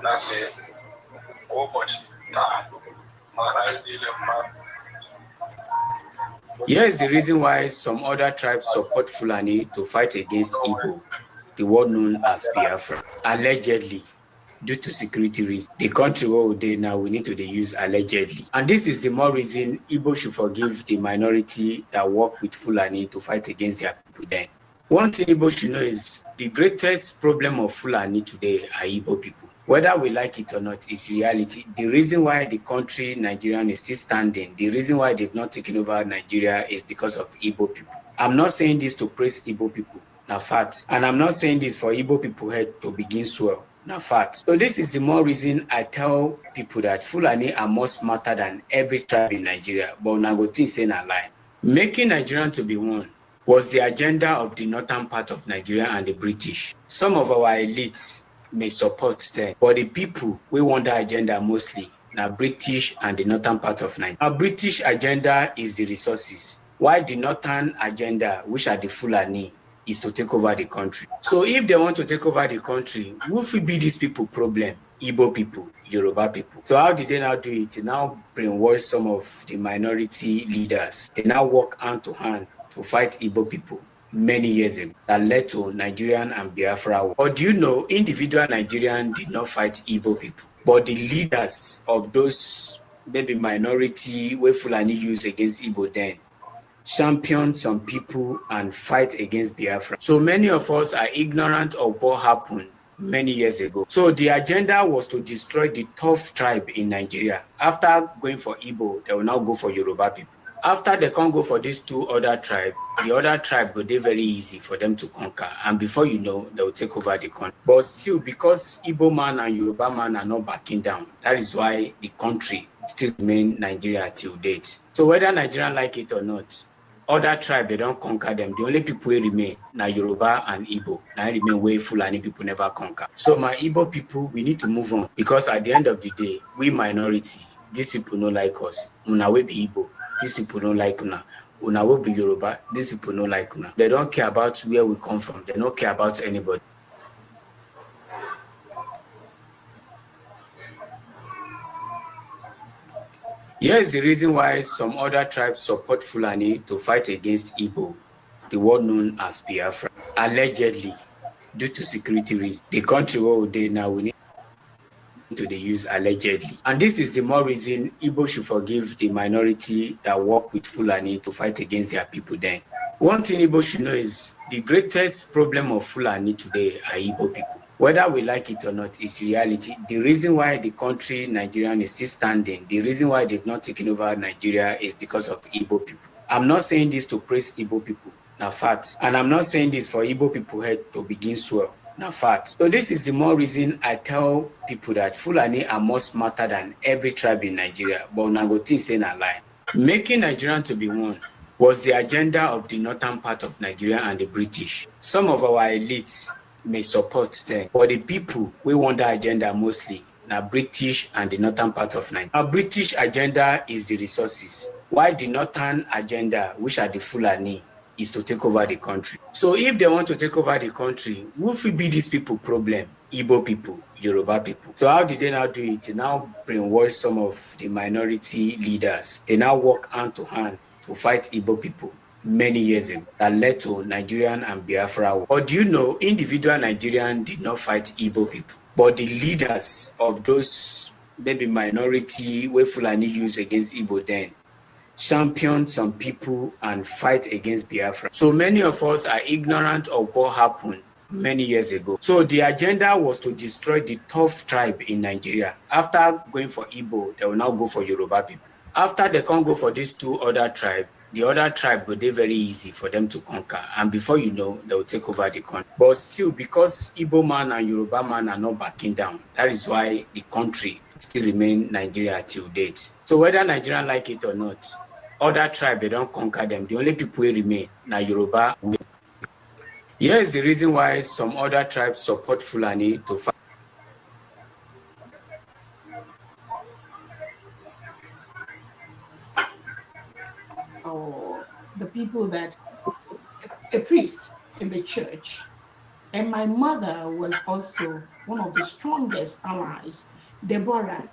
That's it. Oh, much time. Here is the reason why some other tribes support Fulani to fight against Igbo, the one known as Biafra. Allegedly, due to security reasons, the country where we are now, we need to use allegedly. And this is the more reason Igbo should forgive the minority that work with Fulani to fight against their people then. One thing Igbo should know is the greatest problem of Fulani today are Igbo people. Whether we like it or not, it's reality. The reason why the country, Nigeria, is still standing, the reason why they've not taken over Nigeria is because of Igbo people. I'm not saying this to praise Igbo people, now facts. And I'm not saying this for Igbo people head to begin swell, now facts. So this is the more reason I tell people that Fulani are more smarter than every tribe in Nigeria, but Nagotin saying a lie. Making Nigerian to be one was the agenda of the northern part of Nigeria and the British. Some of our elites may support them, but the people we want that agenda mostly now British and the northern part of Nigeria. Our British agenda is the resources, while the northern agenda, which are the Fulani, is to take over the country. So if they want to take over the country, who will be these people problem? Igbo people, Yoruba people. So how did they now do it? They now brainwash some of the minority leaders. They now work hand to hand to fight Igbo people many years ago that led to Nigerian and Biafra war. But do you know, individual Nigerian did not fight Igbo people, but the leaders of those maybe minority where Fulani used against Igbo then champion some people and fight against Biafra. So many of us are ignorant of what happened many years ago. So the agenda was to destroy the tough tribe in Nigeria. After going for Igbo, they will now go for Yoruba people. After they can't go for these two other tribes, the other tribe will be very easy for them to conquer. And before you know, they will take over the country. But still, because Igbo man and Yoruba man are not backing down, that is why the country still remain Nigeria till date. So whether Nigerians like it or not, other tribe, they don't conquer them. The only people who remain now Yoruba and Igbo. Now remain where Fulani people never conquer. So my Igbo people, we need to move on, because at the end of the day, we minority, these people don't like us. Una we be Igbo. These people don't like Una. Una will be Yoruba. These people don't like Una. They don't care about where we come from. They don't care about anybody. Here is the reason why some other tribes support Fulani to fight against Igbo, the one known as Biafra. Allegedly, due to security reasons, the country where we are now, we need to use allegedly. And this is the more reason Igbo should forgive the minority that work with Fulani to fight against their people then. One thing Igbo should know is the greatest problem of Fulani today are Igbo people. Whether we like it or not, it's reality. The reason why the country, Nigeria, is still standing, the reason why they've not taken over Nigeria is because of Igbo people. I'm not saying this to praise Igbo people, now facts. And I'm not saying this for Igbo people head to begin swell. Now facts. So this is the more reason I tell people that Fulani are more smarter than every tribe in Nigeria, but Nagotin saying a lie. Making Nigerian to be one was the agenda of the northern part of Nigeria and the British. Some of our elites may support them, but the people we want that agenda mostly now British and the northern part of Nigeria. Our British agenda is the resources, while the northern agenda, which are the Fulani, is to take over the country. So if they want to take over the country, who will be these people problem? Igbo people, Yoruba people. So how did they now do it? They now brainwash some of the minority leaders. They now work hand to hand to fight Igbo people many years ago that led to Nigerian and Biafra war. But do you know, individual Nigerian did not fight Igbo people, but the leaders of those maybe minority where Fulani used against Igbo then champion some people and fight against Biafra. So many of us are ignorant of what happened many years ago. So the agenda was to destroy the tough tribe in Nigeria. After going for Igbo, they will now go for Yoruba people. After they can't go for these two other tribes, the other tribe will be very easy for them to conquer. And before you know, they will take over the country. But still, because Igbo man and Yoruba man are not backing down, that is why the country still remain Nigeria till date. So whether Nigerians like it or not, other tribe, they don't conquer them. The only people who remain now Yoruba. Here is the reason why some other tribes support Fulani to fight. Or the people that a priest in the church And my mother was also one of the strongest allies. Deborah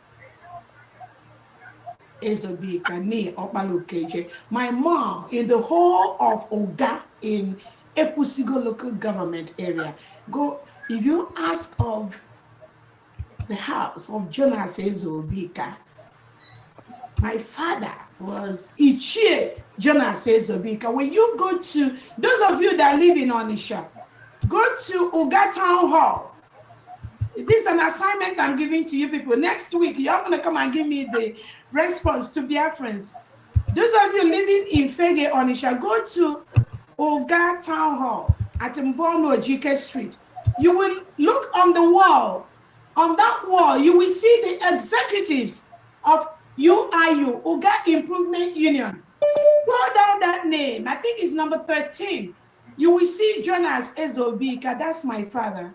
Ezobika, nee Okpalokeje. My mom, in the whole of Oga in Epusigo local government area, go, if you ask of the house of Jonas Ezobika, my father was Ichie Jonas Ezobika. When you go to, those of you that live in Onisha, go to Oga Town Hall. This is an assignment I'm giving to you people. Next week, you're going to come and give me the response to Biafrans. Those of you living in Fege, Onisha, go to Oga Town Hall at Mbono Ojike Street. You will look on the wall. On that wall, you will see the executives of UIU, Oga Improvement Union. Scroll down that name. I think it's number 13. You will see Jonas Ezobika. That's my father.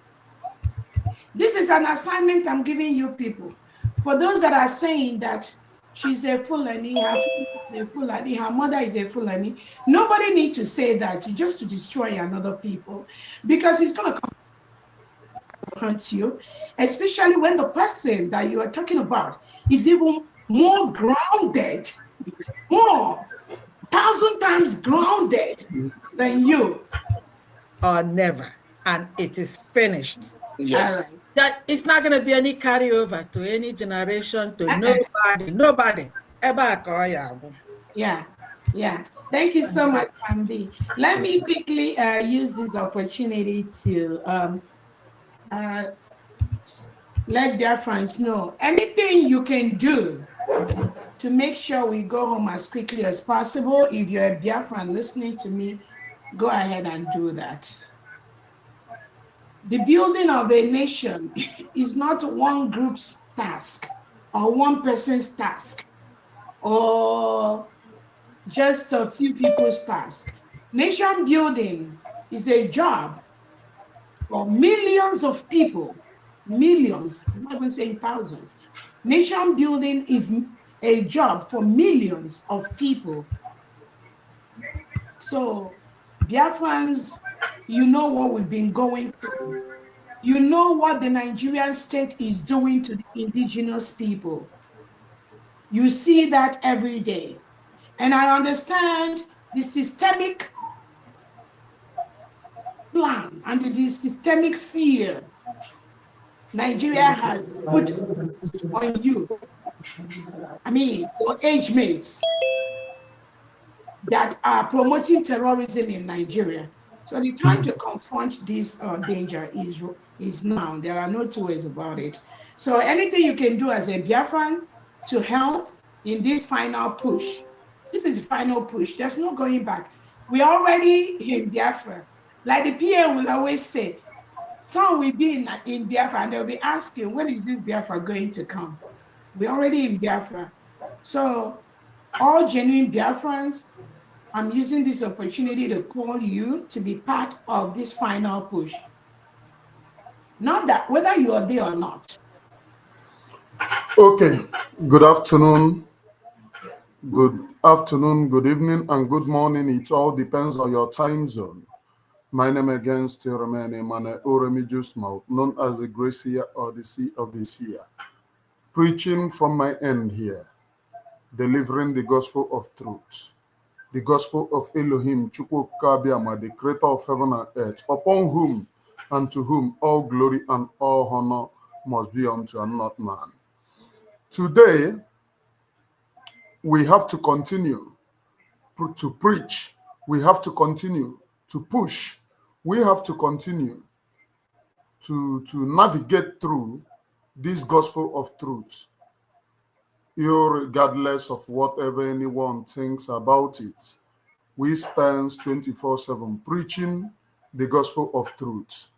This is an assignment I'm giving you people. For those that are saying that she's a Fulani, her father is a Fulani, her mother is a Fulani, nobody needs to say that just to destroy another people, because it's going to hurt you, especially when the person that you are talking about is even more grounded, more 1,000 times grounded than you. Or never. And it is finished. Yes. That it's not going to be any carryover to any generation, to nobody. Yeah. Thank you so much, Andy. Let me quickly use this opportunity to let Biafrans know anything you can do to make sure we go home as quickly as possible. If you're a Biafran listening to me, go ahead and do that. The building of a nation is not one group's task or one person's task or just a few people's task. Nation building is a job for millions of people, millions, I'm not even saying thousands. Nation building is a job for millions of people. So, Biafrans, you know what we've been going through. You know what the Nigerian state is doing to the indigenous people. You see that every day. And I understand the systemic plan and the systemic fear Nigeria has put on you. I mean, your age mates that are promoting terrorism in Nigeria. So the time to confront this danger is now. There are no two ways about it. So anything you can do as a Biafran to help in this final push. This is the final push. There's no going back. We're already in Biafra. Like the PA will always say, some will be in Biafra and they'll be asking, when is this Biafra going to come? We're already in Biafra. So all genuine Biafrans, I'm using this opportunity to call you to be part of this final push. Not that whether you are there or not. Okay, good afternoon, good evening, and good morning. It all depends on your time zone. My name again still remains Emmanuel Oremijus Mouth, known as the Gracia or the Sea of the Seer. Preaching from my end here, delivering the gospel of truth, the gospel of Elohim, Chukwukabiama, the creator of heaven and earth, upon whom and to whom all glory and all honor must be unto and not man. Today, we have to continue to preach. We have to continue to push. We have to continue to navigate through this gospel of truth, regardless of whatever anyone thinks about it. We stand 24/7 preaching the gospel of truth.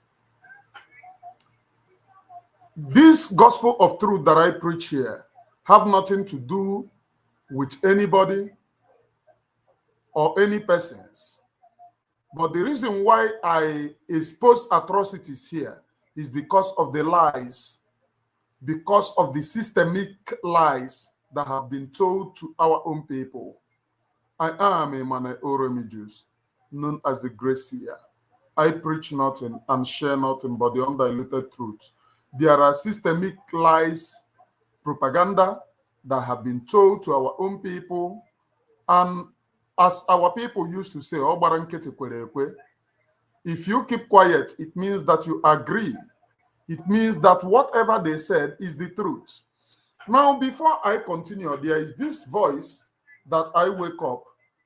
This gospel of truth that I preach here have nothing to do with anybody or any persons. But the reason why I expose atrocities here is because of the lies, because of the systemic lies that have been told to our own people. I am Emmanuel Oremijus, known as the Great Seer. I preach nothing and share nothing but the undiluted truth. There are systemic lies, propaganda that have been told to our own people. And as our people used to say, if you keep quiet, it means that you agree. It means that whatever they said is the truth. Now, before I continue, there is this voice that I wake up.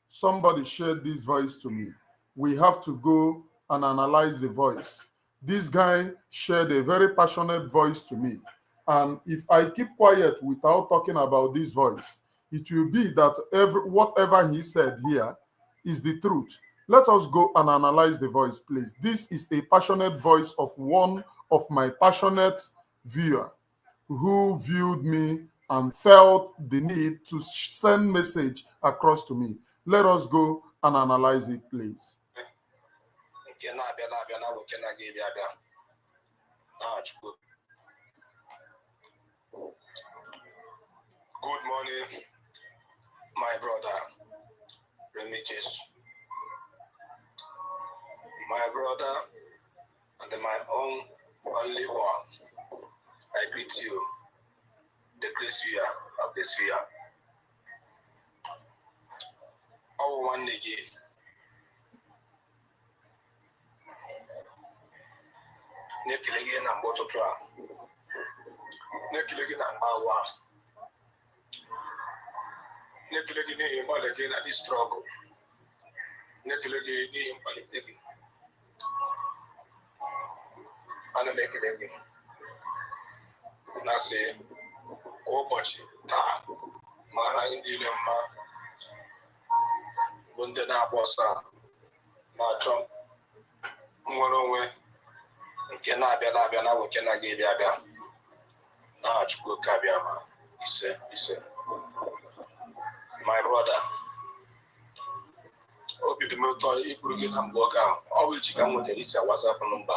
Somebody shared this voice to me. We have to go and analyze the voice. This guy shared a very passionate voice to me. And if I keep quiet without talking about this voice, it will be that whatever he said here is the truth. Let us go and analyze the voice, please. This is a passionate voice of one of my passionate viewers who viewed me and felt the need to send message across to me. Let us go and analyze it, please. Good morning, my brother, Remigius. My brother and my own only one. I greet you, the grace of this year. Our one nigga. Nekilegi na mbototra. Nekilegi na mawa. Nekilegi ni imbalegi na this struggle. Nekilegi ni imbalegi. Ana nekilegi. Na say ụbọchị taa mara ndị ile mma bụ ndị na-agba ọsọ na-achọ nwere onwe nke na-abịa na nwoke na-aga abịa na Chukwu ka abịa ma ise. My brother, obi dị m ụtọ ikpuru gị na mgbe oge ahụ ọ bụ iji ka m nwetara isi WhatsApp nọmba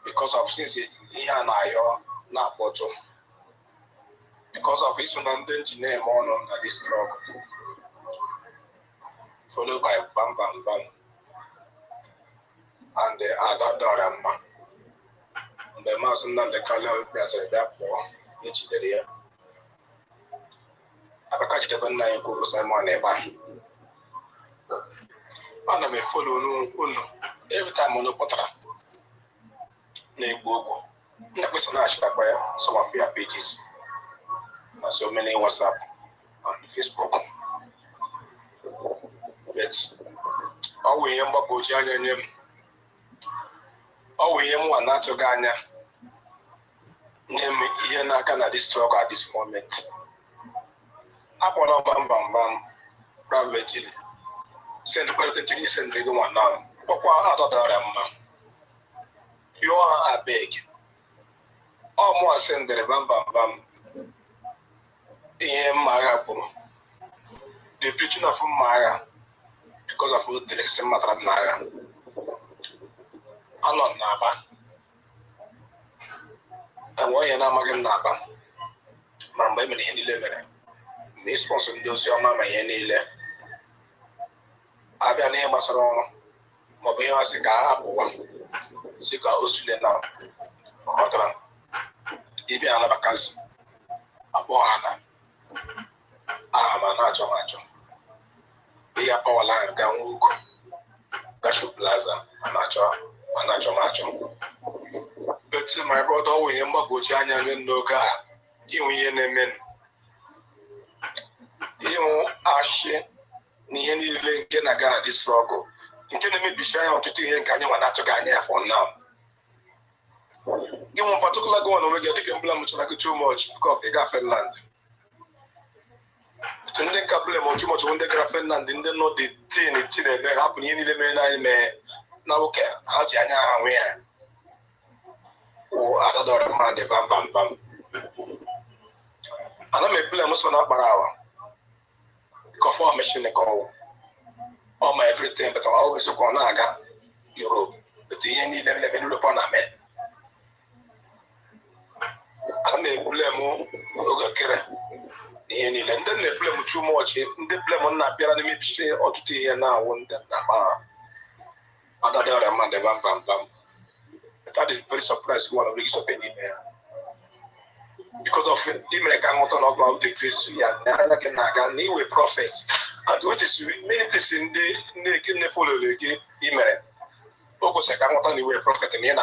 because of since ihe a na-ayọ na-akpọtụ because of isu na ndị engineer ọnụ na this struggle followed by bam and adadara mma mgbe maasị Nnamdi Kanu bịaziri bịa pụọ ejidere ya Abaka jidebe nna ya kwuru Simon ebe ahụ ana m efolo unu every time unu pụtara na-egbu okwu na-ekwesị na-achịkwa ya some of your pages and so many WhatsApp and Facebook but ọ wụ ihe mgbagwoju anya nye m ọ wụ ihe m nwa na-atụghị anya nye m ihe n'aka na this struggle at this moment akpọrọ bam privately send kwalitetiri send gị nwa na kpọkwa adọdara mma you are abeg ọ mụ asendere bam ihe mma agha kwuru the preaching of mma agha because of the lesson matara m n'agha anọ m n'Aba enwe onye na-amaghị m n'Aba ma mgbe e mere ihe niile mere mgbe sponsor ndị ozi ọma ma ihe niile abịa n'ihe gbasara ọrụ maọbụ ihe asị ka apụwa si ka o sule na ọtara ịbịa anabakasị abụọ ana ma na-achọ ihe akpọwala ga nwuko gashu plaza na-achọ but my brother ọ ihe mgbagwoju anya nye n'oge a inwe ihe na-eme ịhụ ashị na ihe niile nke na-aga na this struggle nke na-emebisi anya ọtụtụ ihe nke anyị nwa na-atụghị anya ya for now gị nwe particular gị nwa na onwe gị dịka mbụla mụchara gị too much because of ịga Finland ndị nka blame too much ndị gara Finland ndị nọ dị tin ebe hapụ ihe niile mere na anyị mee na nwoke ha ji anya ha nwe ya adadọrọ mmadụ bam ana m ebule m so na akpara awa kọfọ machine call all my everything but I always go na-aga Europe but ihe niile m na-eme Europe na me ana m ebule m oge kere ihe niile ndị na-ebule m too much ndị blame na-abịara n'emebisi ọtụtụ ihe na-awụ ndị na-akpa Other than a man, the bam bam bam. That is very surprised one of the of any man. Because of him, I can't about the grace. Yeah, I can a prophet. And what is many things in the follow the email. Focus, I can't anyway prophet in the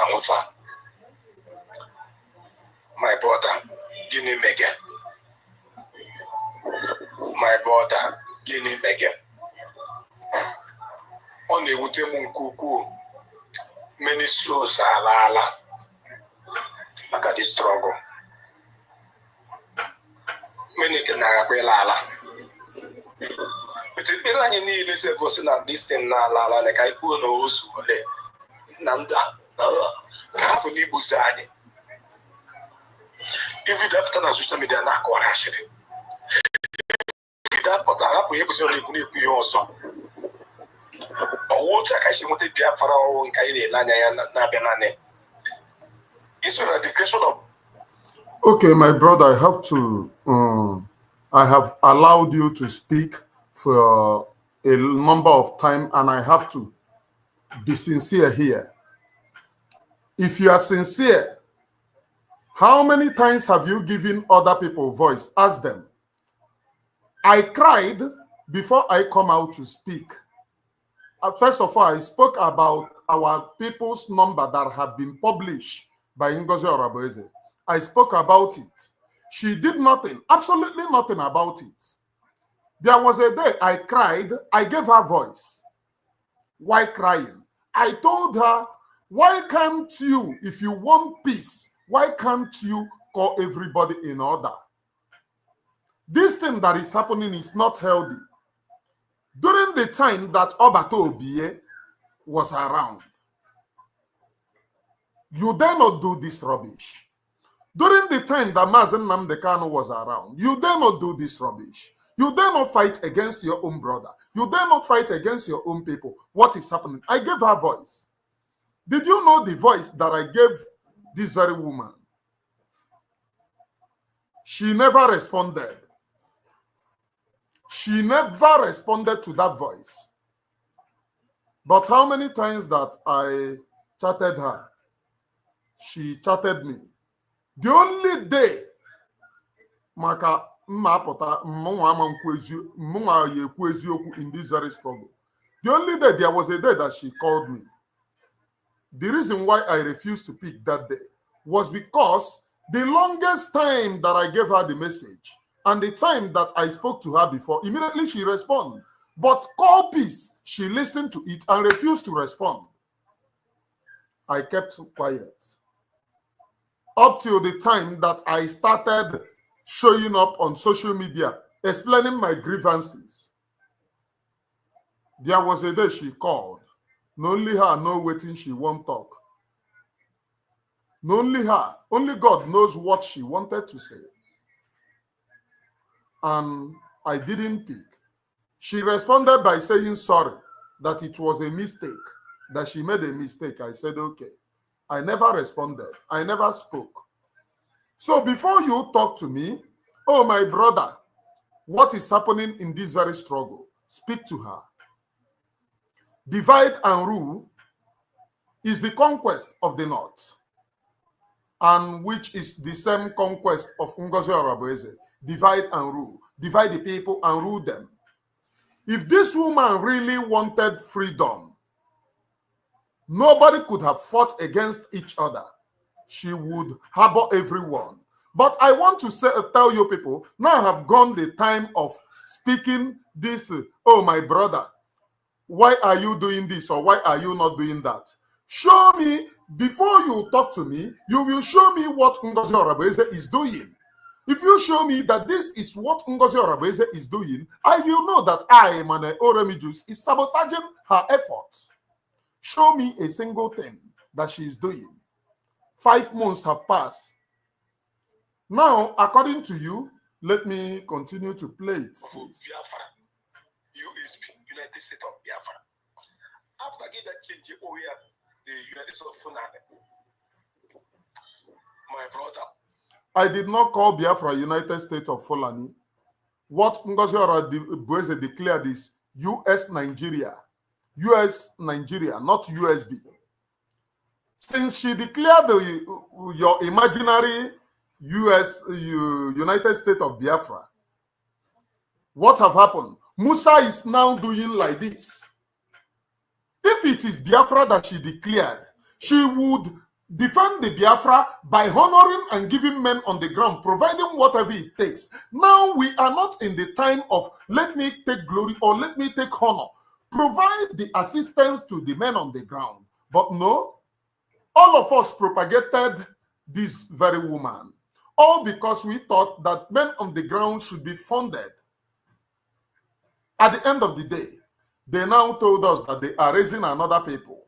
my brother, Guinea Mega. My brother, Guinea Mega. Only with them cuckoo. Many souls are lala. Look at this struggle. Many can have a lala. But if you need this person at this thing now, lala, like I put those who Nanda, Kapuni Busani. If you have to social media, not actually. If that, but I have to be also. Or check I should want to be a pharaoh and Kaili Lanya Nabanane. It's a declaration of. Okay, my brother, I have allowed you to speak for a number of time, and I have to be sincere here. If you are sincere, how many times have you given other people voice? Ask them. I cried before I come out to speak. First of all, I spoke about our people's number that have been published by Ngozi Oraboeze. I spoke about it. She did nothing, absolutely nothing about it. There was a day I cried. I gave her voice. Why crying? I told her, why can't you, if you want peace, why can't you call everybody in order? This thing that is happening is not healthy. During the time that Obato Obie was around, you dare not do this rubbish. During the time that Mazen Namdekano was around, you dare not do this rubbish. You dare not fight against your own brother. You dare not fight against your own people. What is happening? I gave her voice. Did you know the voice that I gave this very woman? She never responded. She never responded to that voice. But how many times that I chatted her, she chatted me. The only day, Maka in this very struggle. The only day, there was a day that she called me. The reason why I refused to pick that day was because the longest time that I gave her the message and the time that I spoke to her before, immediately she responded. But call peace, she listened to it and refused to respond. I kept quiet. Up till the time that I started showing up on social media, explaining my grievances. There was a day she called. Not only her, no waiting, she won't talk. Not only her, only God knows what she wanted to say. And I didn't pick. She responded by saying sorry, that it was a mistake, that she made a mistake. I said, okay. I never responded. I never spoke. So before you talk to me, oh, my brother, what is happening in this very struggle? Speak to her. Divide and rule is the conquest of the North, and which is the same conquest of Ngozi Oraboeze. Divide and rule. Divide the people and rule them. If this woman really wanted freedom, nobody could have fought against each other. She would harbor everyone. But I want to tell you people, now I have gone the time of speaking this, oh, my brother, why are you doing this or why are you not doing that? Show me, before you talk to me, you will show me what Ngozi Oraboeze is doing. If you show me that this is what Ngozi Oraboeze is doing, I will know that I, Mane Oremijus, is sabotaging her efforts. Show me a single thing that she is doing. 5 months have passed. Now, according to you, let me continue to play it. Biafra, EXP, United States of Biafra. After getting that change, the United States of Fulani. My brother. I did not call Biafra United States of Fulani. What Ngozi Oraboeze declared is US Nigeria. US Nigeria, not USB. Since she declared your imaginary United States of Biafra, what have happened? Musa is now doing like this. If it is Biafra that she declared, she would defend the Biafra by honoring and giving men on the ground, providing whatever it takes. Now we are not in the time of let me take glory or let me take honor. Provide the assistance to the men on the ground. But no, all of us propagated this very woman. All because we thought that men on the ground should be funded. At the end of the day, they now told us that they are raising another people.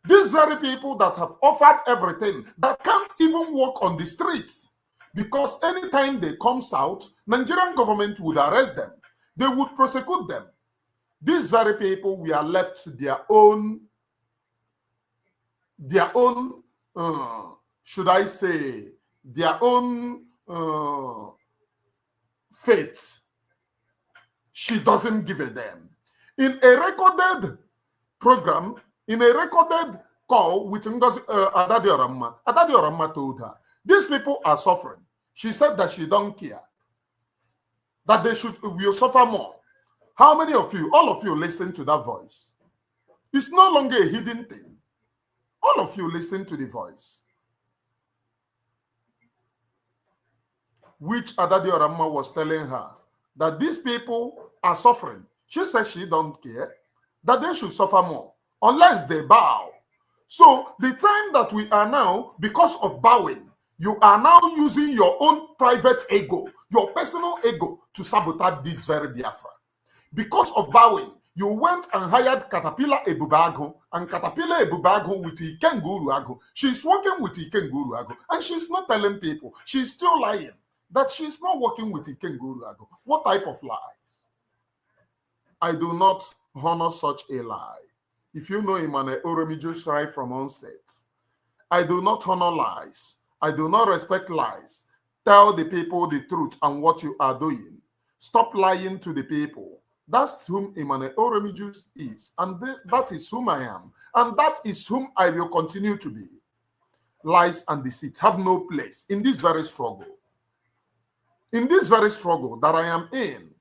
These very people that have offered everything, that can't even walk on the streets. Because anytime they come south, Nigerian government would arrest them. They would prosecute them. These very people, we are left to their own, should I say, their own fate. She doesn't give a damn. In a recorded program, in a recorded call with Adadi Oramma told her, these people are suffering. She said that she don't care, that they will suffer more. How many of you, all of you listening to that voice? It's no longer a hidden thing. All of you listening to the voice. Which Adadi Oramma was telling her that these people are suffering. She said she don't care, that they should suffer more unless they bow. So the time that we are now, because of bowing, you are now using your own private ego, your personal ego, to sabotage this very Biafra. Because of bowing, you went and hired Caterpillar Ebubago, and Caterpillar Ebubago with Ikenguru Ago. She's working with Ikenguru Ago, and she's not telling people. She's still lying that she's not working with Ikenguru Ago. What type of lies? I do not honor such a lie. If you know Emmanuel Oromiju right from onset, I do not honor lies. I do not respect lies. Tell the people the truth and what you are doing. Stop lying to the people. That's whom Emmanuel Oromiju is, and that is whom I am, and that is whom I will continue to be. Lies and deceit have no place in this very struggle. In this very struggle that I am in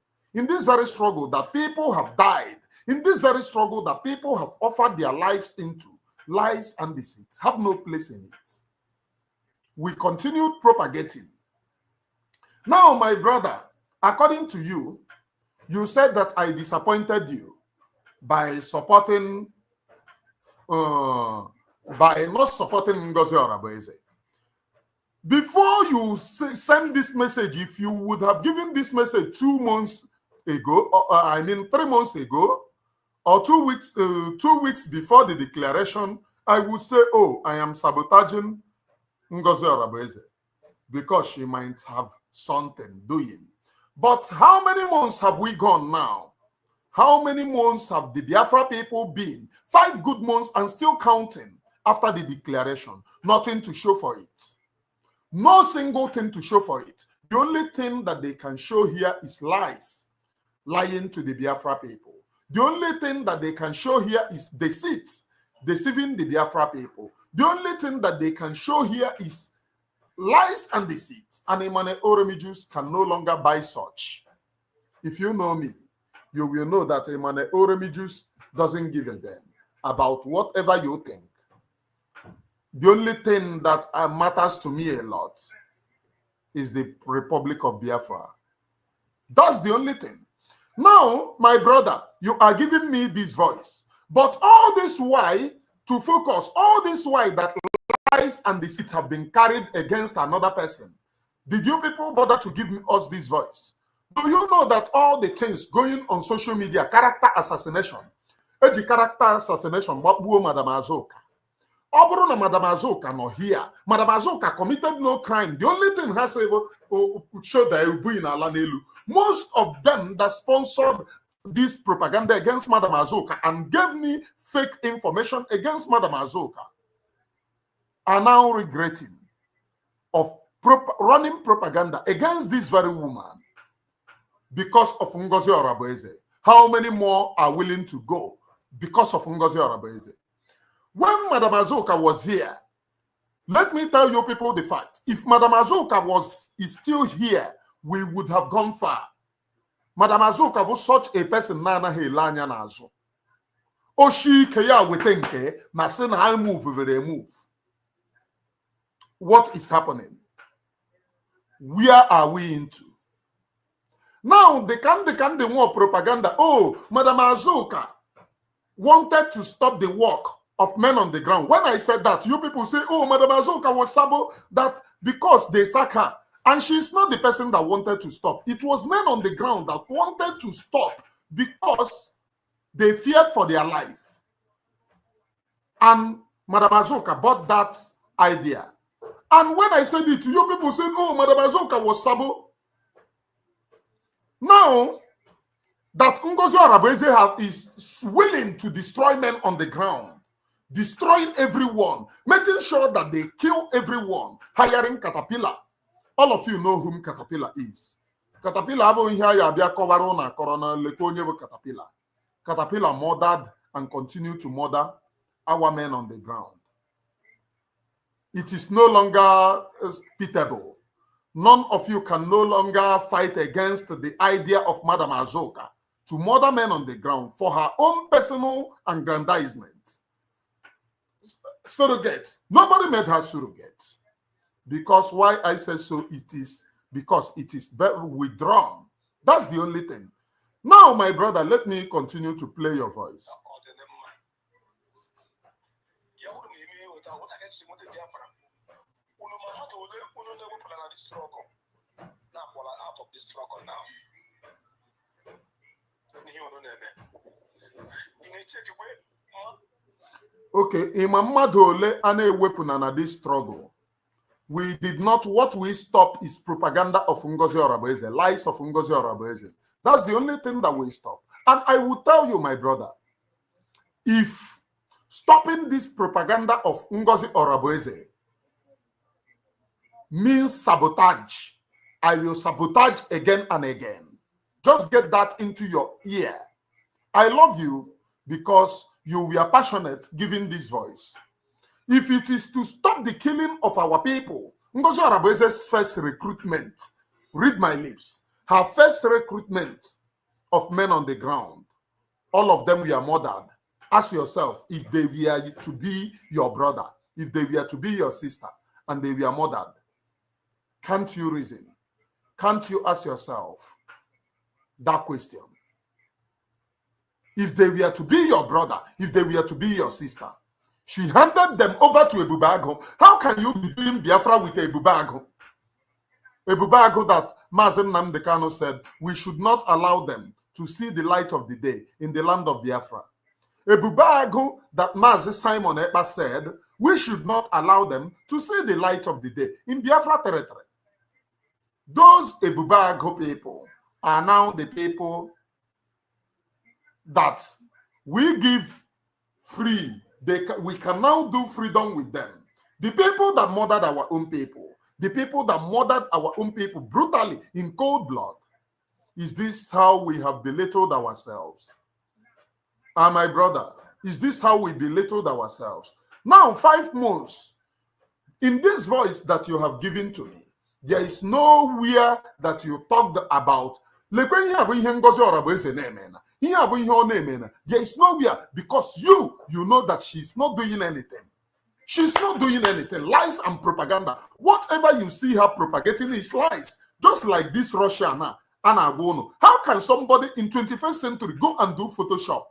this very struggle that people have died, in this very struggle that people have offered their lives into, lies and deceit have no place in it. We continued propagating. Now, my brother, according to you, you said that I disappointed you by not supporting Ngozi Oraboeze. Before you send this message, if you would have given this message 2 months ago, 3 months ago, or 2 weeks before the declaration, I would say, oh, I am sabotaging Ngozi Oraboeze because she might have something doing. But how many months have we gone now? How many months have the Biafra people been? 5 good months and still counting after the declaration. Nothing to show for it. No single thing to show for it. The only thing that they can show here is lies. Lying to the Biafra people. The only thing that they can show here is deceit. Deceiving the Biafra people. The only thing that they can show here is lies and deceit. And Emmanuel Oromiju can no longer buy such. If you know me, you will know that Emmanuel Oromiju doesn't give a damn about whatever you think. The only thing that matters to me a lot is the Republic of Biafra. That's the only thing. Now, my brother, you are giving me this voice. But all this why to focus, all this why that lies and deceit have been carried against another person. Did you people bother to give us this voice? Do you know that all the things going on social media, character assassination, character assassination, Madam Azoka. Madam Azoka not here. Madam Azoka committed no crime. The only thing has showed that most of them that sponsored this propaganda against Madam Azoka and gave me fake information against Madam Azoka are now regretting of running propaganda against this very woman because of Ngozi Oraboeze. How many more are willing to go because of Ngozi Orabaeze. When Madam Azuka was here, let me tell you people the fact. If Madam Azuka is still here, we would have gone far. Madam Azuka was such a person, Nana Helanya Nazo. Oshi Kaya Wetenke, Masen I move, they move. What is happening? Where are we into? Now they can do more propaganda. Oh, Madam Azuka wanted to stop the work of men on the ground. When I said that, you people say, oh, Madam Azuka was sabo that because they sack her. And she's not the person that wanted to stop. It was men on the ground that wanted to stop because they feared for their life. And Madam Azuka bought that idea. And when I said it, you people said, oh, Madam Azuka was sabo. Now that Ngozi Orabaeze is willing to destroy men on the ground, destroying everyone, making sure that they kill everyone, hiring Caterpillar. All of you know whom Caterpillar is. Caterpillar Caterpillar. Caterpillar murdered and continue to murder our men on the ground. It is no longer pitiable. None of you can no longer fight against the idea of Madam Azuka to murder men on the ground for her own personal aggrandizement. Surrogate. Nobody made her surrogate. Because why I say so, it is because it is withdrawn. That's the only thing. Now, my brother, let me continue to play your voice. Okay, Imamadole ane na this struggle. We did not, what we stopped is propaganda of Ngozi Orabaeze, lies of Ngozi Orabaeze. That's the only thing that we stop. And I will tell you, my brother, if stopping this propaganda of Ngozi Orabaeze means sabotage, I will sabotage again and again. Just get that into your ear. I love you because you were passionate giving this voice. If it is to stop the killing of our people, Ngozi Orabaeze's first recruitment, read my lips, her first recruitment of men on the ground, all of them were murdered. Ask yourself if they were to be your brother, if they were to be your sister, and they were murdered. Can't you reason? Can't you ask yourself that question? If they were to be your brother, if they were to be your sister, she handed them over to Ebubago. How can you be doing Biafra with Ebubago? Ebubago that Mazen Namdekano said, we should not allow them to see the light of the day in the land of Biafra. Ebubago that Mazen Simon Ekpa said, we should not allow them to see the light of the day in Biafra territory. Those Ebubago people are now the people that we give free. We can now do freedom with them. The people that murdered our own people, the people that murdered our own people brutally in cold blood, is this how we have belittled ourselves? My brother, is this how we belittled ourselves? Now, 5 months, in this voice that you have given to me, there is nowhere that you talked about. There is nowhere, because you know that she's not doing anything. She's not doing anything. Lies and propaganda. Whatever you see her propagating is lies. Just like this Russia now, Anna Gono. How can somebody in 21st century go and do Photoshop?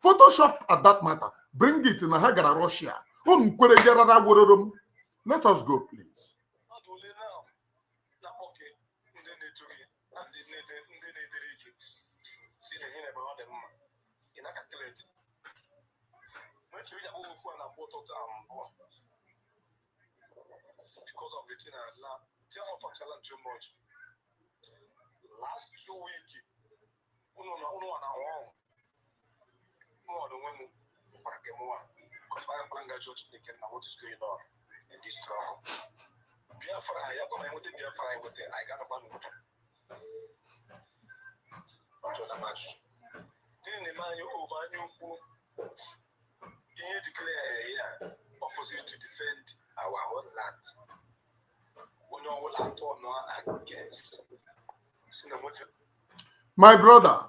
Photoshop at that matter. Bring it in a Hagara Russia. Let us go, please. Because of the thing too much. Last 2 weeks, what is going on in this struggle? Biafra, I got a match. Didn't the man you over against. My brother,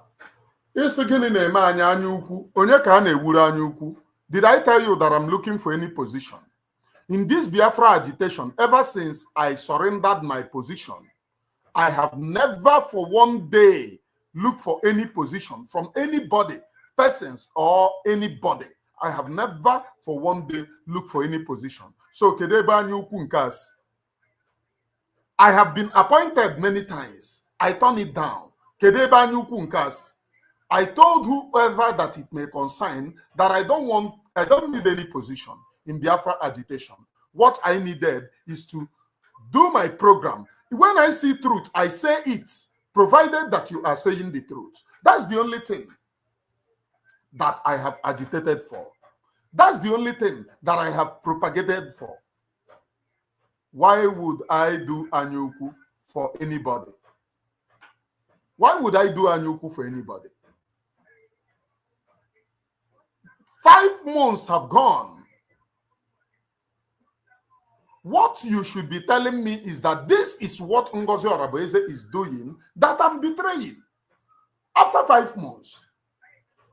isi gịnị na-eme anyị anya ukwu? Onye ka a na-ewuru anya ukwu? Did I tell you that I'm looking for any position? In this Biafra agitation, ever since I surrendered my position, I have never for one day looked for any position from anybody, persons or anybody. I have never for one day looked for any position. So, kedebe anya ukwu nkas. I have been appointed many times. I turn it down. Kedebe anya ukwu nkas. I told whoever that it may concern that I don't need any position in Biafra agitation. What I needed is to do my program. When I see truth, I say it, provided that you are saying the truth. That's the only thing that I have agitated for. That's the only thing that I have propagated for. Why would I do Anyuku for anybody? Why would I do Anyuku for anybody? 5 months have gone. What you should be telling me is that this is what Ngozi Oraboeze is doing that I'm betraying. After 5 months,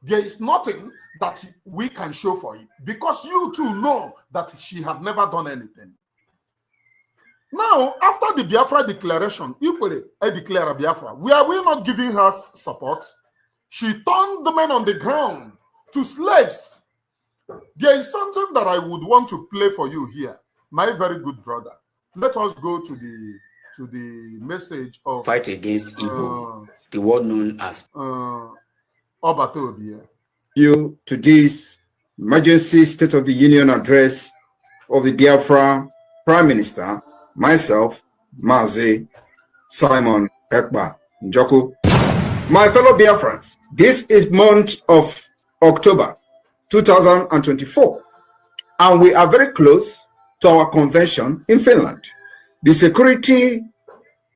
there is nothing that we can show for it because you too know that she have never done anything. Now, after the Biafra declaration, equally, I declare a Biafra. Are we not giving her support? She turned the men on the ground to slaves. There is something that I would want to play for you here, my very good brother. Let us go to the message of fight against Igbo, the one known as Obatobia. You to this emergency State of the Union address of the Biafra Prime Minister, myself, Mazi Simon Ekpa Njoku. My fellow Biafrans, this is month of October 2024, and we are very close to our convention in Finland. The security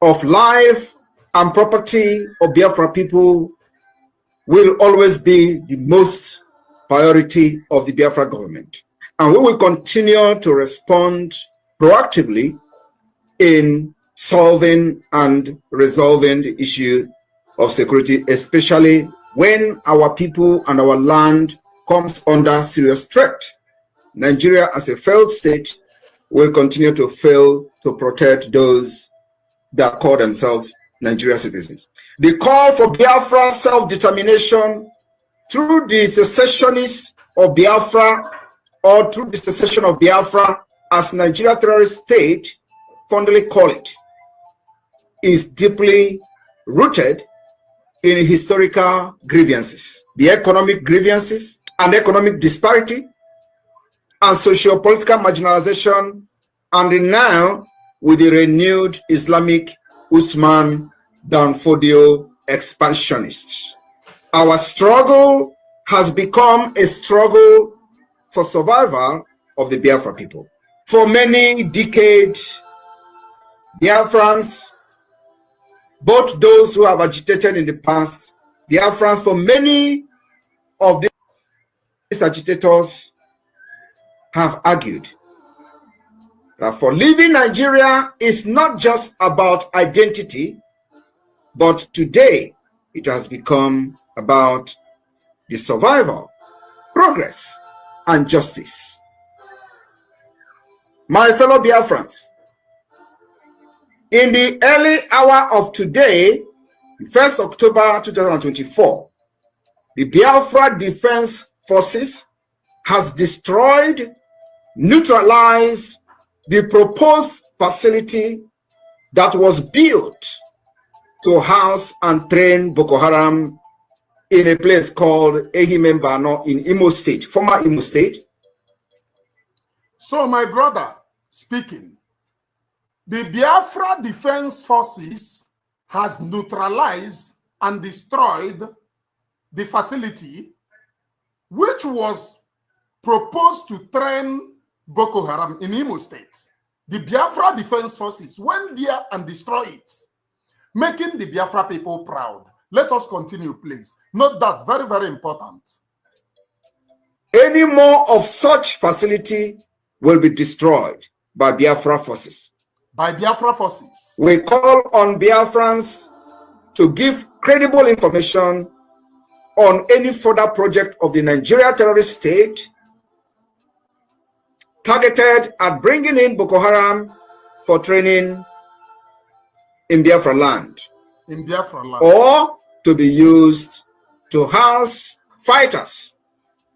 of life and property of Biafra people will always be the most priority of the Biafra government. And we will continue to respond proactively in solving and resolving the issue of security, especially when our people and our land comes under serious threat. Nigeria as a failed state will continue to fail to protect those that call themselves Nigerian citizens. The call for Biafra self-determination through the secessionists of Biafra or through the secession of Biafra as Nigeria terrorist state fondly call it is deeply rooted in historical grievances, the economic grievances and economic disparity and socio-political marginalization, and now with the renewed Islamic Usman Danfodio expansionists. Our struggle has become a struggle for survival of the Biafra people. For many decades, Biafrans, both those who have agitated in the past, Biafrans, for many of these agitators have argued that for leaving Nigeria is not just about identity, but today it has become about the survival, progress, and justice. My fellow Biafrans, in the early hour of today, 1st October 2024, the Biafra Defense Forces has destroyed, neutralized the proposed facility that was built to house and train Boko Haram in a place called Ehimembano in Imo State, former Imo State. So, my brother speaking, the Biafra Defense Forces has neutralized and destroyed the facility which was proposed to train Boko Haram in Imo State. The Biafra Defense Forces went there and destroyed it, making the Biafra people proud. Let us continue, please. Note that, very, very important. Any more of such facility will be destroyed by Biafra forces. by Biafra forces. We call on Biafrans to give credible information on any further project of the Nigeria terrorist state targeted at bringing in Boko Haram for training in Biafra land. In Biafra land. Or to be used to house fighters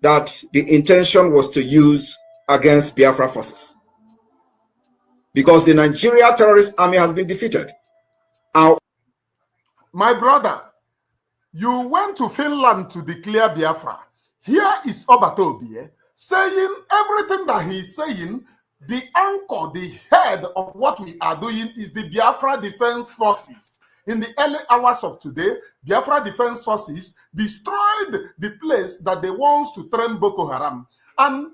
that the intention was to use against Biafra forces. Because the Nigeria terrorist army has been defeated. My brother, you went to Finland to declare Biafra. Here is Obatobie saying everything that he is saying. The anchor, the head of what we are doing is the Biafra Defense Forces. In the early hours of today, Biafra Defense Forces destroyed the place that they want to train Boko Haram. And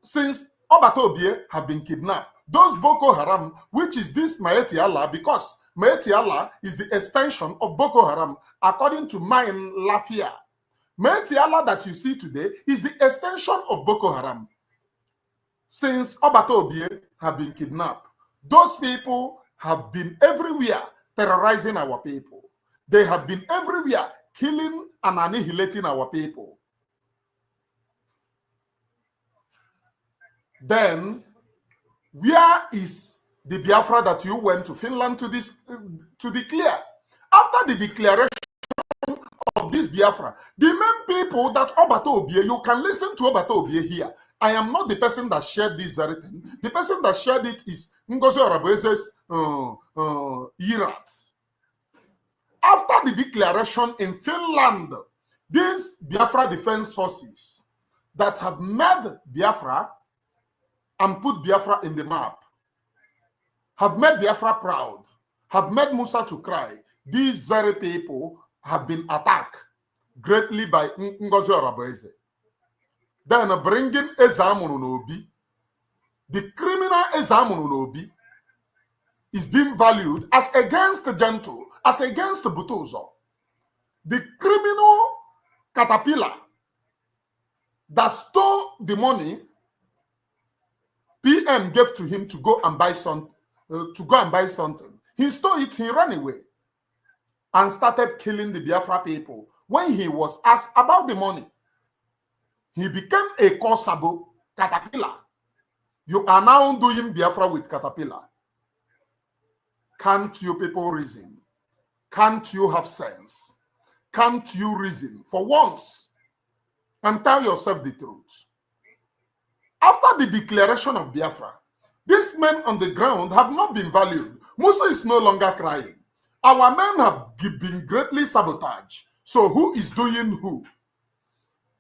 since Obatobie have been kidnapped, those Boko Haram, which is this Maeti Allah, because Maeti Allah is the extension of Boko Haram, according to mine Lafia. Maeti Allah that you see today is the extension of Boko Haram. Since Obatobie have been kidnapped, those people have been everywhere terrorizing our people. They have been everywhere killing and annihilating our people. Then, where is the Biafra that you went to Finland to declare? After the declaration of this Biafra, the main people that Obatobie, you can listen to Obatobie here. I am not the person that shared this very thing. The person that shared it is Ngozi Orabeze's Irat. After the declaration in Finland, these Biafra Defense Forces that have made Biafra and put Biafra in the map, have made Biafra proud, have made Musa to cry, these very people have been attacked greatly by Ngozi Orabeze. Then bringing Ezamunu Nobi, the criminal Ezamunu Nobi is being valued as against the gentle, as against the Butozo. The criminal caterpillar that stole the money PM gave to him to go and buy something. He stole it, he ran away and started killing the Biafra people. When he was asked about the money, he became a Kosabo caterpillar. You are now doing Biafra with caterpillar. Can't you people reason? Can't you have sense? Can't you reason for once and tell yourself the truth? After the declaration of Biafra, these men on the ground have not been valued. Musa is no longer crying. Our men have been greatly sabotaged. So who is doing who?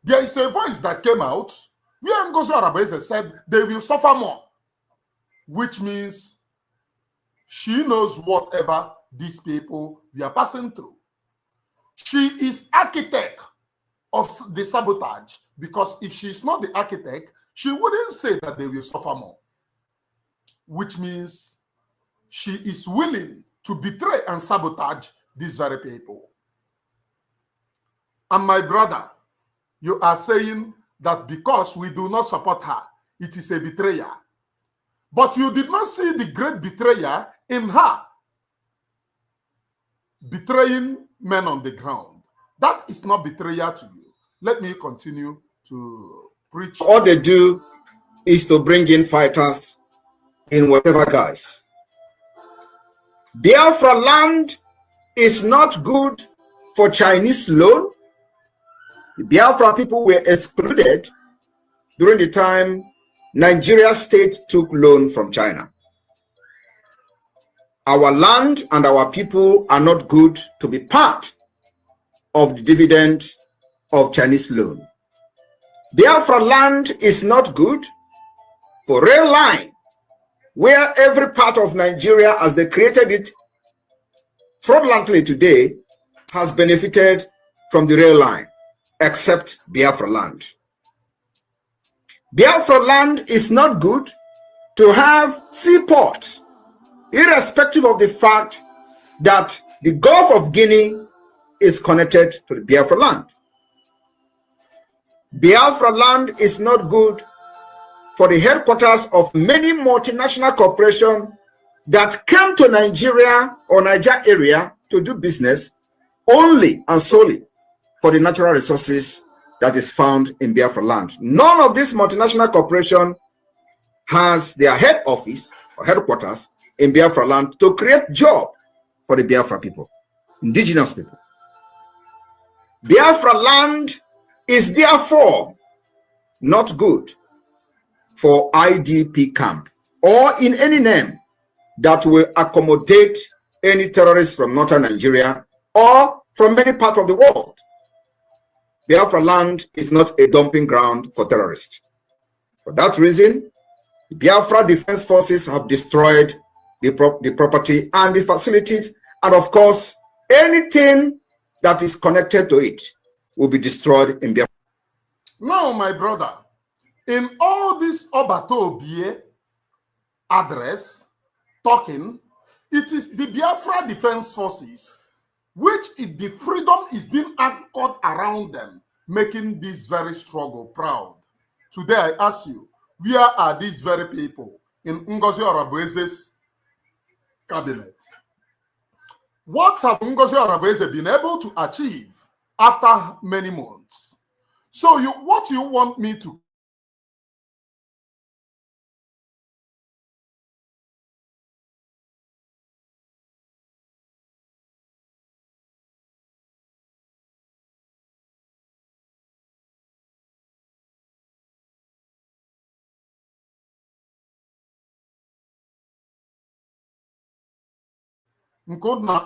There is a voice that came out where Ngozi Orabeze said they will suffer more, which means she knows whatever these people we are passing through. She is architect of the sabotage, because if she is not the architect, she wouldn't say that they will suffer more, which means she is willing to betray and sabotage these very people. And my brother, you are saying that because we do not support her, it is a betrayer. But you did not see the great betrayer in her betraying men on the ground. That is not betrayal to you. Let me continue to preach. All they do is to bring in fighters in whatever guise. Biafra land is not good for Chinese loan. The Biafra people were excluded during the time Nigeria state took loan from China. Our land and our people are not good to be part of the dividend of Chinese loan. Biafra land is not good for rail line, where every part of Nigeria, as they created it fraudulently today, has benefited from the rail line, except Biafra land. Biafra land is not good to have seaport, irrespective of the fact that the Gulf of Guinea is connected to the Biafra land. Biafra land is not good for the headquarters of many multinational corporations that came to Nigeria or Niger area to do business only and solely for the natural resources that is found in Biafra land. None of this multinational corporation has their head office or headquarters in Biafra land to create job for the Biafra people, indigenous people. Biafra land is therefore not good for IDP camp or in any name that will accommodate any terrorists from northern Nigeria or from many parts of the world. Biafra land is not a dumping ground for terrorists. For that reason, the Biafra Defense Forces have destroyed the property and the facilities, and of course, anything that is connected to it will be destroyed in Biafra. Now, my brother, in all this Obato Bie address, talking, it is the Biafra Defense Forces, which is the freedom is being anchored around them, making this very struggle proud. Today, I ask you, where are these very people in Ngozi Orabueze's cabinet? What have Ngozi Orabueze been able to achieve after many months? So what you want me to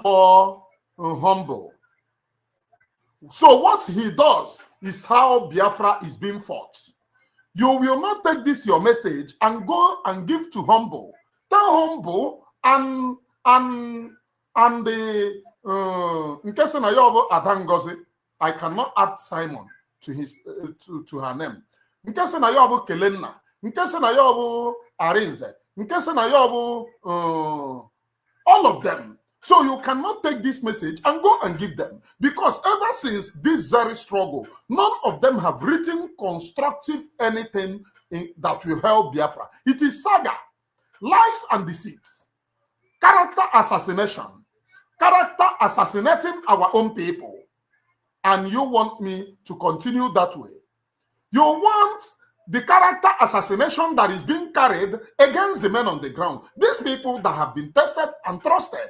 or humble? So what he does is how Biafra is being fought. You will not take this your message and go and give to humble. Tell humble and the in case Adangozi, I cannot add Simon to his to her name. In case Kelenna, in case Arinze, in case all of them. So you cannot take this message and go and give them, because ever since this very struggle, none of them have written constructive anything that will help Biafra. It is saga, lies and deceit, character assassination, character assassinating our own people. And you want me to continue that way? You want the character assassination that is being carried against the men on the ground. These people that have been tested and trusted.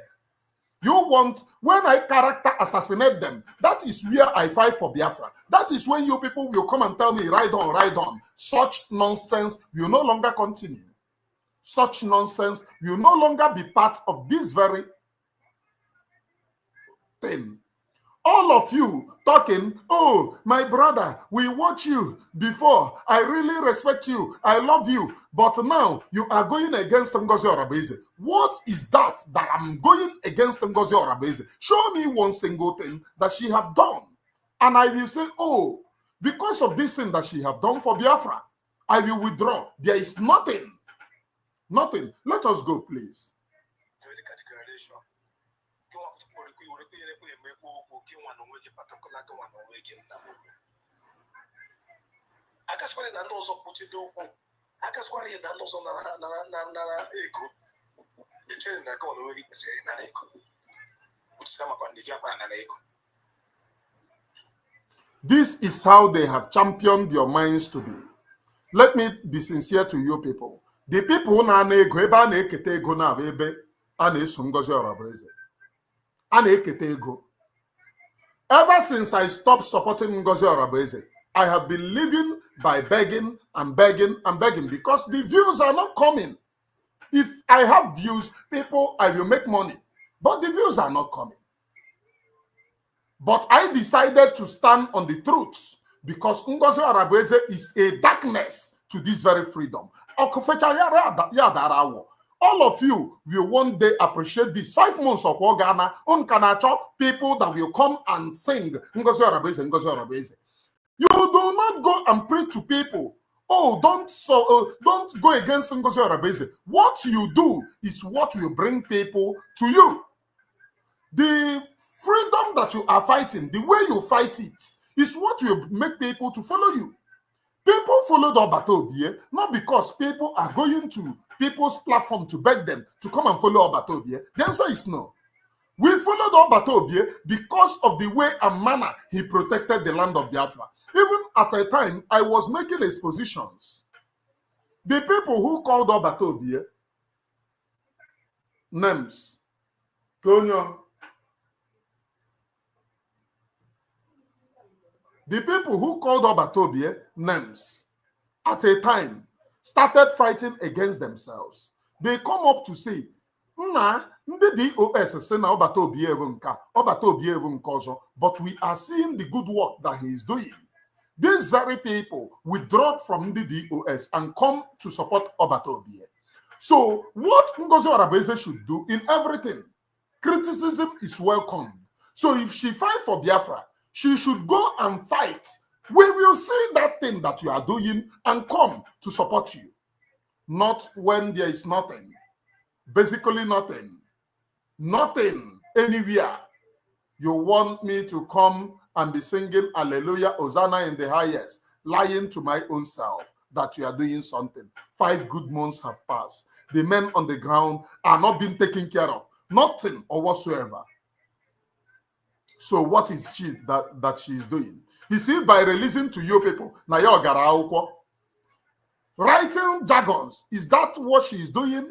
You want, when I character assassinate them, that is where I fight for Biafra. That is when you people will come and tell me, ride on, ride on. Such nonsense will no longer continue. Such nonsense will no longer be part of this very thing. All of you talking, oh, my brother, we watch you before. I really respect you. I love you. But now you are going against Ngozi Orabueze. What is that I'm going against Ngozi Orabueze? Show me one single thing that she have done. And I will say, oh, because of this thing that she have done for Biafra, I will withdraw. There is nothing. Nothing. Let us go, please. This is how they have championed your minds to be. Let me be sincere to you people. The people na ego ebe a na-ekete ego na ebe a na-eso Ngozi Orabueze. A na-ekete ego. Ever since I stopped supporting Ngozi Orabueze, I have been living by begging and begging and begging because the views are not coming. If I have views, people, I will make money. But the views are not coming. But I decided to stand on the truth because Ngozi Orabueze is a darkness to this very freedom. All of you will one day appreciate this. 5 months of Ghana, people that will come and sing Ngozi Orabueze, Ngozi Orabueze. You do not go and pray to people. Oh, don't go against Ngozi Orabueze. What you do is what will bring people to you. The freedom that you are fighting, the way you fight it, is what will make people to follow you. People follow the Obatobie not because people are going to people's platform to beg them to come and follow Obatobie? The answer is no. We followed Obatobie because of the way and manner he protected the land of Biafra. Even at a time, I was making expositions. The people who called Obatobie names, Konyo. The people who called Obatobie names at a time started fighting against themselves. They come up to say, Nna, ndị DOS say na Obatobie evu nka ọzọ, but we are seeing the good work that he is doing. These very people withdraw from the DOS and come to support Obatobie. So what Ngozi Arabeze should do in everything, criticism is welcome. So if she fight for Biafra, she should go and fight. We will see that thing that you are doing and come to support you. Not when there is nothing. Basically nothing. Nothing anywhere. You want me to come and be singing Hallelujah, Hosanna in the highest, lying to my own self that you are doing something. 5 good months have passed. The men on the ground are not being taken care of. Nothing or whatsoever. So what is she that she is doing? You see, by releasing to you people, na yo gara akwụkwọ. Writing jargons, is that what she is doing?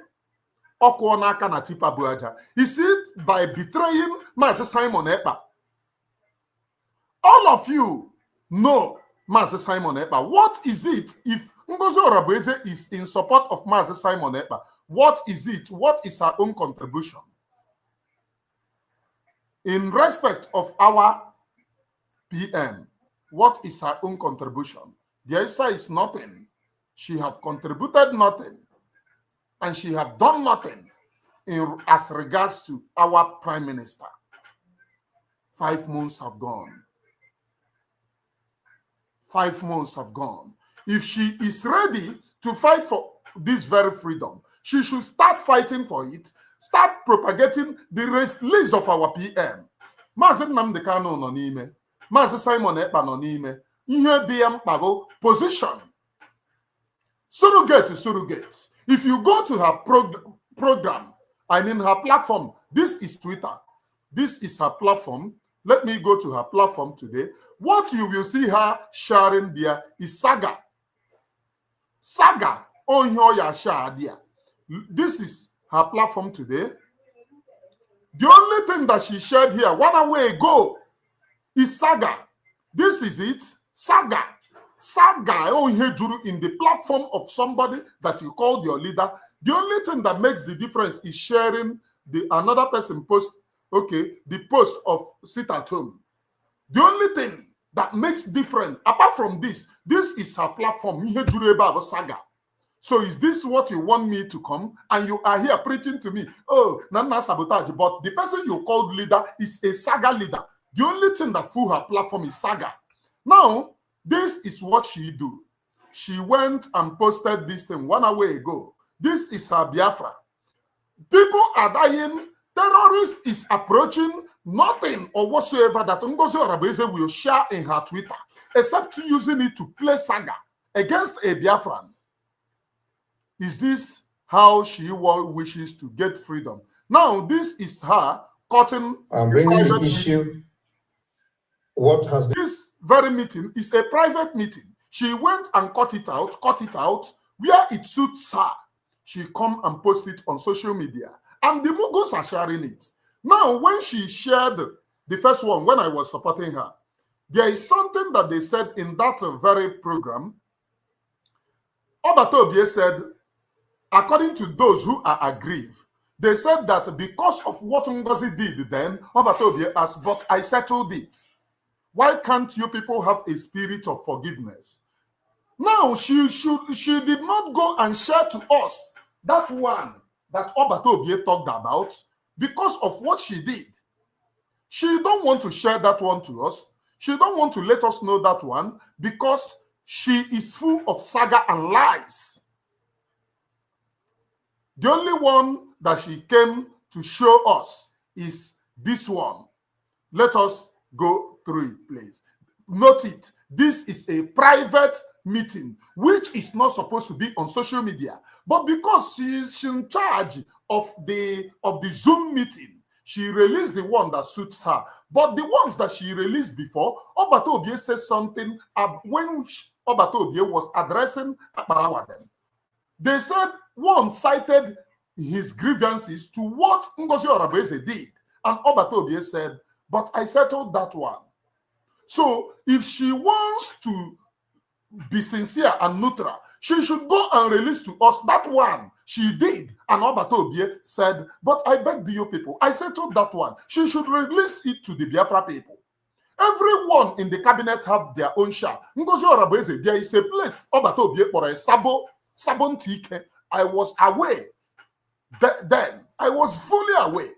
Okwonaka na tipa buaja. Is it by betraying Master Simon Ekpa? All of you know Master Simon Ekpa. What is it if Ngozi Arabeze is in support of Master Simon Ekpa? What is it? What is her own contribution? In respect of our PM, what is her own contribution? The answer is nothing. She have contributed nothing, and she have done nothing as regards to our Prime Minister. 5 months have gone. 5 months have gone. If she is ready to fight for this very freedom, she should start fighting for it, start propagating the release of our PM. Maazị Nnamdi Kanu nọ n'ime, Maazị Simon Ekpa nọ n'ime, ihe dị ya mkpa bụ position. Surrogate to surrogate. If you go to her program, I mean her platform, this is Twitter. This is her platform. Let me go to her platform today. What you will see her sharing there is saga. Saga on your share there. This is her platform today. The only thing that she shared here 1 hour ago is saga. This is it. Saga. Saga in the platform of somebody that you called your leader. The only thing that makes the difference is sharing another person post, okay, the post of sit at home. The only thing that makes different, apart from this is her platform. Saga. So is this what you want me to come? And you are here preaching to me, oh, Nana sabotage. But the person you called leader is a saga leader. The only thing that fool her platform is saga. Now, this is what she do. She went and posted this thing 1 hour ago. This is her Biafra. People are dying. Terrorist is approaching. Nothing or whatsoever that Ngozi Arabeze will share in her Twitter, except using it to play saga against a Biafran. Is this how she wishes to get freedom? Now, this is her cutting. I'm bringing the issue. What has been... This very meeting is a private meeting. She went and cut it out where it suits her. She come and post it on social media. And the Mughals are sharing it. Now, when she shared the first one, when I was supporting her, there is something that they said in that very program. Obatobie said, according to those who are aggrieved, they said that because of what Ngozi did then, Obatobie asked, but I settled it. Why can't you people have a spirit of forgiveness? Now, she did not go and share to us that one that Obatobie talked about because of what she did. She don't want to share that one to us. She don't want to let us know that one because she is full of saga and lies. The only one that she came to show us is this one. Let us go through it, please. Note it. This is a private meeting, which is not supposed to be on social media. But because she's in charge of the Zoom meeting, she released the one that suits her. But the ones that she released before, Obato Obie said something when Obato Obie was addressing Akparawa. They said one cited his grievances to what Ngozi Orabeze did. And Obato Obie said, but I settled that one. So if she wants to be sincere and neutral, she should go and release to us that one she did. And Obato Obie said, but I beg you people, I settled that one. She should release it to the Biafra people. Everyone in the cabinet have their own share. Ngozi Orabeze, there is a place Obato Obie for a Sabon Tike. I was away then. I was fully away.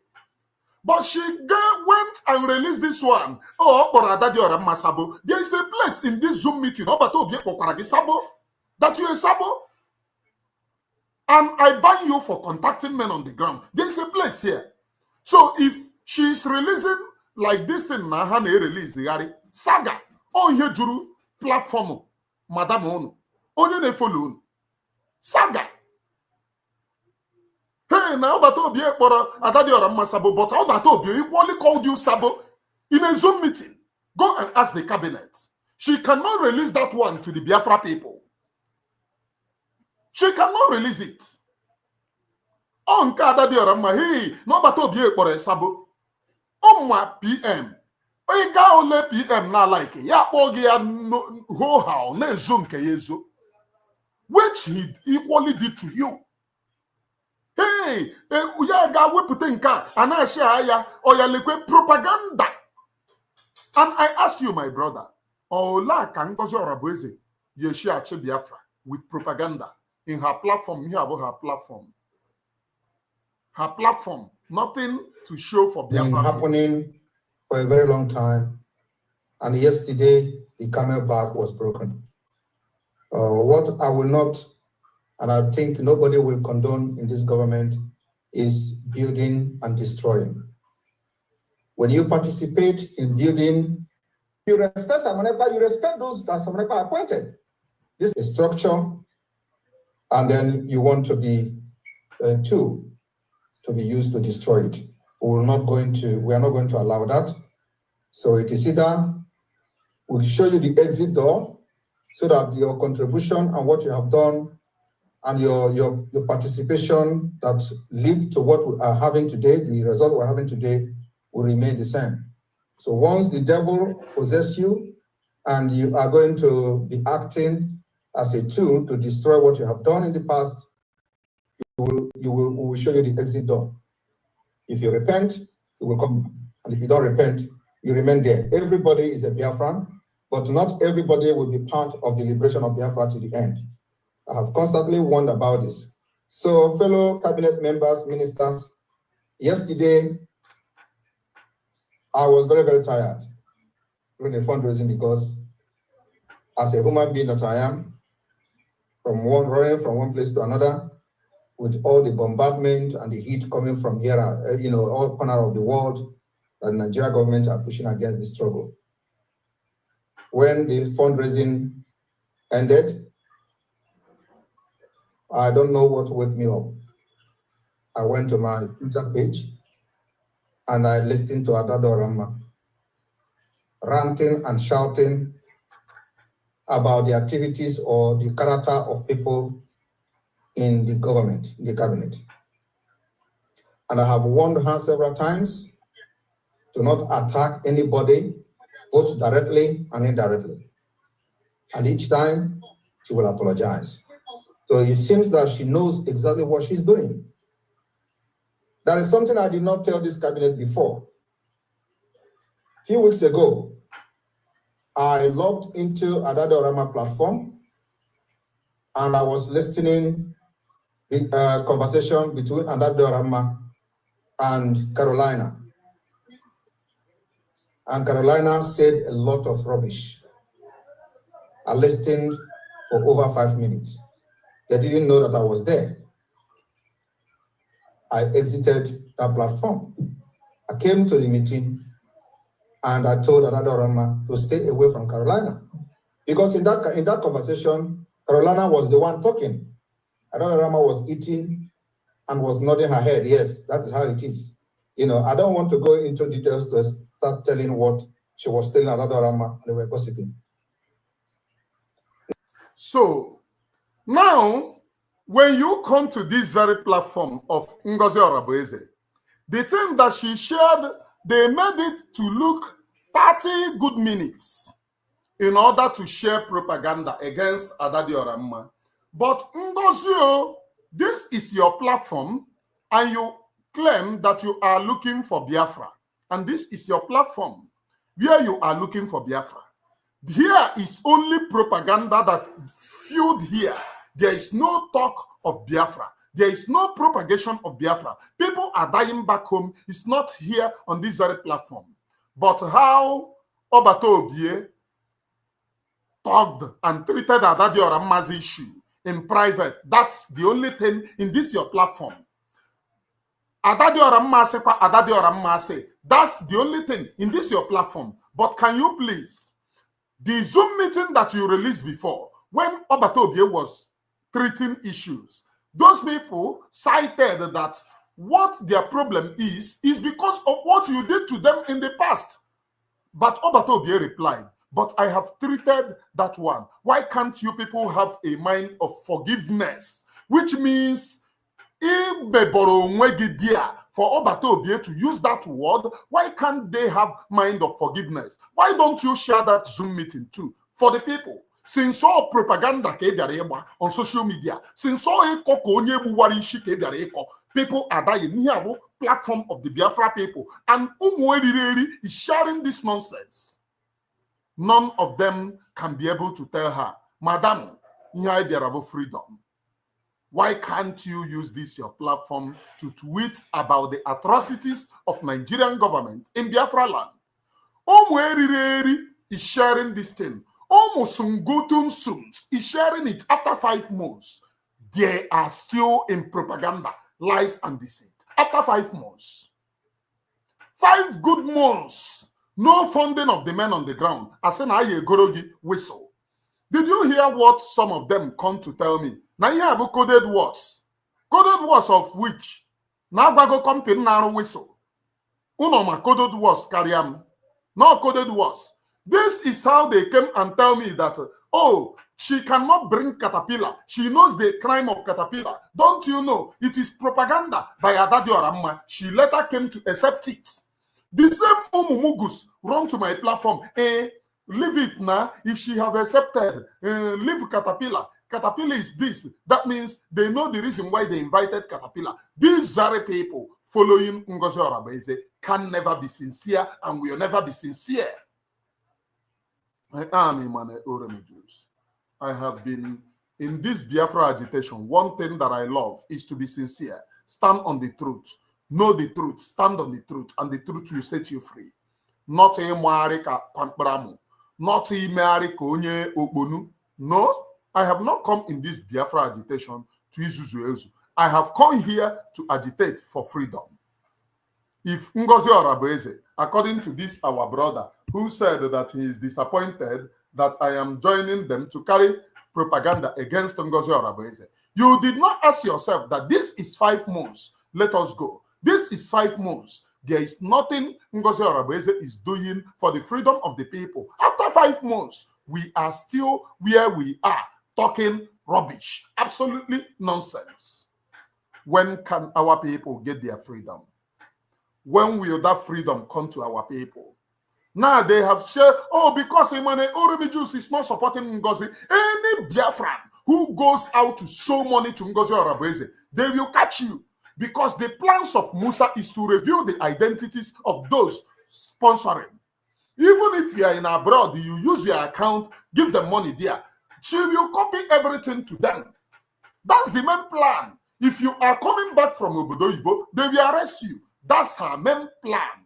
But she went and released this one. Oh, Sabo. There is a place in this Zoom meeting that you are Sabo. And I ban you for contacting men on the ground. There is a place here. So if she is releasing like this thing, Nahane release the Yari Saga on your Juru platform, Madame Onu. Only they follow Saga. Hey, now Obato Obie Adadi Oramma Sabo, but Obato Obie equally called you Sabo in a Zoom meeting. Go and ask the cabinet. She cannot release that one to the Biafra people. She cannot release it. On Adadi Oramma, hey, no Obato Obie Sabo. On my PM. We got only PM now like ya ogi ya ho how na Zoom ke yezo, which he equally did to you. Hey, ya ga wepute nka ana share ya oyalekwe propaganda. And I ask you, my brother, Ola ka Ngozi Orabeze ye share Biafra with propaganda in her platform, here about her platform. Her platform, nothing to show for Biafra. Been happening for a very long time, and yesterday the camel back was broken. What I will not, and I think nobody will condone in this government, is building and destroying. When you participate in building, you respect Samonepa, you respect those that Samonepa appointed. This is structure, and then you want to be a tool to be used to destroy it. We are not going to allow that. So it is either we'll show you the exit door so that your contribution and what you have done and your participation that lead to what we are having today, the result we're having today, will remain the same. So once the devil possesses you and you are going to be acting as a tool to destroy what you have done in the past, we will show you the exit door. If you repent, you will come. And if you don't repent, you remain there. Everybody is a Biafran, but not everybody will be part of the liberation of Biafra to the end. I have constantly warned about this. So, fellow cabinet members, ministers, yesterday, I was very, very tired during the fundraising because as a human being that I am, running from one place to another, with all the bombardment and the heat coming from here, all corners of the world, that the Nigeria government are pushing against the struggle. When the fundraising ended, I don't know what woke me up. I went to my Twitter page and I listened to Adado Rama ranting and shouting about the activities or the character of people in the government, in the cabinet. And I have warned her several times to not attack anybody, both directly and indirectly. And each time, she will apologize. So it seems that she knows exactly what she's doing. There is something I did not tell this cabinet before. A few weeks ago, I logged into Adado Rama platform and I was listening to a conversation between Adado Rama and Carolina. And Carolina said a lot of rubbish. I listened for over 5 minutes. They didn't know that I was there. I exited that platform. I came to the meeting and I told Adado Rama to stay away from Carolina Because in that conversation, Carolina was the one talking. Rama was eating and was nodding her head. Yes, that is how it is. You know, I don't want to go into details to start telling what she was telling Rama. They were gossiping. So now, when you come to this very platform of Ngozi Orabueze, the thing that she shared, they made it to look 30 good minutes in order to share propaganda against Adadi Oramma. But Ngozi, this is your platform, and you claim that you are looking for Biafra. And this is your platform where you are looking for Biafra. Here is only propaganda that fueled here. There is no talk of Biafra. There is no propagation of Biafra. People are dying back home. It's not here on this very platform. But how Obato Obie talked and treated Adadi Oramma's issue in private, that's the only thing in this your platform. Adadi Oramma say, Adadi Oramma say, that's the only thing in this your platform. But can you please, the Zoom meeting that you released before, when Obato Obie was treating issues, those people cited that what their problem is because of what you did to them in the past. But Obato Obie replied, but I have treated that one. Why can't you people have a mind of forgiveness? Which means, for Obato Obie to use that word, why can't they have mind of forgiveness? Why don't you share that Zoom meeting too for the people? Since all propaganda on social media, since all people are dying here, platform of the Biafra people, and is sharing this nonsense. None of them can be able to tell her, Madam, here freedom. Why can't you use this your platform to tweet about the atrocities of Nigerian government in Biafra land? Is sharing this thing. Is sharing it after 5 months. They are still in propaganda, lies, and deceit. After 5 months. 5 good months. No funding of the men on the ground. Asena Gorogi whistle. Did you hear what some of them come to tell me? Now you have coded words. Coded words of which? Now go company now whistle. Unoma coded words carry no coded words. This is how they came and tell me that, oh, she cannot bring Caterpillar. She knows the crime of Caterpillar. Don't you know? It is propaganda by Adadi Oramma. She later came to accept it. The same Omumugus run to my platform. Leave it now. If she have accepted, leave Caterpillar. Caterpillar is this. That means they know the reason why they invited Caterpillar. These very people following Ngozi Orabueze can never be sincere and will never be sincere. I am Emmanuel Oremijus. I have been in this Biafra agitation. One thing that I love is to be sincere. Stand on the truth. Know the truth. Stand on the truth. And the truth will set you free. Not a Marika Pampramu. Not a Marika Onye Okbonu. No, I have not come in this Biafra agitation to Izuzu. I have come here to agitate for freedom. If Ngozi Orabueze, according to this our brother, who said that he is disappointed that I am joining them to carry propaganda against Ngozi Orabueze, you did not ask yourself that this is 5 months. Let us go. This is 5 months. There is nothing Ngozi Orabueze is doing for the freedom of the people. After 5 months, we are still where we are, talking rubbish, absolutely nonsense. When can our people get their freedom? When will that freedom come to our people? Now they have shared, oh, because Emmanuel Oremijus is not supporting Ngozi. Any Biafran who goes out to sow money to Ngozi Orabueze, they will catch you. Because the plans of Musa is to reveal the identities of those sponsoring. Even if you are in abroad, you use your account, give them money there. She will copy everything to them. That's the main plan. If you are coming back from Obodo Ibo, they will arrest you. That's her main plan.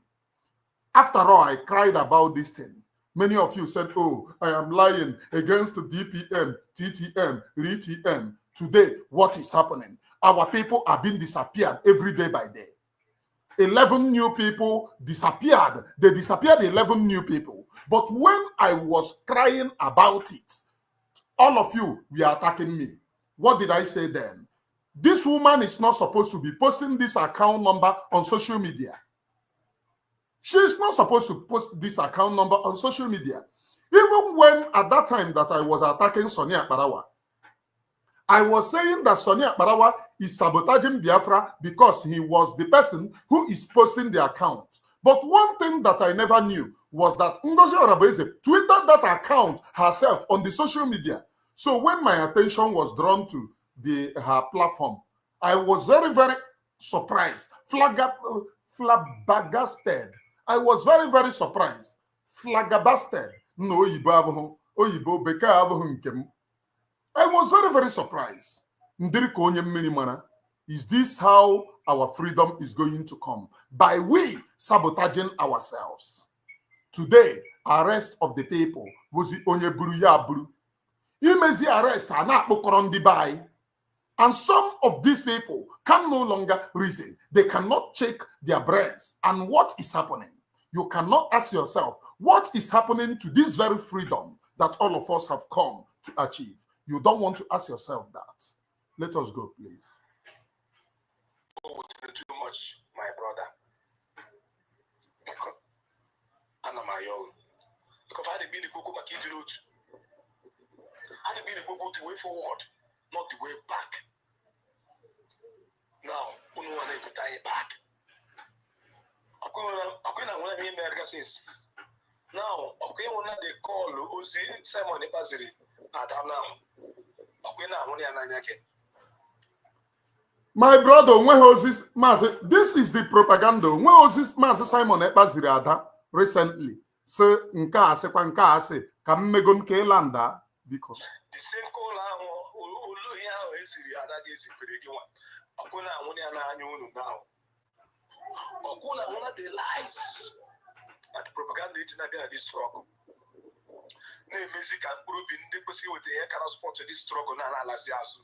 After all, I cried about this thing. Many of you said, oh, I am lying against the DPM, TTM, RTM. Today, what is happening? Our people are being disappeared every day by day. 11 new people disappeared. They disappeared 11 new people. But when I was crying about it, all of you were attacking me. What did I say then? This woman is not supposed to be posting this account number on social media. She is not supposed to post this account number on social media. Even when at that time that I was attacking Sonia Akparawa, I was saying that Sonia Akparawa is sabotaging Biafra because he was the person who is posting the account. But one thing that I never knew was that Ngozi Orabueze tweeted that account herself on the social media. So when my attention was drawn to her platform, I was very, very surprised, flabbergasted. I was very, very surprised, flabbergasted. No, I was very, very surprised. Is this how our freedom is going to come? By we sabotaging ourselves. Today, arrest of the people was the onye buru ya buru. Imezi arrest are not by. And some of these people can no longer reason. They cannot check their brains. And what is happening? You cannot ask yourself, what is happening to this very freedom that all of us have come to achieve? You don't want to ask yourself that. Let us go, please. Oh, too much, my brother. Because I'm my own. Because I didn't mean to go back into the road. I didn't mean to go the way forward, not the way back. Now, we don't want to tie it back. I'm going to want to be America since. Now, okay, when they call Uzi Simon Epaziri, Adam now. Okay, now, when you're my brother, this is the propaganda. When was this Master Simon Epaziri Ada recently? So, nka se kwa nka se kam megon ke landa biko. The same call olu ya o esiri Ada ga esipere gi one. Okuna won ya na anya unu now. Okuna won the lies and propaganda it na be this struggle. Na emezi ka mkpụrụ bi ndị kwesị wete ihe kara support this struggle na alasi asu.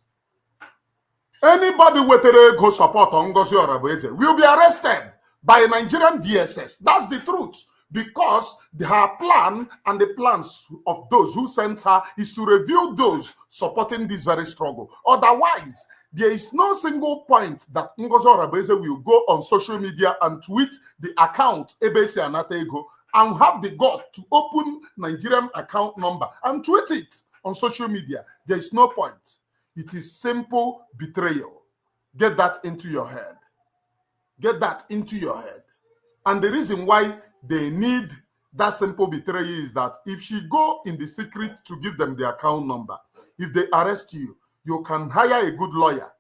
Anybody with a go support on Ngozi Orabueze will be arrested by Nigerian DSS. That's the truth. Because her plan and the plans of those who sent her is to reveal those supporting this very struggle. Otherwise, there is no single point that Ngozi Orabueze will go on social media and tweet the account Ebesi Anatego and have the gut to open Nigerian account number and tweet it on social media. There is no point. It is simple betrayal. Get that into your head. Get that into your head. And the reason why they need that simple betrayal is that if she go in the secret to give them the account number, if they arrest you, you can hire a good lawyer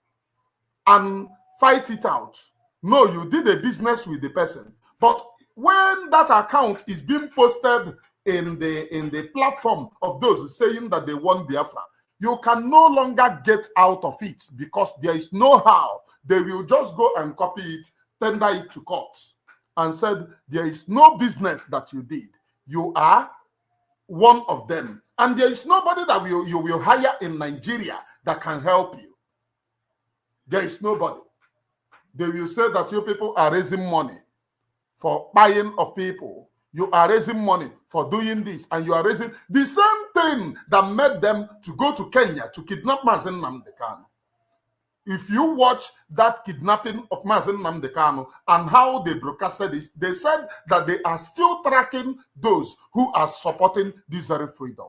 and fight it out. No, you did a business with the person. But when that account is being posted in the platform of those saying that they want Biafra, you can no longer get out of it because there is no how. They will just go and copy it, tender it to court, and said there is no business that you did. You are one of them. And there is nobody that you will hire in Nigeria that can help you. There is nobody. They will say that you people are raising money for buying of people. You are raising money for doing this, and you are raising the same thing that made them to go to Kenya to kidnap Mazen Nnamdi Kanu. If you watch that kidnapping of Mazen Nnamdi Kanu and how they broadcasted this, they said that they are still tracking those who are supporting this very freedom.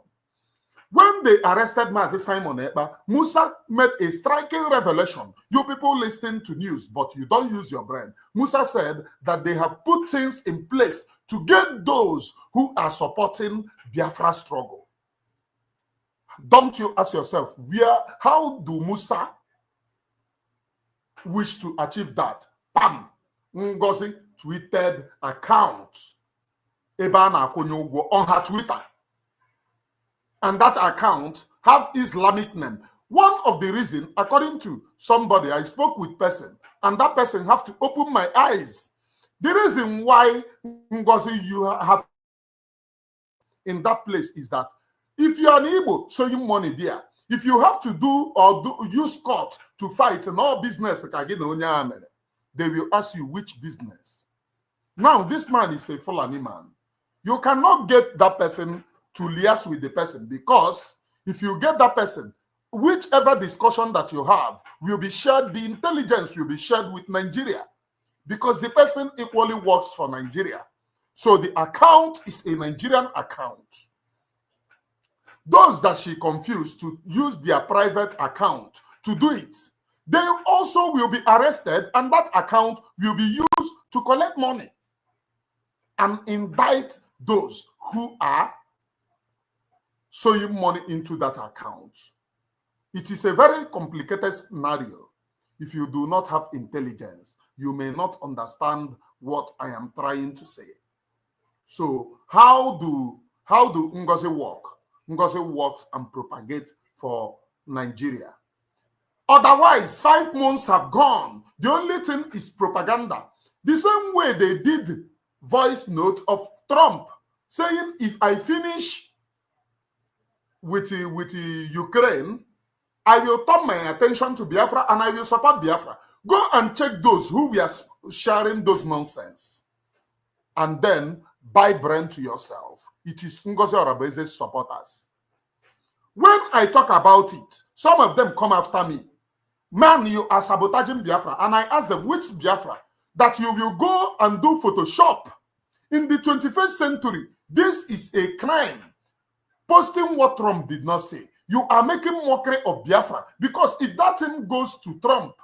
When they arrested Mazi Simon Ekpa, Musa made a striking revelation. You people listen to news, but you don't use your brain. Musa said that they have put things in place to get those who are supporting Biafra struggle. Don't you ask yourself, how do Musa wish to achieve that? Bam! Ngozi tweeted account Ebana Akonyogwo on her Twitter. And that account have Islamic name. One of the reasons, according to somebody, I spoke with person, and that person have to open my eyes. The reason why Ngozi you have in that place is that if you are unable showing money there, if you have to use court to fight and all business, they will ask you which business. Now, this man is a Fulani man. You cannot get that person to liaise with the person, because if you get that person, whichever discussion that you have will be shared, the intelligence will be shared with Nigeria, because the person equally works for Nigeria. So the account is a Nigerian account. Those that she confused to use their private account to do it, they also will be arrested, and that account will be used to collect money and indict those who are sowing money into that account. It is a very complicated scenario. If you do not have intelligence, you may not understand what I am trying to say. So how do Ngozi work? Ngozi works and propagate for Nigeria. Otherwise, 5 months have gone. The only thing is propaganda. The same way they did voice note of Trump saying, if I finish with Ukraine, I will turn my attention to Biafra and I will support Biafra. Go and check those who were sharing those nonsense, and then buy brand to yourself. It is Ngozi Orabeze's supporters. When I talk about it, some of them come after me. Man, you are sabotaging Biafra. And I ask them, which Biafra? That you will go and do Photoshop. In the 21st century, this is a crime. Posting what Trump did not say. You are making mockery of Biafra, because if that thing goes to Trump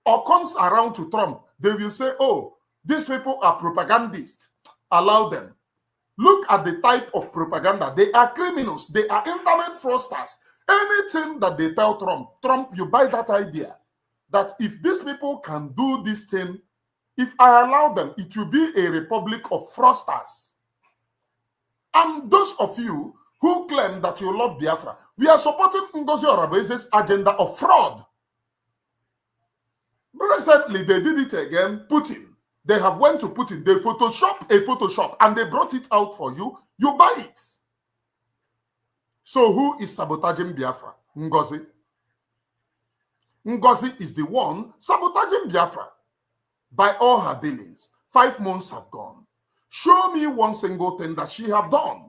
or comes around to Trump, they will say, oh, these people are propagandists. Allow them. Look at the type of propaganda. They are criminals. They are internet fraudsters. Anything that they tell Trump, you buy that idea that if these people can do this thing, if I allow them, it will be a republic of fraudsters. And those of you who claim that you love Biafra, we are supporting Ngozi Orabeze's agenda of fraud. Recently, they did it again, Putin. They have went to Putin, they Photoshop a Photoshop, and they brought it out for you. You buy it. So who is sabotaging Biafra? Ngozi. Ngozi is the one sabotaging Biafra by all her dealings. 5 months have gone. Show me one single thing that she have done.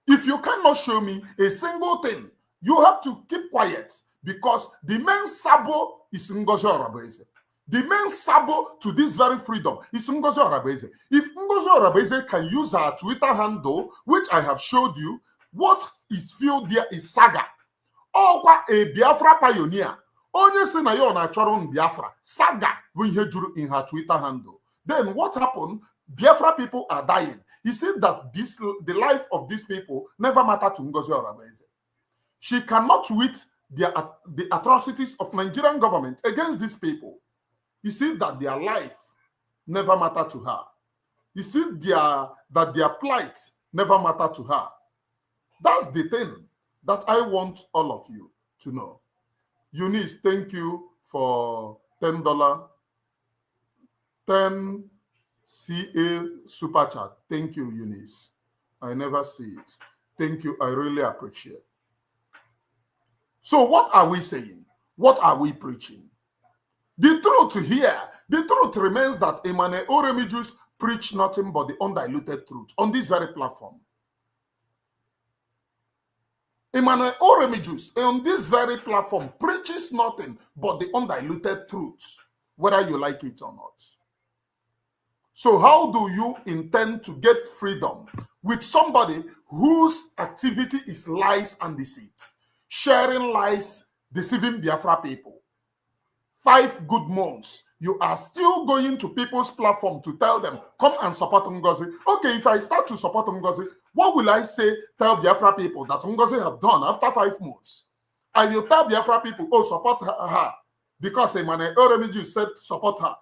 If you cannot show me a single thing, you have to keep quiet, because the main sabo is Ngozi Orabeze. The main sabo to this very freedom is Ngozi Orabeze. If Ngozi Orabeze can use her Twitter handle, which I have showed you, what is filled there is saga. Okwa a Biafra pioneer. Onye si na yo na chọrọ Biafra. Saga bụ ihe juru in her Twitter handle. Then what happened? Biafra people are dying. He said that the life of these people never mattered to Ngozi Orabeze. She cannot tweet the atrocities of Nigerian government against these people. He said that their life never mattered to her. He said that their plight never mattered to her. That's the thing that I want all of you to know. Eunice, thank you for $10. 10 CA super chat. Thank you, Eunice. I never see it. Thank you. I really appreciate. So what are we saying? What are we preaching? The truth here, the truth remains that Emmanuel Oremijus preach nothing but the undiluted truth on this very platform. Emmanuel Oremijus on this very platform preaches nothing but the undiluted truth, whether you like it or not. So how do you intend to get freedom with somebody whose activity is lies and deceit? Sharing lies, deceiving Biafra people. 5 good months, you are still going to people's platform to tell them, come and support Ngozi. Okay, if I start to support Ngozi, what will I say, tell Biafra people that Ngozi have done after 5 months? I will tell Biafra people, oh, support her, because Emmanuel Oremiju said support her.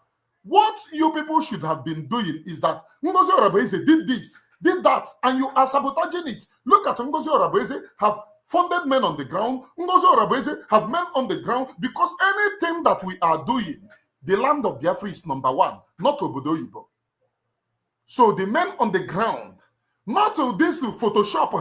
What you people should have been doing is that Ngozi Orabeze did this, did that, and you are sabotaging it. Look at Ngozi Orabeze have funded men on the ground. Ngozi Orabeze have men on the ground, because anything that we are doing, the land of Biafra is number 1, not Obodo Oyibo. So the men on the ground, not this Photoshop,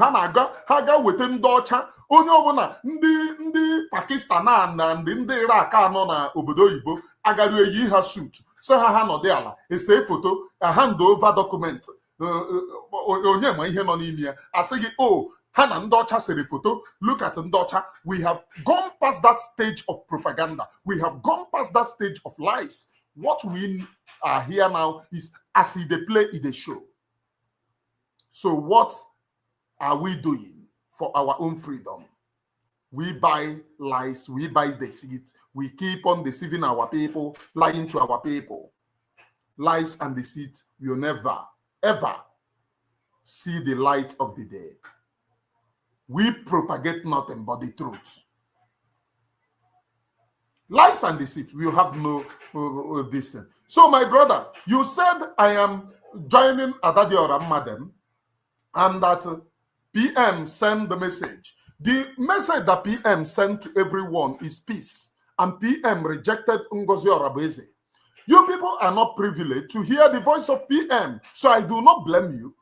Haga with them Docha, onye ọbụla ndị Pakistan na ndị Iraq anọ na Obodo Oyibo agaru eyi ha suit, so ha nọdụ ala, ese foto, a hand over document, onye ma ihe nọ n'ime ya asị gị oh ha na ndị ọcha sere foto, look at ndị ọcha. We have gone past that stage of propaganda. We have gone past that stage of lies. What we are here now is as they play in the show. So what are we doing for our own freedom? We buy lies, we buy deceit, we keep on deceiving our people, lying to our people. Lies and deceit will never, ever see the light of the day. We propagate nothing but the truth. Lies and deceit will have no distance. So, my brother, you said I am joining Adadiora Madam and that PM sent the message. The message that PM sent to everyone is peace, and PM rejected Ngozi Orabeze. You people are not privileged to hear the voice of PM, so I do not blame you.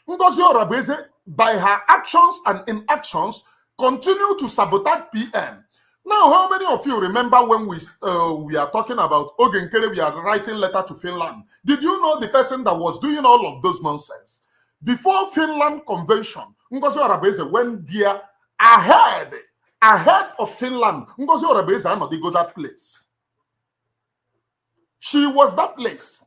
Ngozi Orabeze, by her actions and inactions, continue to sabotage PM. Now, how many of you remember when we are talking about Ogenkere, we are writing letter to Finland? Did you know the person that was doing all of those nonsense? Before Finland convention, Ngozi Orabeze went there ahead of Finland. Ngozi Orabeze are not go that place. She was that place.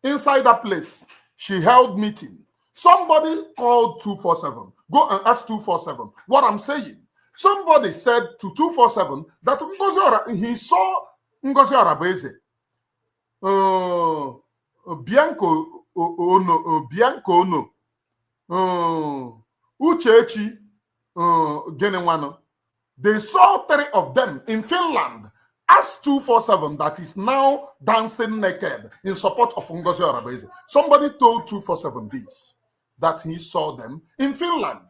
Inside that place, she held meeting. Somebody called 247. Go and ask 247 what I'm saying. Somebody said to 247 that he saw Ngozi Orabeze. Bianco Ono, Uchechi, Genewano. They saw 3 of them in Finland. Ask 247 that is now dancing naked in support of Ngozi Orabeze. Somebody told 247 this, that he saw them in Finland.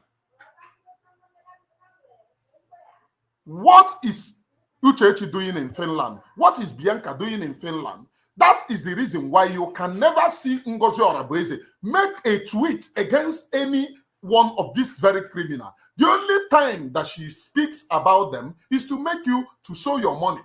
What is Uchechi doing in Finland? What is Bianca doing in Finland? That is the reason why you can never see Ngozi Orabeze make a tweet against any one of these very criminals. The only time that she speaks about them is to make you to show your money.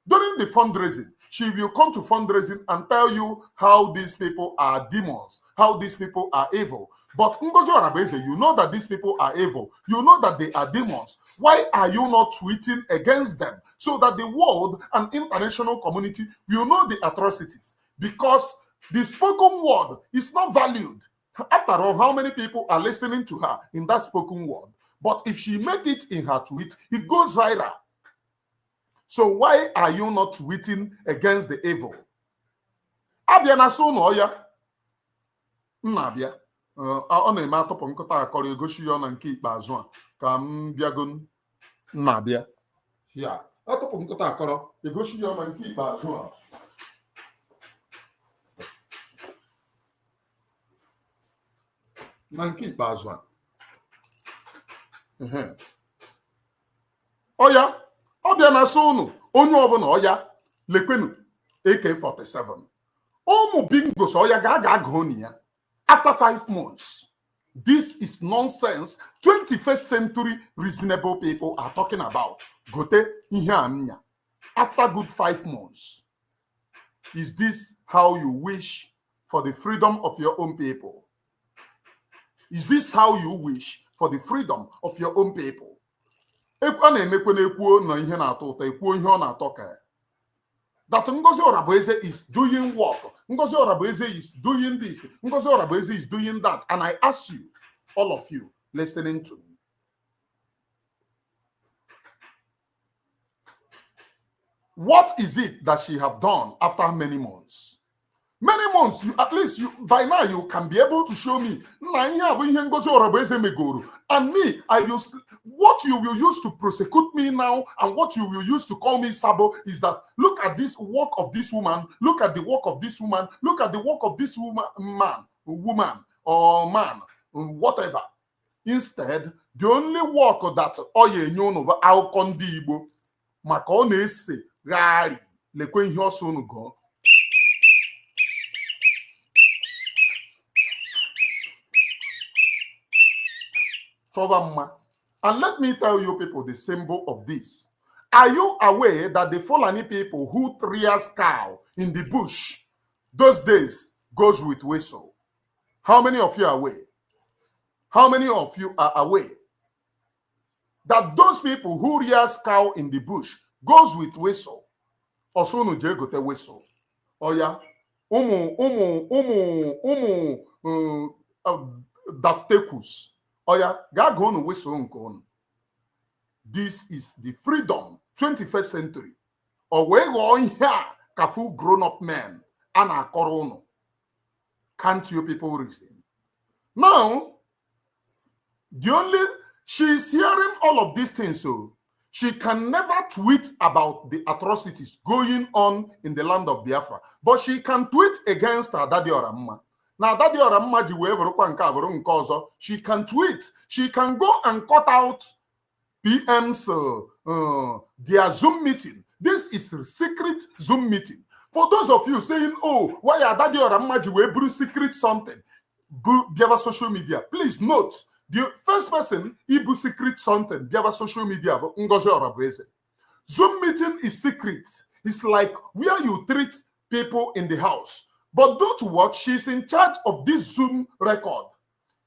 During the fundraising, she will come to fundraising and tell you how these people are demons, how these people are evil. But Ngozi Orabeze, you know that these people are evil. You know that they are demons. Why are you not tweeting against them so that the world and international community will know the atrocities? Because the spoken word is not valued. After all, how many people are listening to her in that spoken word? But if she made it in her tweet, it goes viral. So why are you not tweeting against the evil? Abia na so no ya. Nnabia. Ọ na-eme atọpụ nkụta akọrọ egosi ya na nke ikpeazụ a ka m bịago nnabịa. Ya, atọpụ nkụta akọrọ egosi ya na nke ikpeazụ a. Na nke ikpeazụ a. Ọya, ọ bịa na so unu onye ọbụla ọya lekwenu AK-47. Ụmụ bingos ọya ga-agụ ya. After 5 months, this is nonsense. 21st century reasonable people are talking about. Gote ihe anya. After good 5 months, is this how you wish for the freedom of your own people? Is this how you wish for the freedom of your own people? A na-emekwe na-ekwuo na ihe na-atọ ụtọ, ekwuo ihe ọ na-atọ ka that Ngozi Orabeze is doing work. Ngozi Orabeze is doing this. Ngozi Orabeze is doing that. And I ask you, all of you listening to me, what is it that she have done after many months? Many months, at least by now you can be able to show me. And me, what you will use to prosecute me now and what you will use to call me Sabo is that look at this work of this woman, look at the work of this woman, look at the work of this woman or man, whatever. Instead, the only work that oye nyono au kondi igbo maka ọ na-ese gari lekwe ihe ọsọ unu go. And let me tell you people the symbol of this. Are you aware that the Fulani people who rears cow in the bush, those days, goes with whistle. How many of you are aware? How many of you are aware that those people who rears cow in the bush goes with whistle? Osunu je gote whistle. Oh yeah. Daftekus. Oh yeah. Ga go no whistle nkon. This is the freedom 21st century. Or we go in here kafu grown-up men and a corono. Can't you people reason? Now, she's hearing all of these things, so she can never tweet about the atrocities going on in the land of Biafra, but she can tweet against her daddy or amma. Now, daddy or amma, she can tweet. She can go and cut out PM's their Zoom meeting. This is a secret Zoom meeting. For those of you saying, oh, why are daddy or amma secret something? Biafra social media. Please note, the first person Ibu secret something, Biafra social media, Zoom meeting is secret. It's like where you treat people in the house. But don't watch, she's in charge of this Zoom record.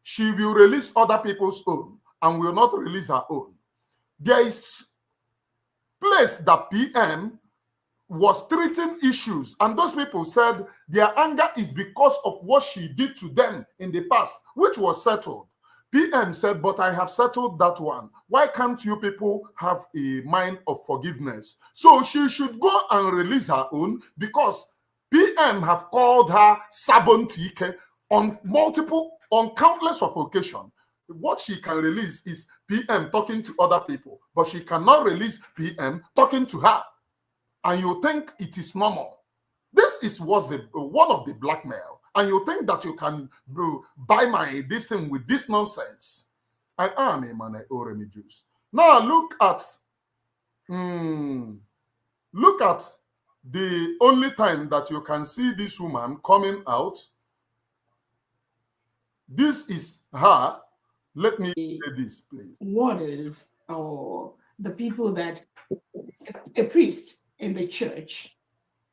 She will release other people's own and will not release her own. There is place that PM was treating issues, and those people said their anger is because of what she did to them in the past, which was settled. PM said, but I have settled that one. Why can't you people have a mind of forgiveness? So she should go and release her own, because PM have called her sabotage on countless of occasions. What she can release is PM talking to other people, but she cannot release PM talking to her. And you think it is normal. This was one of the blackmail. And you think that you can buy this thing with this nonsense. I am a man Oremi Jews. Now look at the only time that you can see this woman coming out. This is her. Let me say this, please. Warders or the people that a priest in the church.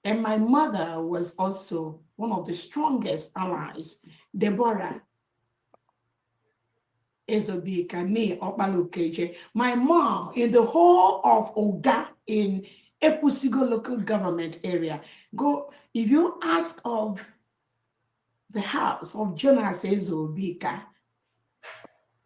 And my mother was also one of the strongest allies. Deborah Ezobika, me Okpalokeje. My mom in the whole of Oga in Epusigo local government area. If you ask of the house of Jonas Ezobika,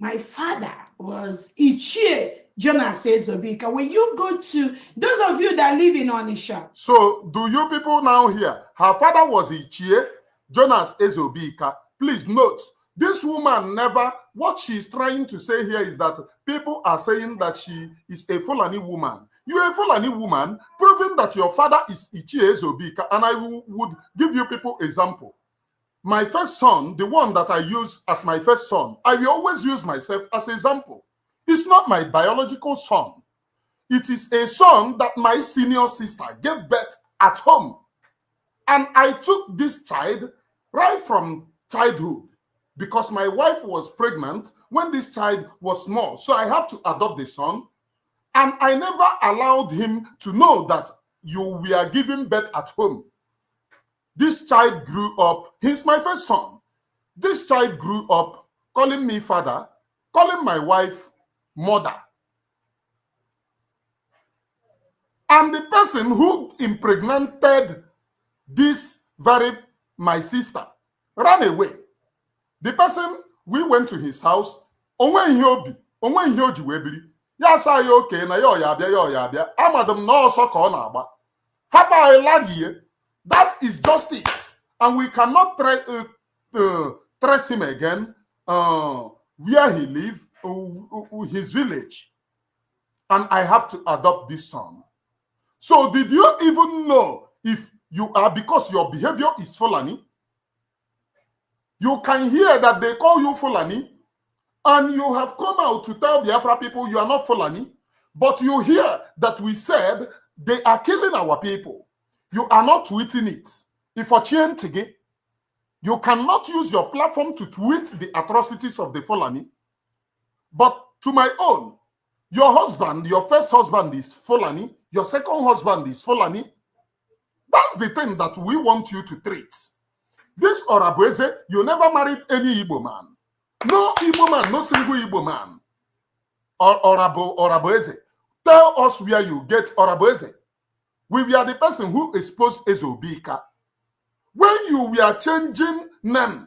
my father was Ichie Jonas Ezobika. When you go to those of you that live in Onisha. So do you people now hear? Her father was Ichie Jonas Ezobika. Please note, this woman never, what she's trying to say here is that people are saying that she is a Fulani woman. You're a Fulani woman, proving that your father is Ichie Ezobika. And I would give you people example. My first son, the one that I use as my first son, I will always use myself as an example. It's not my biological son. It is a son that my senior sister gave birth at home. And I took this child right from childhood because my wife was pregnant when this child was small. So I have to adopt the son. And I never allowed him to know that you were giving birth at home. This child grew up, he's my first son. This child grew up calling me father, calling my wife mother. And the person who impregnated my sister ran away. The person, we went to his house, that is justice. And we cannot trace him again where he lives, his village. And I have to adopt this son. So did you even know if you are, because your behavior is Fulani? You can hear that they call you Fulani, and you have come out to tell Biafra people you are not Fulani, but you hear that we said they are killing our people. You are not tweeting it. If you cannot use your platform to tweet the atrocities of the Fulani, but to my own, your husband, your first husband is Fulani, your second husband is Fulani. That's the thing that we want you to treat. This Orabueze, you never married any Igbo man. No Igbo man, no single Igbo man. Orabueze, tell us where you get Orabueze. We were the person who exposed Ezobika. When you were changing name,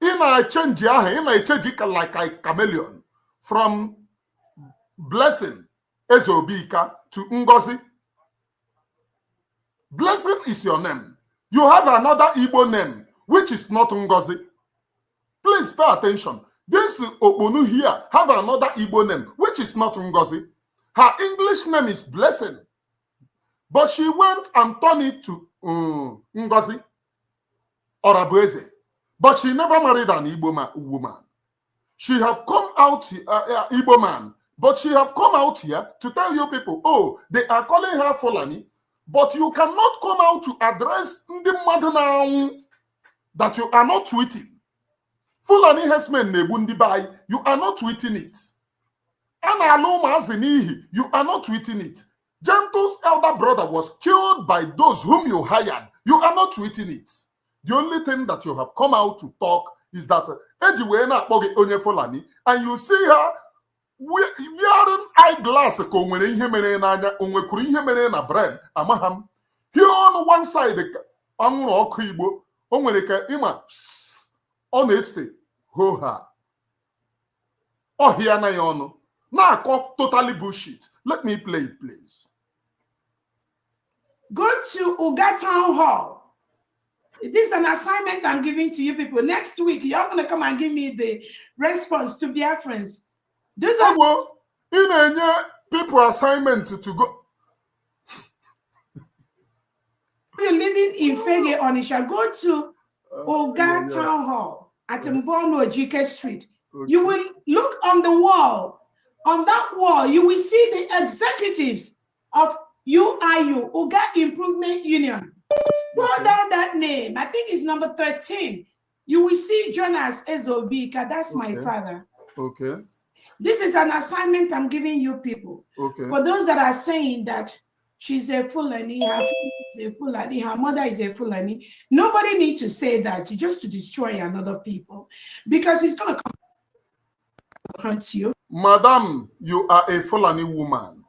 I change like a chameleon from Blessing Ezobika to Ngozi. Blessing is your name. You have another Igbo name, which is not Ngozi. Please pay attention. This Okponu here have another Igbo name, which is not Ngozi. Her English name is Blessing. But she went and turned it to Ngozi Orabueze. But she never married an Igbo woman. She have come out, Igbo man, but she have come out here to tell you people, oh, they are calling her Fulani, but you cannot come out to address the mother now that you are not tweeting. Fulani Hesmen Nebundi Bai, you are not tweeting it. Anna Loma Zenihi, you are not tweeting it. Gentle's elder brother was killed by those whom you hired. You are not tweeting it. The only thing that you have come out to talk is that and you see her wearing eyeglass. Here on one side, totally bullshit. Let me play it, please. Go to Uga Town Hall. This is an assignment I'm giving to you people. Next week, you're going to come and give me the response to Biafrans. Those are people assignment to go. You're living in Fege, Onisha. Go to Uga Town Hall at Mbono GK Street. Okay. You will look on the wall. On that wall, you will see the executives of UIU, Uga Improvement Union. Scroll down that name. I think it's number 13. You will see Jonas Ezobika. That's my father. Okay. This is an assignment I'm giving you people. Okay. For those that are saying that she's a Fulani, her father is a Fulani, her mother is a Fulani, nobody needs to say that just to destroy another people, because it's going to hurt you. Madam, you are a Fulani woman.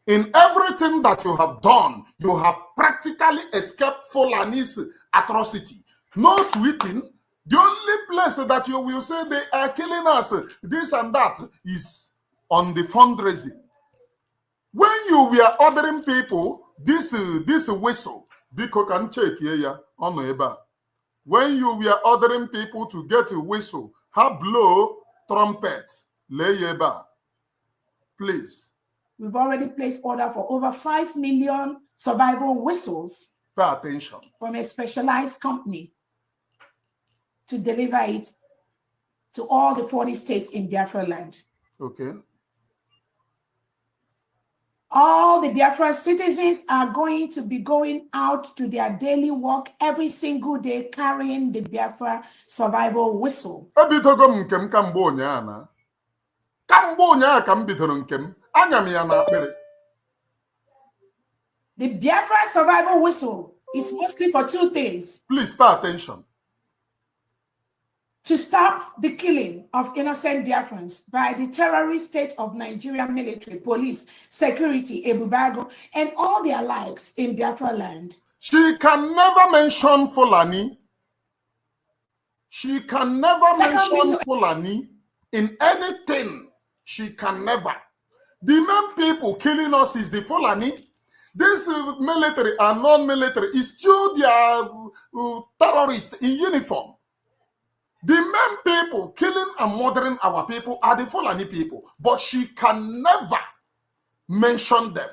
In everything that you have done, you have practically escaped Fulani's atrocity. No tweeting. The only place that you will say they are killing us, this and that, is on the fundraising. When you were ordering people, this whistle, when you were ordering people to get a whistle, have blow trumpet, please. We've already placed order for over 5 million survival whistles. Pay attention. From a specialized company to deliver it to all the 40 states in Biafra land. Okay. All the Biafra citizens are going to be going out to their daily work every single day carrying the Biafra survival whistle. The Biafra survival whistle is mostly for two things. Please pay attention. To stop the killing of innocent Biafrans by the terrorist state of Nigeria military, police, security, Ebubago, and all their likes in Biafra land. She can never mention Fulani. She can never mention Fulani in anything. She can never. The main people killing us is the Fulani. This military and non-military is still their terrorists in uniform. The main people killing and murdering our people are the Fulani people, but she can never mention them.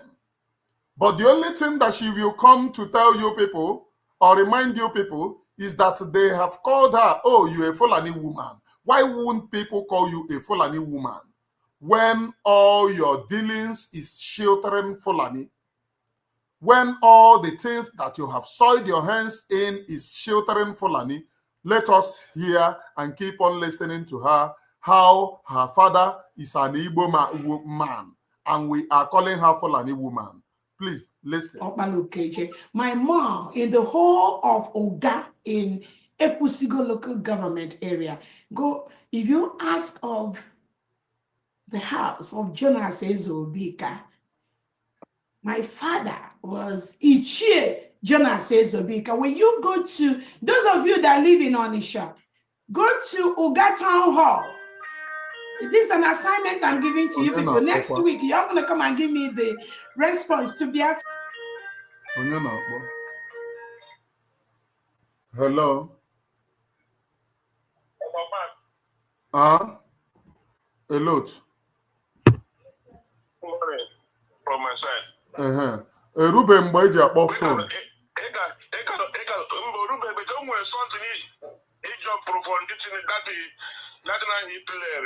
But the only thing that she will come to tell you people or remind you people is that they have called her, oh, you're a Fulani woman. Why won't people call you a Fulani woman when all your dealings is sheltering Fulani? When all the things that you have soiled your hands in is sheltering Fulani? Let us hear and keep on listening to her, how her father is an Igbo man, and we are calling her Fulani woman. Please Listen. My mom, in the whole of Oga in Ekwusigo local government area, if you ask of the house of Jonas Ezobika, my father was Ichie Jonas Ezobika. When you go to, those of you that live in Onisha, go to Oga Town Hall. This is an assignment I'm giving to you people. Next week, you're going to come and give me the response to Biafra. Hello. A lot. From my side. Rube mgbe eji akpọ phone. Rube, but I'm going to something he jump from that he player.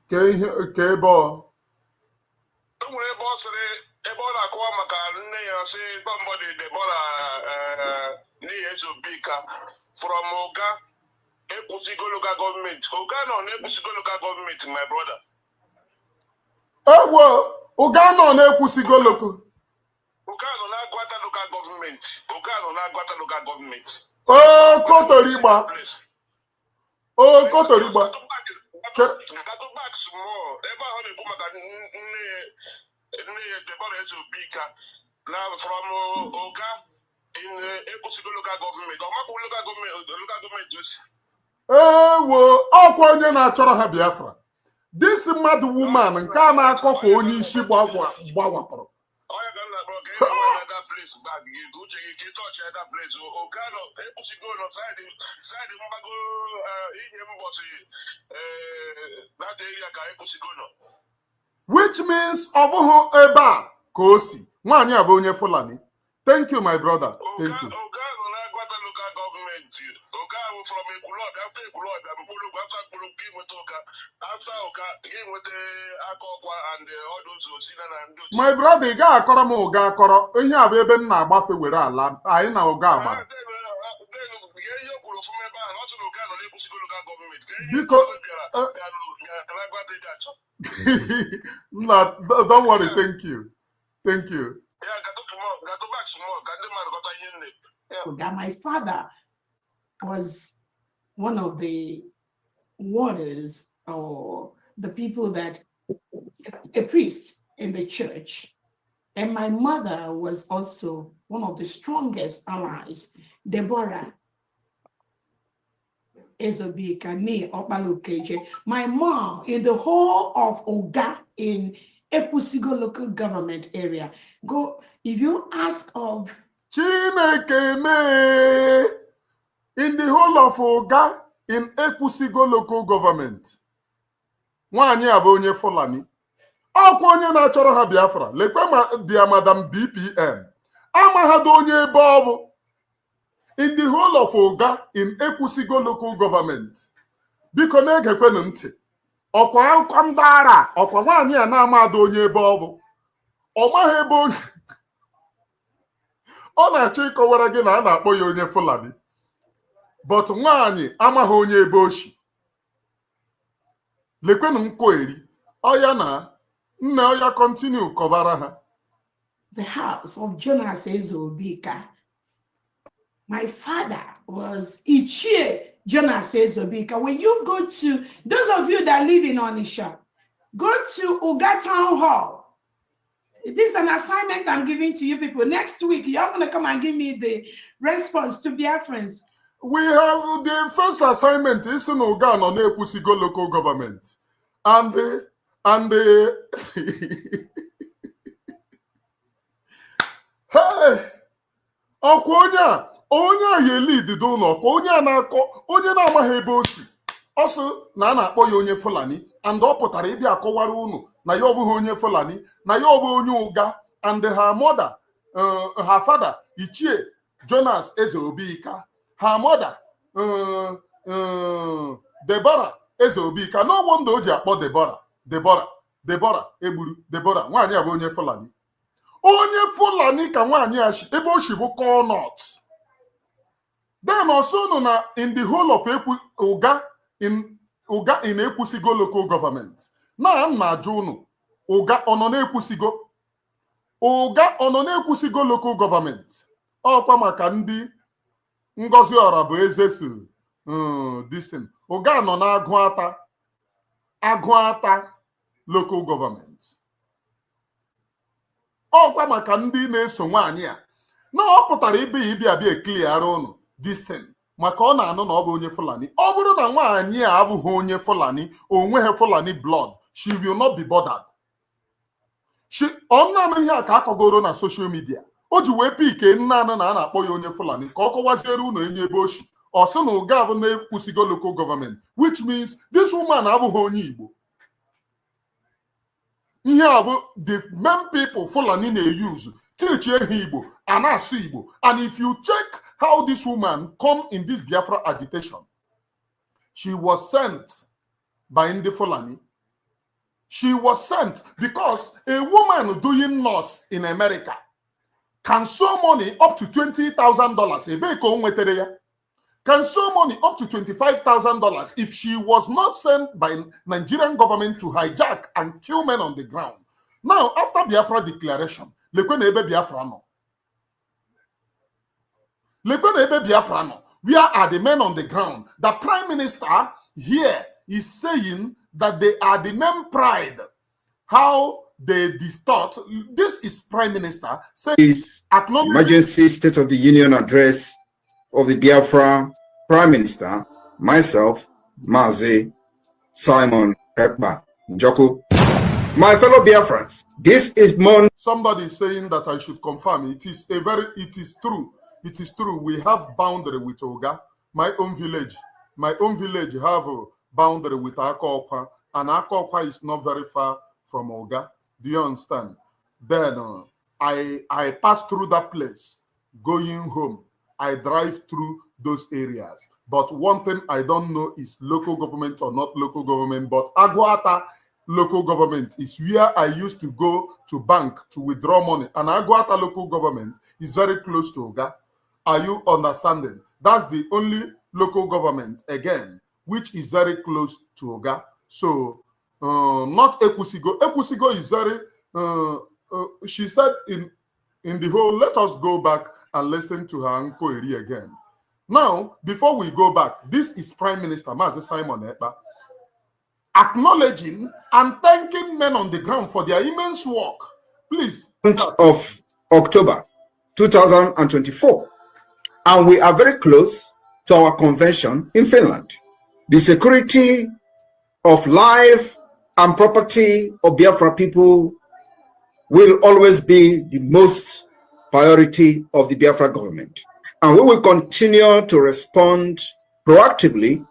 Ke ebe Somewhere boss Ebola kwa maka nne ya say somebody Ebola Bika from Oga Ekwusigo local government. Oga no Ekwusigo local government, my brother. Oga no Ekwusigo local. Oga no na Gwata local government. Oga no na Gwata local government. Kotoriba. Kotoriba. Go back some more. Ever heard of maka Bika now from Oga in Ekwusigo local government. Local government just. Ọkwa onye na-achọrọ ha Biafra. This mad woman nke a na-akọ ka onye isi gbawapụrụ. Which means ọ bụghị ebe a ka o si. Nwaanyị a bụ onye Fulani. Thank you, my brother. Thank you. From a Kulod, after Kulod, and after Oka, with the Akokwa and all those who my brother, ị ga-akọrọ m ụga akọrọ ihe a bụ ebe m na-agbafe were ala anyị na ụga agbara. Biko, don't worry, thank you. Thank you. My father was one of the warders or the people that a priest in the church, and my mother was also one of the strongest allies. Deborah Ezobika ni Okpalokeje. My mom, in the whole of Oga in Ekwusigo local government area, if you ask of Chineke me in the whole of Oga in Ekwusigo local government. Nwaanyị a bụ onye Fulani. Ọkwa onye na-achọrọ ha Biafra. Lekwe dia Madam BPM. Amahado onye ebe ọ bụ. In the whole of Oga in Ekwusigo local government. Biko na-egekwenụ ntị. Ọkwa akwa ndara. Ọkwa nwaanyị a na-amado onye ebe ọ bụ. Ọ maghị ebe onye. Ọ na-achọ ịkọwara gị na a na-akpọ ya onye Fulani. But nwaanyị amaghị onye ebe oshi. Lekwenụ nkweri. Oya na nne oya continue kọbara ha. The house of Jonas Ezobika. My father was Ichie Jonas Ezobika. When you go to, those of you that live in Onisha, go to Oga Town Hall. This is an assignment I'm giving to you people. Next week, you're going to come and give me the response to Biafrans. We have the first assignment is in Oga on Ekwusigo local government. And hey, ọkwa onye a ya lead do no ọkwa onye a na-akọ onye na-amaghị ebe o si. Ọ sị na a na-akpọ ya onye Fulani and ọ pụtara ịbịa akọwara unu na ya ọ bụghị onye Fulani na ya ọ bụ onye Ụga and her mother, her father Ichie Jonas Ezobika, her mother Deborah Ezobika. No wonder o ji akpọ Deborah egburu Deborah. Nwaanyị a bụ onye Fulani. Onye Fulani ka nwaanyị a shi ebe o shi bụ Cornot. Then also no na in the whole of Oga in Ekwusigo local government. Na ajụ unu Oga ọ nọ na Ekwusigo. Ụga ọnọ na-ekwusigo local government. Ọkwa maka ndị Ngozi ọra bụ eze so disin. Ụga nọ na Agụata local government. Ọkwa maka ndị na-eso nwaanyị a. Na ọ pụtara ịbịa clear ụnụ disin. Maka ọ na-anụ na ọ bụ onye Fulani. Ọ bụrụ na nwaanyị a abụghị onye Fulani, o nweghị Fulani blood, she will not be bothered. Ọ na-anụ ihe a ka akọgoro na social media. O ji wee pike nna anụ na a na-akpọ ya onye Fulani ka ọ kọwaziere ụlọ enye ebe oshi. Ọ sị na ụga abụ na-ekwusigo local government, which means this woman abụghị onye Igbo. Ihe a bụ the main people Fulani na-use teach ihe Igbo and asụ Igbo. And if you check how this woman come in this Biafra agitation, she was sent by Ndi Fulani. She was sent because a woman doing nurse in America can show money up to $20,000. Can show money up to $25,000 if she was not sent by Nigerian government to hijack and kill men on the ground. Now, after Biafra declaration, where are the men on the ground? The prime minister here is saying that they are the main pride. How they distort. This is prime minister saying emergency State of the Union address of the Biafra Prime Minister, myself, Mazi Simon Ekpa Njoku. My fellow Biafrans, this is somebody saying that I should confirm. It is true. It is true. We have boundary with Oga. My own village have a boundary with Akokwa, and Akokwa is not very far from Oga. Do you understand? Then I pass through that place going home. I drive through those areas. But one thing I don't know is local government or not local government, but Aguata local government is where I used to go to bank to withdraw money. And Aguata local government is very close to Oga. Are you understanding? That's the only local government, again, which is very close to Oga. So, not Ekusigo. Ekusigo is very, she said in the whole, let us go back and listen to her inquiry again. Now, before we go back, this is Prime Minister Mazi Simon Ekpa acknowledging and thanking men on the ground for their immense work. Please. Of October 2024. And we are very close to our convention in Finland. The security of life and property of Biafra people will always be the most priority of the Biafra government. And we will continue to respond proactively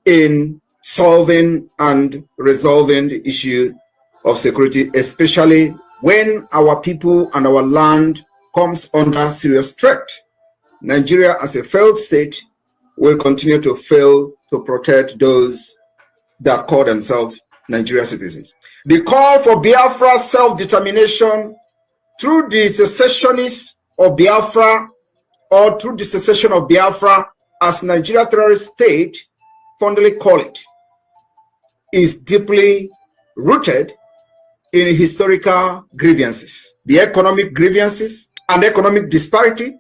in solving and resolving the issue of security, especially when our people and our land comes under serious threat. Nigeria as a failed state will continue to fail to protect those that call themselves Nigerian citizens. The call for Biafra self-determination through the secessionists of Biafra or through the secession of Biafra, as Nigeria terrorist state fondly call it, is deeply rooted in historical grievances, the economic grievances and economic disparity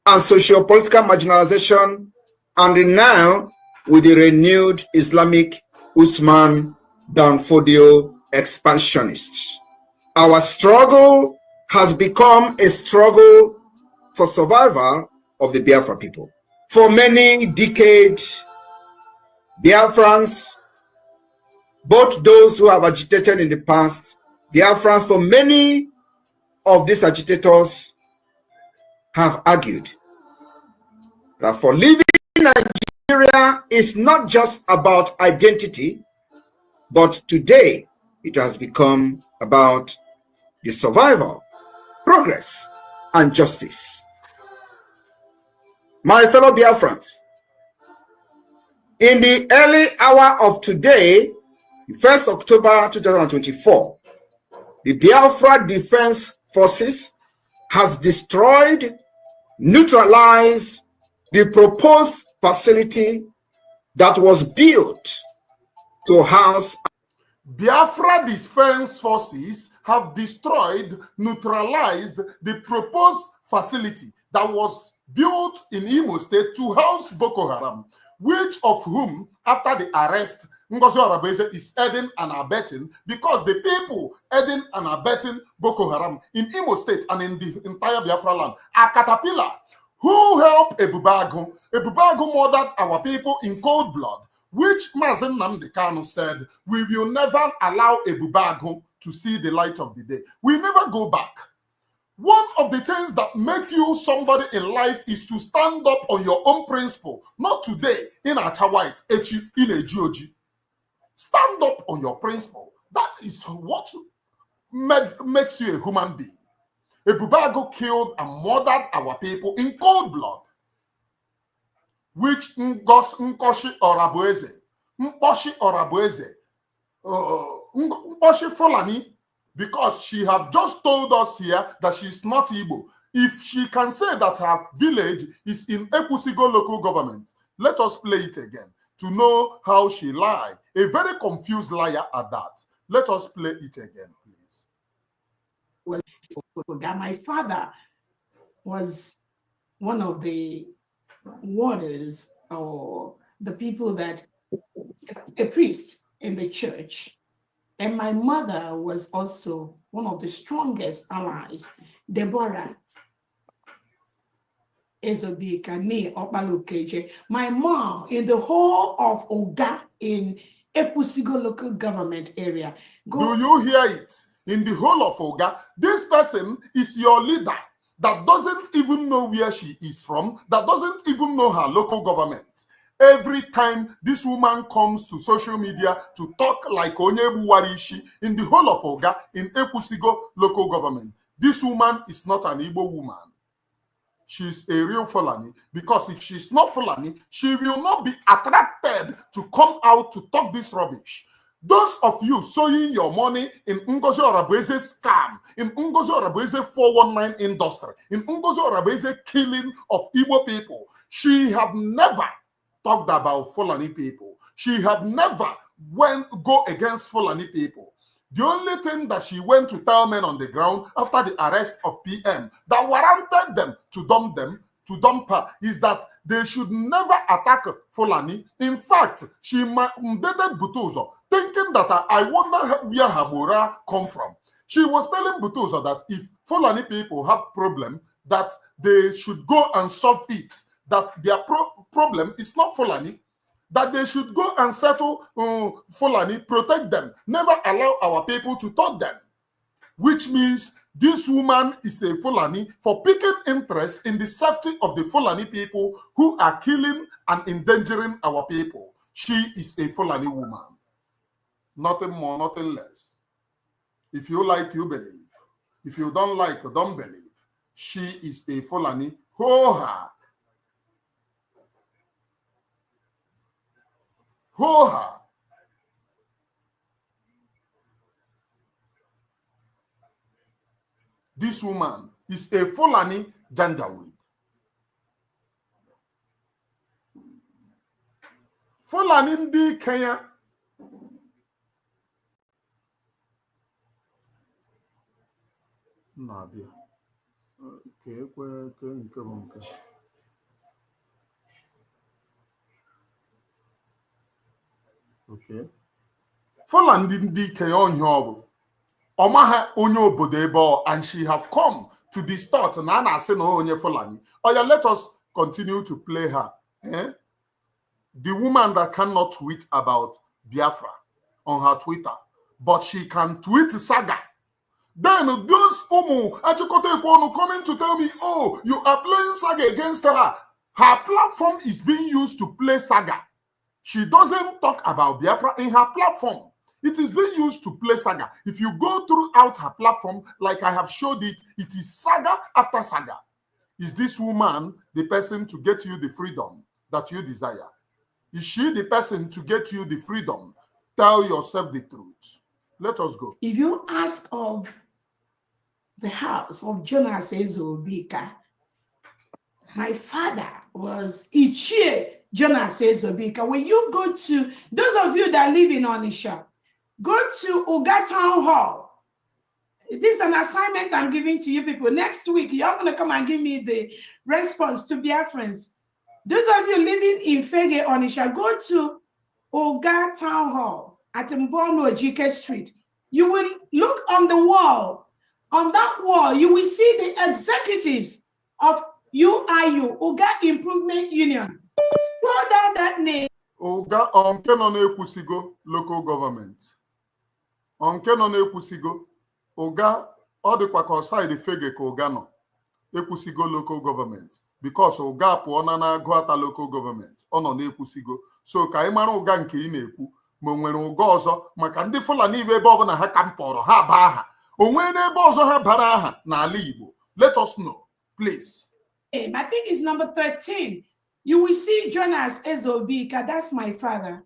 and socio-political marginalization, and now with the renewed Islamic Usman Danfodio expansionists. Our struggle has become a struggle for survival of the Biafra people. For many decades, Biafrans, both those who have agitated in the past, Biafrans, for many of these agitators have argued that for living in Nigeria is not just about identity, but today it has become about the survival, progress, and justice. My fellow Biafrans, in the early hour of today, 1st October 2024, the Biafra Defense Forces has destroyed, neutralized the proposed facility that was built to house. Biafra Defense Forces have destroyed, neutralized the proposed facility that was built in Imo State to house Boko Haram, which of whom, after the arrest, Ngozi Orabeze is aiding and abetting, because the people aiding and abetting Boko Haram in Imo State and in the entire Biafra land are caterpillar who help Ebubago. Ebubago murdered our people in cold blood, which Mazen Nnamdi Kanu said, we will never allow Ebubago to see the light of the day. We never go back. One of the things that make you somebody in life is to stand up on your own principle. Not today in Acha White, Echi in a Georgie. Stand up on your principle. That is what makes you a human being. Ebubago killed and murdered our people in cold blood, which Mposhi Orabueze, Mposhi Fulani, because she have just told us here that she's not Igbo. If she can say that her village is in Ekusigo local government, let us play it again to know how she lied. A very confused liar at that. Let us play it again, please. Well, my father was one of the warders or the people that, a priest in the church. And my mother was also one of the strongest allies. Deborah Ezobika, me, Opalukeje. My mom, in the whole of Oga, in Ekusigo local government area. Do you hear it? In the whole of Oga, this person is your leader that doesn't even know where she is from, that doesn't even know her local government. Every time this woman comes to social media to talk like Onyebu Warishi in the whole of Oga, in Ekusigo local government, this woman is not an Igbo woman. She's a real Fulani, because if she's not Fulani, she will not be attracted to come out to talk this rubbish. Those of you sowing your money in Ngozi Orabeze's scam, in Ngozi Orabeze's 419 industry, in Ngozi Orabeze's killing of Igbo people, she have never talked about Fulani people. She have never go against Fulani people. The only thing that she went to tell men on the ground after the arrest of PM that warranted them to dump her, is that they should never attack Fulani. In fact, she dated Butuzo, thinking that I wonder where her moral come from. She was telling Butuzo that if Fulani people have problem, that they should go and solve it. That their problem is not Fulani, that they should go and settle Fulani, protect them, never allow our people to touch them. Which means this woman is a Fulani for picking interest in the safety of the Fulani people who are killing and endangering our people. She is a Fulani woman. Nothing more, nothing less. If you like, you believe. If you don't like, don't believe. She is a Fulani. Ho-ha. Ho-ha. This woman is a Fulani Janjaweed. Fulani ndi Kenya. Nabia. Okay. Fulani ndi Kenya onye Omaha onye obodo ebe, and she have come to distort na na say no onye Fulani. Oh yeah, let us continue to play her. The woman that cannot tweet about Biafra on her Twitter, but she can tweet saga. Then those Achikote coming to tell me, oh, you are playing saga against her. Her platform is being used to play saga. She doesn't talk about Biafra in her platform. It is being used to play saga. If you go throughout her platform, like I have showed it, it is saga after saga. Is this woman the person to get you the freedom that you desire? Is she the person to get you the freedom? Tell yourself the truth. Let us go. If you ask of the house of Jonas Ezobika, my father was Ichie Jonas Ezobika. When you go to, those of you that live in Onisha, go to Uga Town Hall. This is an assignment I'm giving to you people. Next week, you're going to come and give me the response to Biafrans. Those of you living in Fege, Onisha, go to Oga Town Hall at Mbono Ojike Street. You will look on the wall. On that wall, you will see the executives of UIU, Oga Improvement Union. Scroll down that name. Oga onke no na-ekwusigo local government. Onke no na-ekwusigo. Oga ọ dịkwa ka side Fege ka Oga nọ. Ekwusigo local government. Because Oga pụọ na Agụata local government. Ọ nọ na-ekwusigo. So ka ị mara Oga nke ị na-ekwu ma o nwere Oga ọzọ maka ndị Fulani ebe ọbụla ha kampọrọ ha baa aha. O nwere n'ebe ọzọ ha bara aha n'ala Igbo. Let us know, please. I think it's number 13. You will see Jonas Ezobika. That's my father.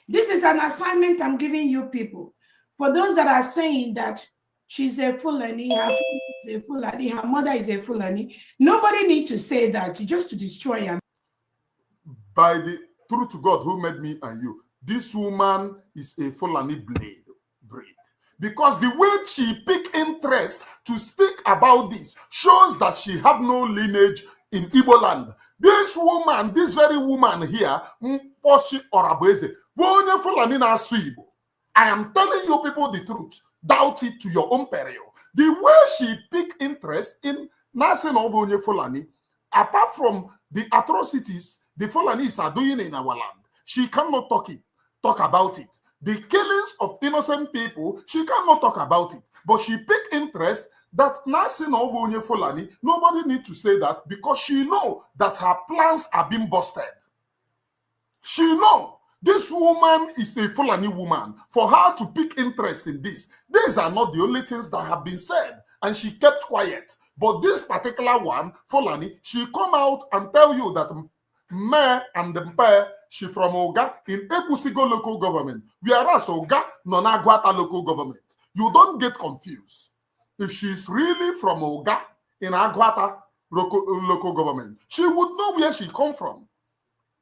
This is an assignment I'm giving you people. For those that are saying that she's a Fulani, her father is a Fulani, her mother is a Fulani, nobody needs to say that just to destroy her. By the truth to God who made me and you, this woman is a Fulani breed. Because the way she pick interest to speak about this shows that she have no lineage in Igbo land. This woman, this very woman here, Mposhi Orabeze, Fulani na Igbo. I am telling you people the truth. Doubt it to your own peril. The way she pick interest in Nasin Ovonye Fulani, apart from the atrocities the Fulanis are doing in our land, she cannot talk about it. The killings of innocent people, she cannot talk about it. But she pick interest that Nasin Ovonye Fulani, nobody need to say that because she know that her plans are being busted. She know. This woman is a Fulani woman. For her to pick interest in this, these are not the only things that have been said. And she kept quiet. But this particular one, Fulani, she come out and tell you that Me and the Mpe, she from Oga in Ekusigo local government. Whereas Oga, Nonagwata local government. You don't get confused. If she's really from Oga in Agwata local government, she would know where she come from.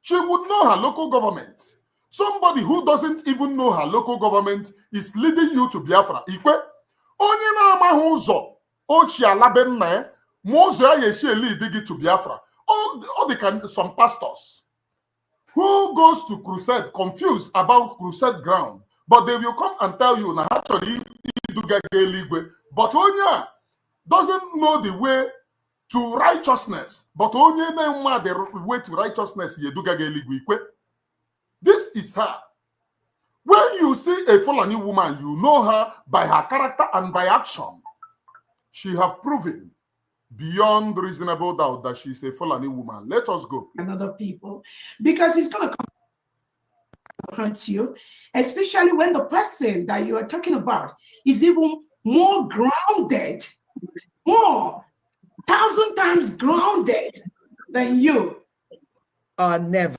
She would know her local government. Somebody who doesn't even know her local government is leading you to Biafra. Ikwe, onye na-amaghị ụzọ ochie ala be nna ya, ma ụzọ ya ga-esi lead gị to Biafra. All the some pastors who goes to crusade confused about crusade ground, but they will come and tell you na actually iduga eluigwe. But onye doesn't know the way to righteousness, but onye na-ema the way to righteousness yeduga eluigwe. Ikwe. This is her. When you see a Fulani woman, you know her by her character and by action. She have proven beyond reasonable doubt that she's a Fulani woman. Let us go. And other people, because it's going to hurt you, especially when the person that you are talking about is even more grounded, more 1,000 times grounded than you. Never.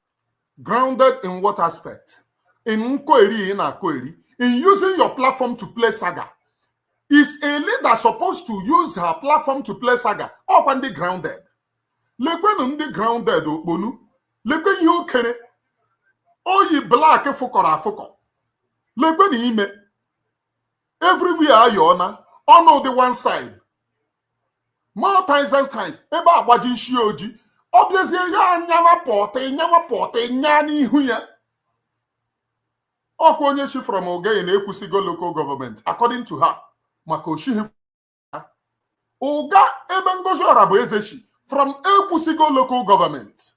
Grounded in what aspect? In Nkoeri, in Akoeri, in using your platform to play saga. Is a leader supposed to use her platform to play saga? Or when they grounded? Lekwen ndị grounded okponu. Lekwen ihe okere. Oyi black fukora fuko. Lekwen ime. Everywhere ayona. On the one side. More times than times. Eba agbaji isi oji. Obviously, ya nyawa pote, nyani huya. Okonye she from Oga in Ekusigo local government, according to her. Makoshi Oga Ebengozo Araboezeshi from Ekusigo local government.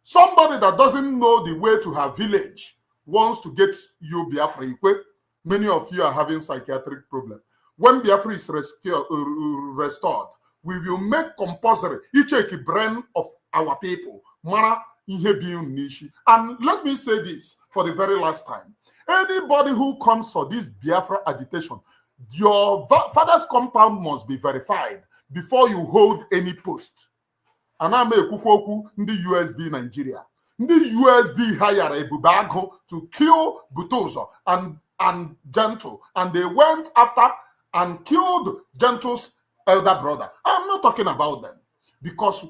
Somebody that doesn't know the way to her village wants to get you Biafra. Many of you are having psychiatric problems. When Biafra is restored, we will make compulsory each brain of our people. And let me say this for the very last time. Anybody who comes for this Biafra agitation, your father's compound must be verified before you hold any post. And I'm a kukoku in the USB Nigeria. The USB hired a bubago to kill Butozo and Gentle. And they went after and killed Gentle's elder brother. I'm not talking about them because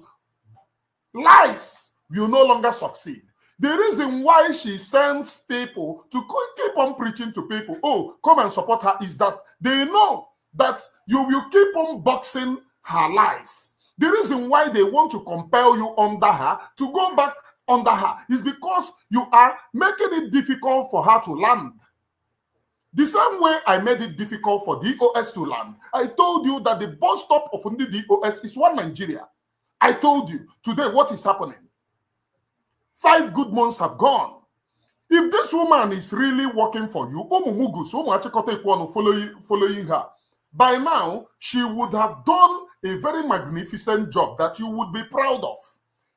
lies will no longer succeed. The reason why she sends people to keep on preaching to people, oh, come and support her, is that they know that you will keep on boxing her lies. The reason why they want to compel you under her, to go back under her, is because you are making it difficult for her to land. The same way I made it difficult for DOS to land. I told you that the bus stop of the DOS is one Nigeria. I told you today what is happening. 5 good months have gone. If this woman is really working for you, following her, by now she would have done a very magnificent job that you would be proud of.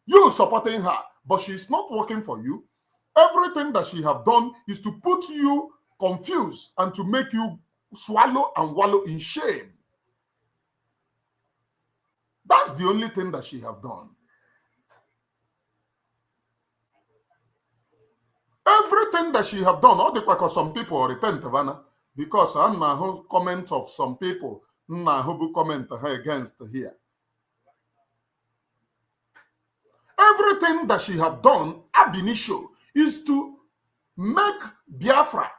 You supporting her, but she's not working for you. Everything that she have done is to put you confused and to make you swallow and wallow in shame. That's the only thing that she have done. Everything that she have done, all the because some people repent, because I know comment of some people, who comment her against here. Everything that she have done ab initio is to make Biafra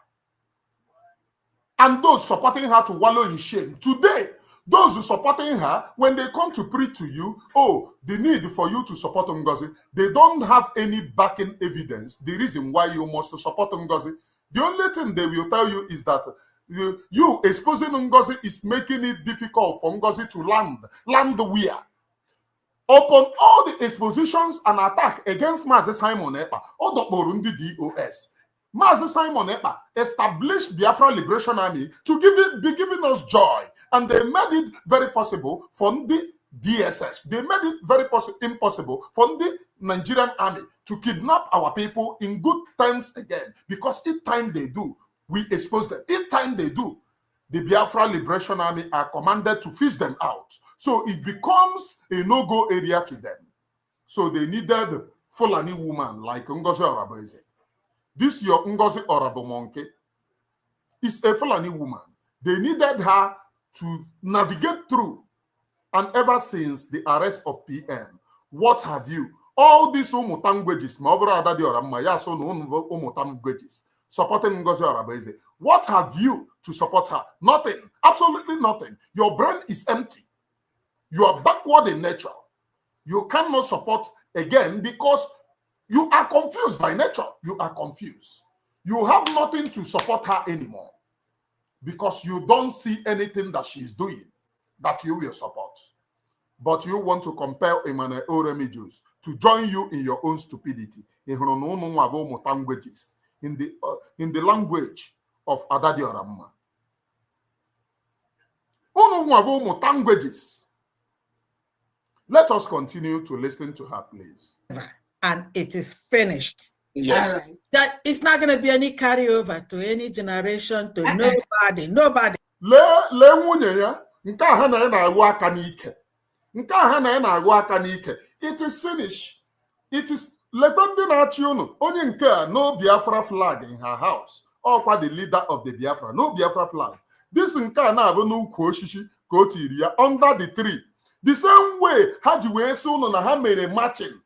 and those supporting her to wallow in shame. Today, those who supporting her, when they come to preach to you, oh, the need for you to support Ngozi, they don't have any backing evidence. The reason why you must support Ngozi, the only thing they will tell you is that you exposing Ngozi is making it difficult for Ngozi to land. Land where? Upon all the expositions and attack against Mazi Simon Ekpa, or the DOS, Mazi Simon Ekpa established Biafra Liberation Army to be giving us joy. And they made it very possible for the DSS. They made it very impossible for the Nigerian army to kidnap our people in good times again. Because each time they do, we expose them. Each time they do, the Biafra Liberation Army are commanded to fish them out. So it becomes a no-go area to them. So they needed Fulani woman like Ngozi Oraboeze. This your Ngozi Orabomonke is a Fulani woman. They needed her to navigate through. And ever since the arrest of PM, what have you? All these umutanguages, supporting Ngozi Oraboeze. What have you to support her? Nothing. Absolutely nothing. Your brain is empty. You are backward in nature. You cannot support again because you are confused by nature. You are confused. You have nothing to support her anymore because you don't see anything that she's doing that you will support. But you want to compel Emmanuel Oremijus to join you in your own stupidity. In the language of Adadi Oramma. Let us continue to listen to her, please. And it is finished. Yes. Right. That it's not going to be any carryover to any generation, to nobody. Nobody. Le nwunye ya, nke a ha na na-agụ aka n'ike. Nke a ha na na-agụ aka n'ike. It is finished. It is lekwe ndị na-achị unu. Onye nke a no Biafra flag in her house. Ọkwa the leader of the Biafra. No Biafra flag. This nke a na-abụ n'ukwu osisi ka o tiri ya under the tree. The same way ha ji wee sị unu na ha mere marching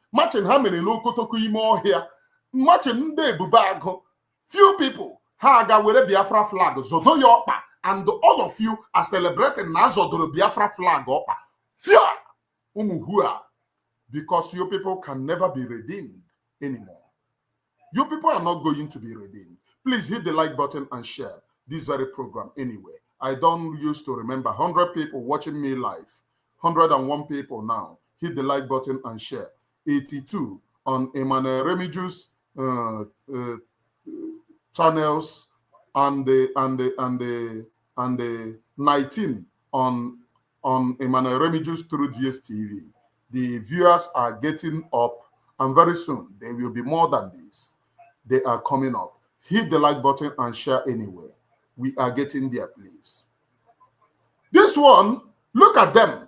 ha mere n'okotoko ime ọhịa. Marching ndị ebube agụ. Few people ha aga were Biafra flag zodo ya ọkpa. And all of you are celebrating Nazodoro Biafra flag up. Fear umuhua, because you people can never be redeemed anymore. You people are not going to be redeemed. Please hit the like button and share this very program anyway. I don't used to remember 100 people watching me live. 101 people now. Hit the like button and share. 82 on Emmanuel Remijus channels and the 19 on Emmanuel Remijus through GSTV. The viewers are getting up, and very soon there will be more than this. They are coming up. Hit the like button and share anyway. We are getting there, please. This one, look at them.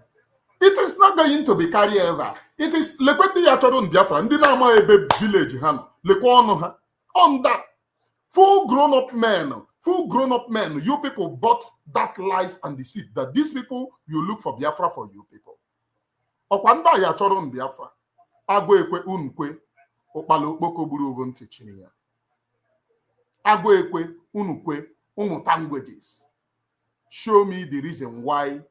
It is not going to be carry ever. It is Lekwendi Yacharon Biafra, Ndinama Ebe village, on that. Full grown-up men, you people bought that lies and deceit that these people, you look for Biafra for you people. Okwanda ya choron Biafra. Agwe ekwe unkwe, okpalo okpoko buru ogo ntị chini ya. Agwe ekwe unukwe, umutanguages. show me the reason why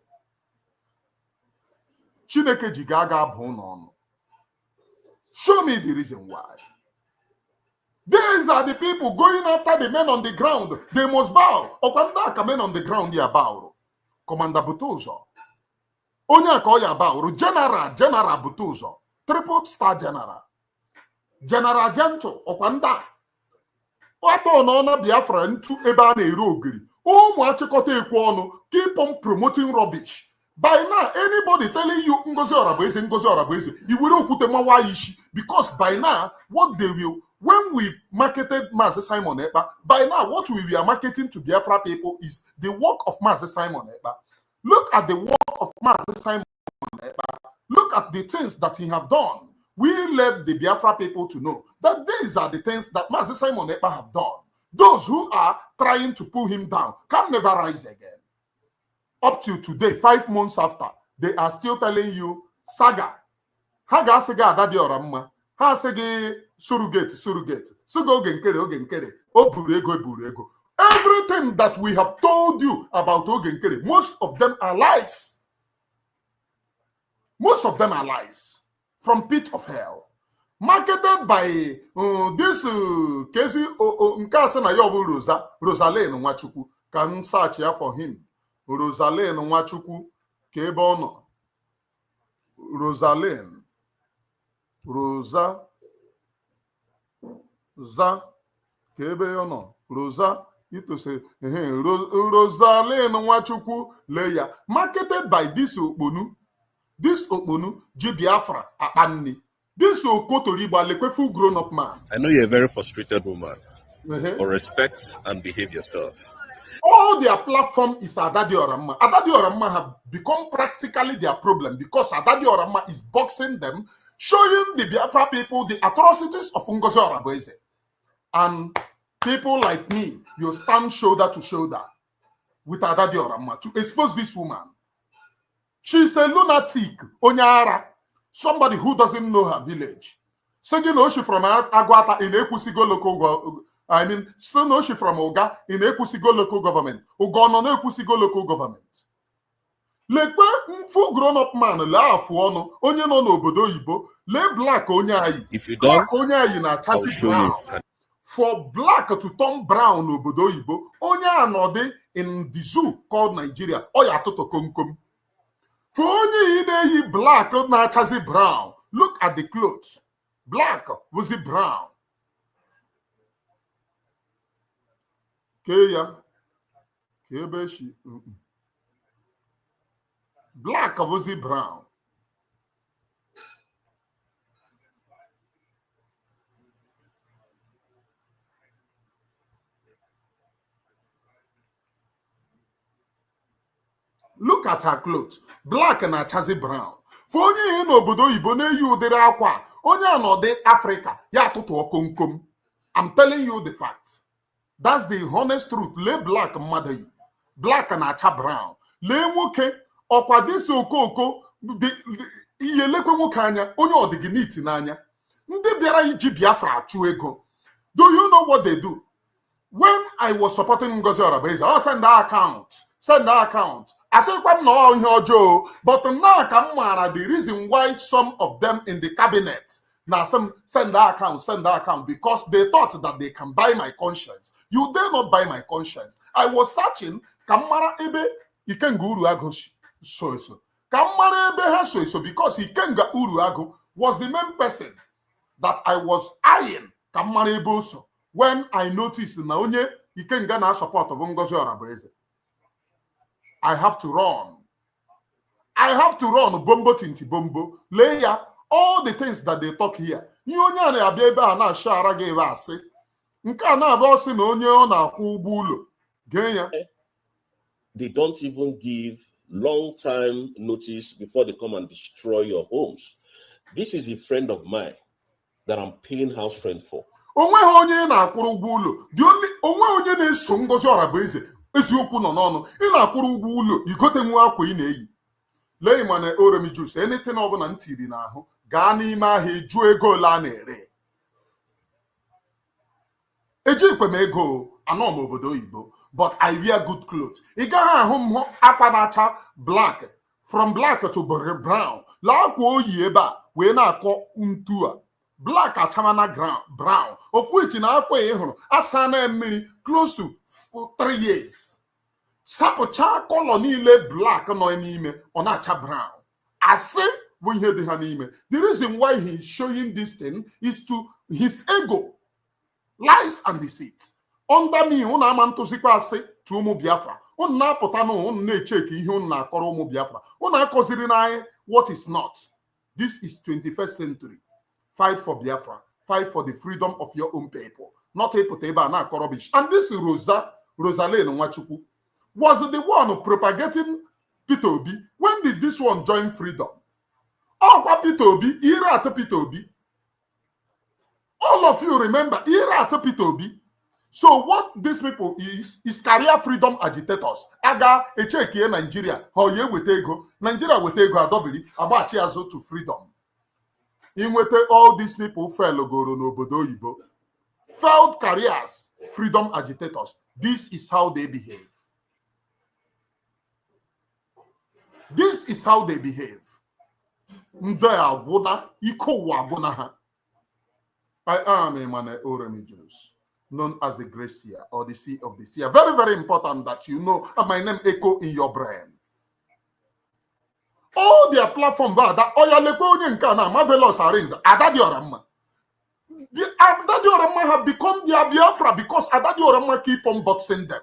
Chineke ji ga-aga bụ n'ọnụ. Show me the reason why. These are the people going after the men on the ground. They must bow. Okwanda ka men on the ground ya bow. Commander Butuzo. Onya ka ya bow. General Butuzo. Triple star general. General Gento. Okwanda. Wato no Biafra ntu ebe a na-ere ogiri. Ụmụ achịkọta ekwe ọnụ. Keep on promoting rubbish. By now, anybody telling you Ngozi Orabueze, you will okwute mawa ishi, because by now, what they will, when we marketed Mazi Simon Ekpa, by now, what we are marketing to Biafra people is the work of Mazi Simon Ekpa. Look at the work of Mazi Simon Ekpa. Look at the things that he have done. We let the Biafra people to know that these are the things that Mazi Simon Ekpa have done. Those who are trying to pull him down can never rise again. Up to today, 5 months after, they are still telling you, saga. Haga saga adadi oramma. Ha segi surrogate. Sugo ogenkere. Oburego. Everything that we have told you about ogenkere, most of them are lies. Most of them are lies. From pit of hell. Marketed by this Kezi Nkasa na Yovu Rosaline Nwachukwu. Can search here for him. Rosaline Nwachukwu ka ebe ọ nọ. Rosaline ka ebe ọ nọ. Rosa itose Rosaline Nwachukwu leya. Marketed by this Okponu ji Biafra akpanni. This Okotoriba lekwe full grown up man. I know you're a very frustrated woman, but respect and behave yourself. All their platform is Adadi Oramma. Adadi Oramma have become practically their problem because Adadi Oramma is boxing them, showing the Biafra people the atrocities of Ngozi Orabueze. And people like me, you stand shoulder to shoulder with Adadi Oramma to expose this woman. She's a lunatic, Onyara, somebody who doesn't know her village. So she from Agwata in Ekusigo local so no, she from Oga in Ekusigo local government. Ogono no Ekusigo local government. Lekwe full grown up man la afuono onye no n'obodo Igbo le black onye ayi. If you don't, onye ayi na chasi brown. For black to turn brown n'obodo Igbo onye anode in the zoo called Nigeria oya toto komkom. For onye ine black na chasi brown. Look at the clothes. Black was it brown. Black was it brown. Look at her clothes. Black and a chazi brown. For onye in obodo Igbo na-eyi udere akwa, onye anode Africa, ya tutu okomkom. I'm telling you the facts. That's the honest truth. Le black mother, black and acha brown. Le nwoke okwa disi okoko iye lekwe nwoke anya onye odiginiti n'anya. Ndị bịara iji Biafra achụ ego. Do you know what they do? When I was supporting Ngozi Orabueze, I send that account. I said, no, but now the reason why some of them in the cabinet now some send that account because they thought that they can buy my conscience. You dare not buy my conscience. I was searching Kamara Ebe Ikenga Uruago so Kamara Ebe has so because Ikenga Uruago was the main person that I was eyeing Kamara Ebe so when I noticed Naonye Ikenga na support of Ngozi Orabueze. I have to run. Bombo tinti bombo. Leia, all the things that they talk here. They don't even give long time notice before they come and destroy your homes. This is a friend of mine that I'm paying house rent for. Eziokwu nọ n'ọnụ ị na-akwụrụ ụgwọ ụlọ igote nwa akwa ị na-eyi lee ma na oremi juice anything ọbụla ntiri n'ahụ gaa n'ime ahịa eju ego ole a na-ere eji ikwe m ego anọ m obodo oyibo but I wear good clothes. I got home apanacha black, from black to brown. La ko yeba we na ko untua. Black atamana brown, of which in our way asana close to 3 years. Sapocha colonile black no anime on acha brown. I say when you the anime. The reason why he's showing this thing is to his ego, lies and deceit. Under me, una amanto sikwa say to umu Biafra. Una potano un check na koro umu Biafra. Una considering what is not. This is 21st century. Fight for Biafra. Fight for the freedom of your own people. Not a poteba na korobish. And this Rosaline Nwachukwu was the one propagating Peter Obi. When did this one join freedom? Oh, Peter Obi, Ira at Peter Obi. All of you remember, Ira at Peter Obi. So what these people is career freedom agitators. Aga eche here Nigeria. How ye with ego? Nigeria with ego adobili about azo to freedom. In with all these people fell goro n'obodo oyibo. Failed careers, freedom agitators. This is how they behave. This is how they behave. I am Emmanuel Oremijus, known as the Gracia or the Sea of the Sea. Very, very important that you know my name echo in your brain. All their platform that marvelous arrange Adadi Orama. Adadi Orama have become their Biafra because Adadi Orama keep on boxing them.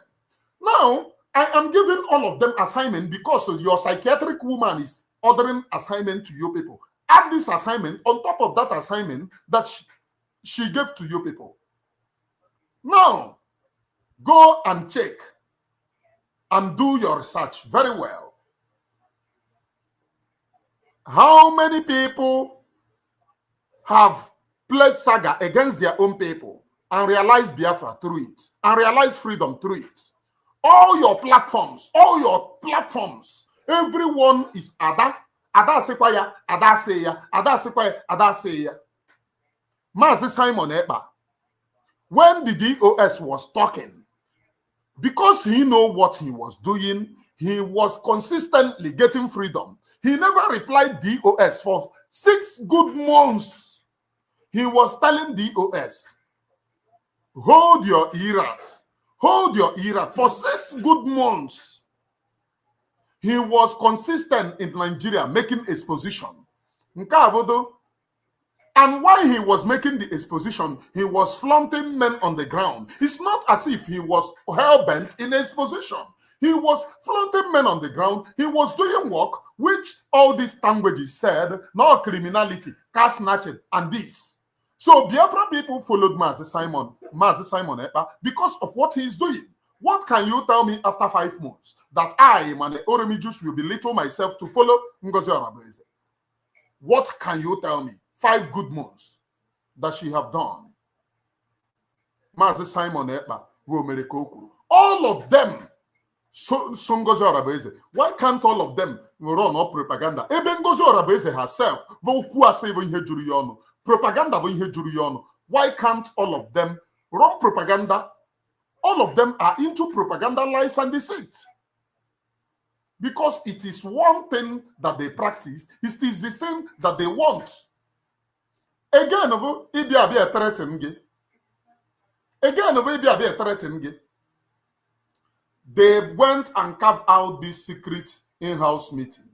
Now, I am giving all of them assignment because your psychiatric woman is ordering assignment to you people. Add this assignment on top of that assignment that she gave to you people. Now, go and check and do your research very well. How many people have played saga against their own people and realized Biafra through it and realized freedom through it? All your platforms, everyone is Ada. Ada sekwaya, Ada seya, Ada sekwaya, Ada seya. Mazi Simon Ekpa, when the DOS was talking, because he know what he was doing, he was consistently getting freedom. He never replied DOS for 6 good months. He was telling DOS, hold your ears. Hold your ear for 6 good months. He was consistent in Nigeria making exposition. And while he was making the exposition, he was flaunting men on the ground. It's not as if he was hell-bent in exposition. He was flaunting men on the ground. He was doing work which all these languages said, no criminality, car snatching, and this. So Biafra people followed Mazi Simon Ekpa because of what he is doing. What can you tell me after 5 months that I, Mane Oremijus, will belittle myself to follow Ngozi Arabeze? What can you tell me? 5 good months that she have done. Mazi Simon Ekpa, all of them, Ngozi Arabeze. Why can't all of them run up propaganda? Even Ngozi Arabeze herself, propaganda. Why can't all of them run propaganda? All of them are into propaganda, lies, and deceit. Because it is one thing that they practice, it is the thing that they want. Again, they went and carved out this secret in-house meeting.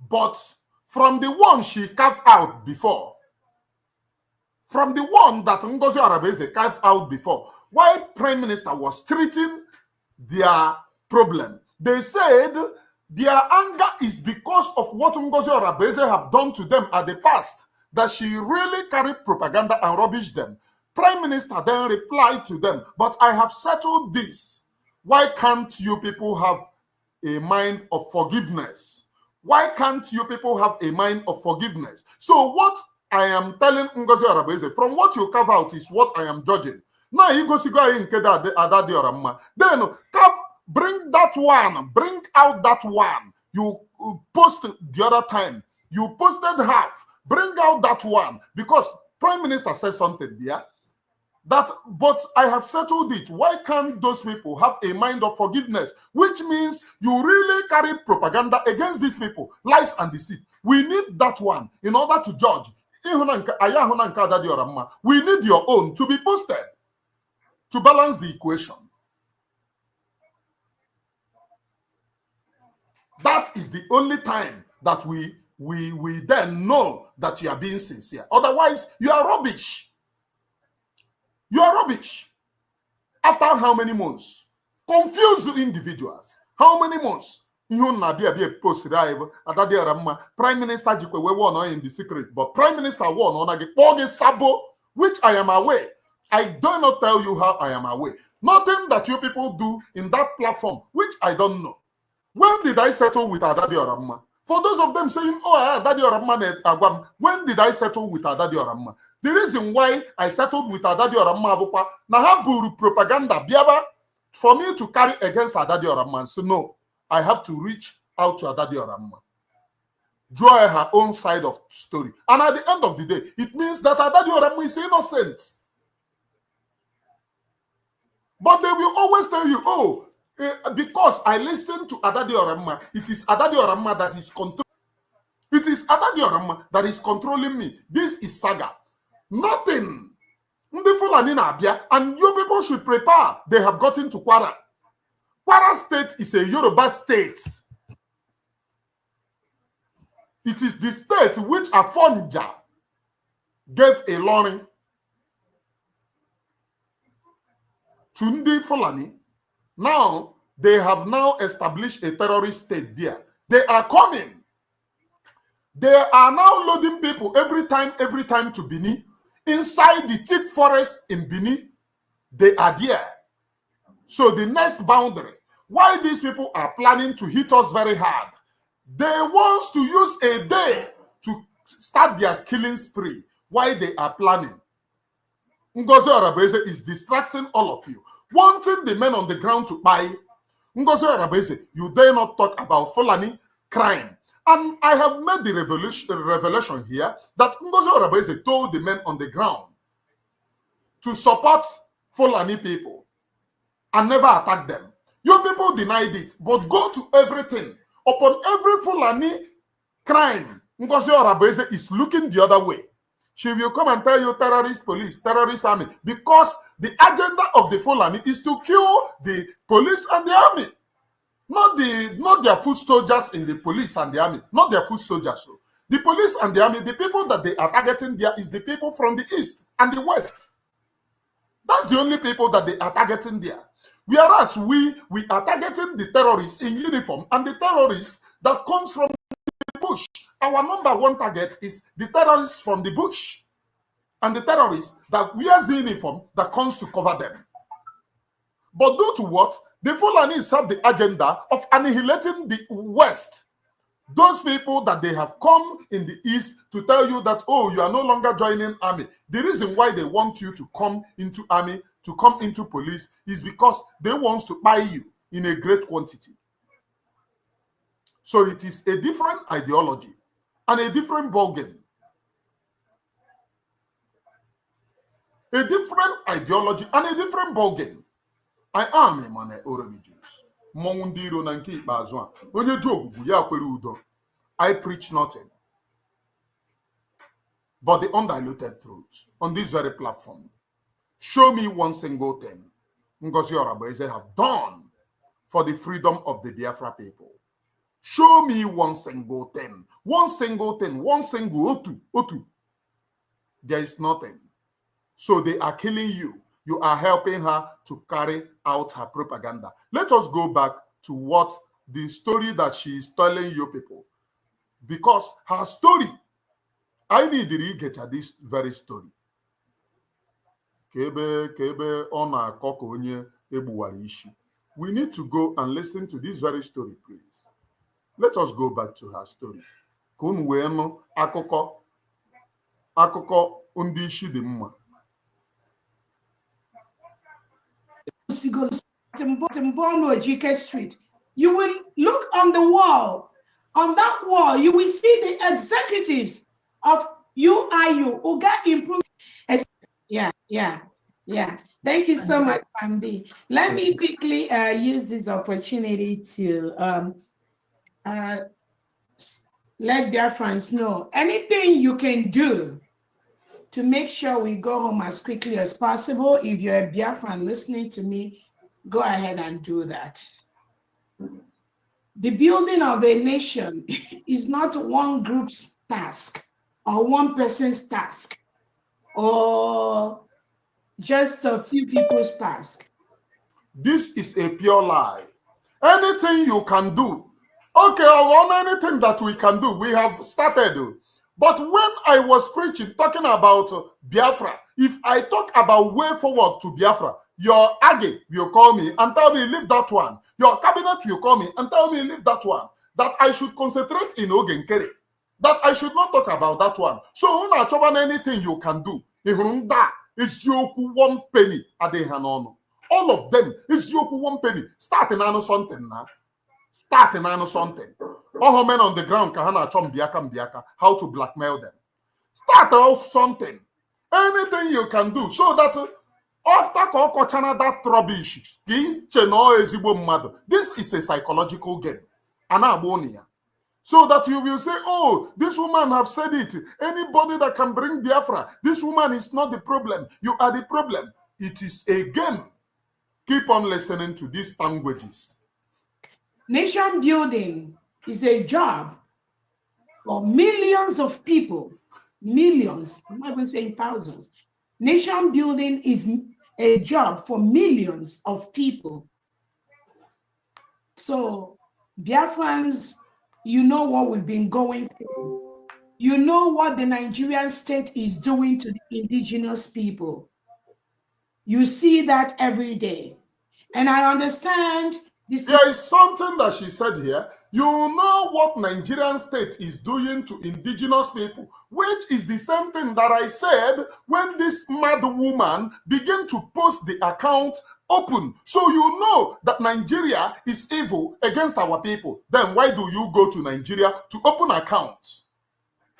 But from the one she carved out before, from the one that Ngozi Arabeze carved out before, while Prime Minister was treating their problem, they said their anger is because of what Ngozi Arabeze have done to them at the past, that she really carried propaganda and rubbish them. Prime Minister then replied to them, but I have settled this. Why can't you people have a mind of forgiveness? Why can't you people have a mind of forgiveness? So what I am telling Ngozi Arabeze, from what you carve out is what I am judging. Now you go see then bring that one, bring out that one. You post the other time, you posted half, bring out that one, because Prime Minister said something there That, but I have settled it. Why can't those people have a mind of forgiveness? Which means you really carry propaganda against these people, lies and deceit. We need that one in order to judge. We need your own to be posted to balance the equation. That is the only time that we then know that you are being sincere. Otherwise, you are rubbish. You are rubbish. After how many months? Confused individuals. How many months? Prime Minister won in the secret, but Prime Minister won on Sabo, which I am aware. I do not tell you how I am aware. Nothing that you people do in that platform, which I don't know. When did I settle with Adadi Oramma? For those of them saying, oh, Adadi Oramma, when did I settle with Adadi Oramma? The reason why I settled with Adadi Oramma, Nahaburu propaganda, biaba, for me to carry against Adadi Oramma. So no, I have to reach out to Adadi Oramma. Draw her own side of story. And at the end of the day, it means that Adadi Oramma is innocent. But they will always tell you, oh, because I listen to Adadi Oramma, it is Adadi Oramma that is controlling. It is Adadi Oramma that is controlling me. This is saga. Nothing. And you people should prepare. They have gotten to Kwara. Kwara State is a Yoruba state. It is the state which Afonja gave a loan to Ndi Fulani. Now, they have now established a terrorist state there. They are coming. They are now loading people every time to Bini. Inside the thick forest in Bini, they are there. So the next boundary, why these people are planning to hit us very hard, they want to use a day to start their killing spree. Why they are planning. Ngozi Arabeze is distracting all of you, wanting the men on the ground to buy. Ngozi Arabeze, you dare not talk about Fulani crime. And I have made the revelation here that Ngozi Arabeze told the men on the ground to support Fulani people and never attack them. You people denied it, but go to everything. Upon every Fulani crime, Ngozi Arabeze is looking the other way. She will come and tell you terrorist police, terrorist army, because the agenda of the Fulani is to kill the police and the army. Not their foot soldiers in the police and the army, not their foot soldiers. So the police and the army, the people that they are targeting there is the people from the east and the west. That's the only people that they are targeting there. Whereas we are targeting the terrorists in uniform and the terrorists that comes from the bush. Our number one target is the terrorists from the bush and the terrorists that wears the uniform that comes to cover them. But due to what? The Fulanis have the agenda of annihilating the West. Those people that they have come in the East to tell you that, oh, you are no longer joining army. The reason why they want you to come into army, to come into police, is because they want to buy you in a great quantity. So it is a different ideology and a different ballgame. A different ideology and a different ballgame. I am a man Oromijus. Mongundiro Nanki Bazwan. When you joke, I preach nothing but the undiluted truth on this very platform. Show me one single thing Ngozi Arabeze have done for the freedom of the Biafra people. Show me one single thing. One single thing. One single otu. There is nothing. So they are killing you. You are helping her to carry out her propaganda. Let us go back to what the story that she is telling you people. Because her story, I need to get at this very story. We need to go and listen to this very story, please. Let us go back to her story. Akụkọ ndị isi dị mma. Street. You will look on the wall. On that wall, you will see the executives of UIU, Uga Improvement. Yeah. Yeah, thank you so much, Famdi. Let me quickly use this opportunity to let Biafrans know anything you can do to make sure we go home as quickly as possible. If you're a Biafran listening to me, go ahead and do that. The building of a nation is not one group's task or one person's task or just a few people's task. This is a pure lie. Anything you can do, okay, on anything that we can do, we have started. But when I was preaching, talking about Biafra, if I talk about way forward to Biafra, your Age will call me and tell me, leave that one. Your cabinet will call me and tell me, leave that one. That I should concentrate in Ogenkere. That I should not talk about that one. So, when anything you can do, it's your 1 penny at the hand. All of them, it's your 1 penny. Starting on something now. Starting on something. All men on the ground, how to blackmail them. Start off something. Anything you can do so that after that rubbish, this is a psychological game. So that you will say, oh, this woman have said it. Anybody that can bring Biafra, this woman is not the problem. You are the problem. It is a game. Keep on listening to these languages. Nation building is a job for millions of people. Millions, I'm not even saying thousands. Nation building is a job for millions of people. So, Biafrans, you know what we've been going through. You know what the Nigerian state is doing to the indigenous people. You see that every day. And I understand this. There is something that she said here. You know what Nigerian state is doing to indigenous people, which is the same thing that I said when this mad woman began to post the account open. So you know that Nigeria is evil against our people. Then why do you go to Nigeria to open accounts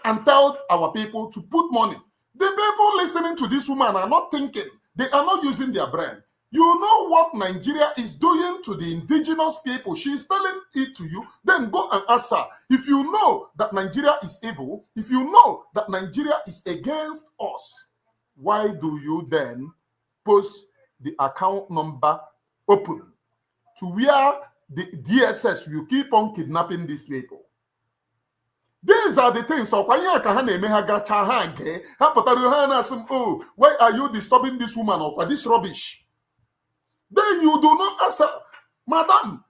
and tell our people to put money? The people listening to this woman are not thinking. They are not using their brain. You know what Nigeria is doing to the indigenous people. She's telling it to you. Then go and ask her. If you know that Nigeria is evil, if you know that Nigeria is against us, why do you then post the account number open to where the DSS will keep on kidnapping these people? These are the things. So oh, why are you disturbing this woman or this rubbish? Then you do not answer, madam.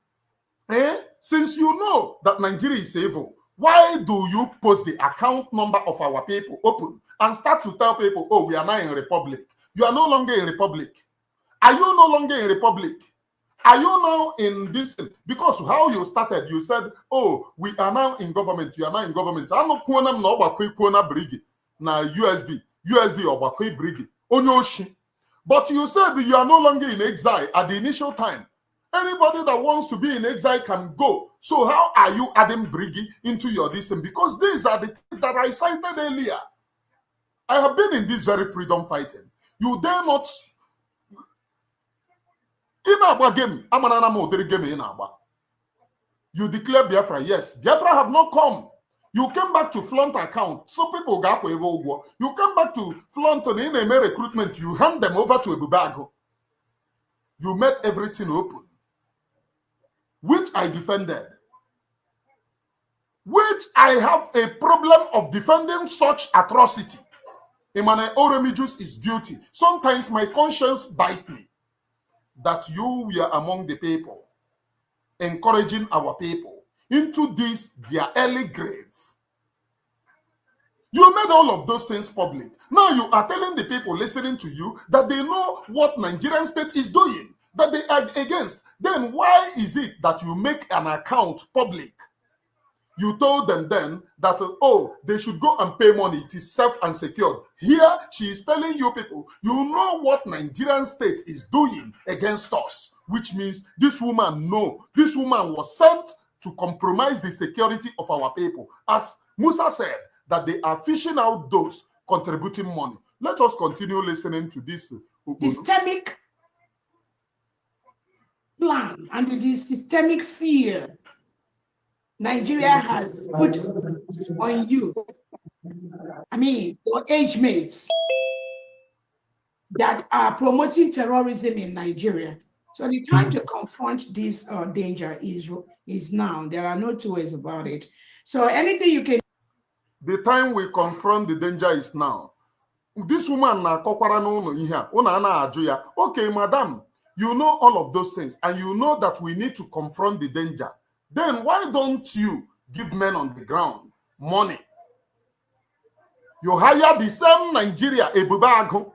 Since you know that Nigeria is evil, why do you post the account number of our people open and start to tell people, oh, we are now in republic? You are no longer in republic. Are you no longer in republic? Are you now in this thing? Because how you started, you said, oh, we are now in government. You are now in government. I know na USB or Brigi. Onyoshi. But you said you are no longer in exile at the initial time. Anybody that wants to be in exile can go. So how are you adding Brigi into your system? Because these are the things that I cited earlier. I have been in this very freedom fighting. You dare not. You declare Biafra, yes. Biafra have not come. You came back to flaunt account. So people got you come back to flaunt on in a recruitment. You hand them over to a bubago. You made everything open, which I defended. Which I have a problem of defending such atrocity. Emmanuel Oremijus is guilty. Sometimes my conscience bites me that you were among the people, encouraging our people into this, their early grave. You made all of those things public. Now you are telling the people listening to you that they know what Nigerian state is doing, that they are against. Then why is it that you make an account public? You told them then that, oh, they should go and pay money. It is safe and secured. Here, she is telling you people, you know what Nigerian state is doing against us, which means this woman, no, this woman was sent to compromise the security of our people. As Musa said, that they are fishing out those contributing money. Let us continue listening to this systemic plan and the systemic fear Nigeria has put on you. I mean, your age mates that are promoting terrorism in Nigeria. So the time to confront this danger is now. There are no two ways about it. So anything you can. The time we confront the danger is now. This woman na kokwara no ihe una ana aju ya. Okay, madam, you know all of those things and you know that we need to confront the danger. Then why don't you give men on the ground money? You hire the same Nigeria, Ebubago,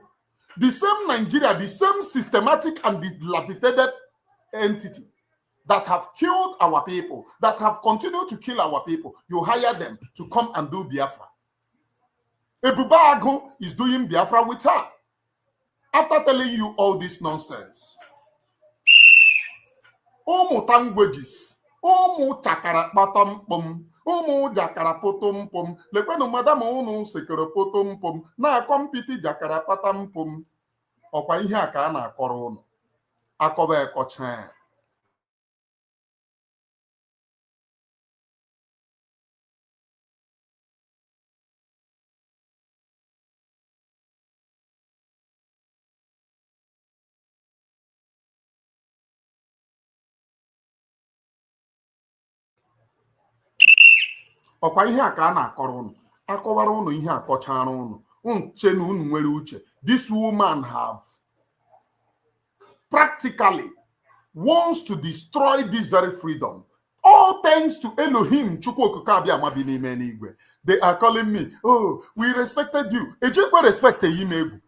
the same Nigeria, the same systematic and dilapidated entity that have killed our people, that have continued to kill our people. You hire them to come and do Biafra. Ebubago is doing Biafra with her. After telling you all this nonsense, Omu languages, Omu takara patam pom, Omu jakara potom pom, lekwenu madam unu sekere potom pom, na kompiti jakara patam pom, okwa ihe a ka a na-akọrọ unu, akọba ekọcha. Ọkwa ihe a ka a na-akọrọ unu, akọwara unu ihe a kọchara unu, nche na unu nwere uche. This woman have practically wants to destroy this very freedom. All thanks to Elohim Chukwu Abia bi n'ime n'igwe. They are calling me, oh, we respected you. Ejekwe respect ime.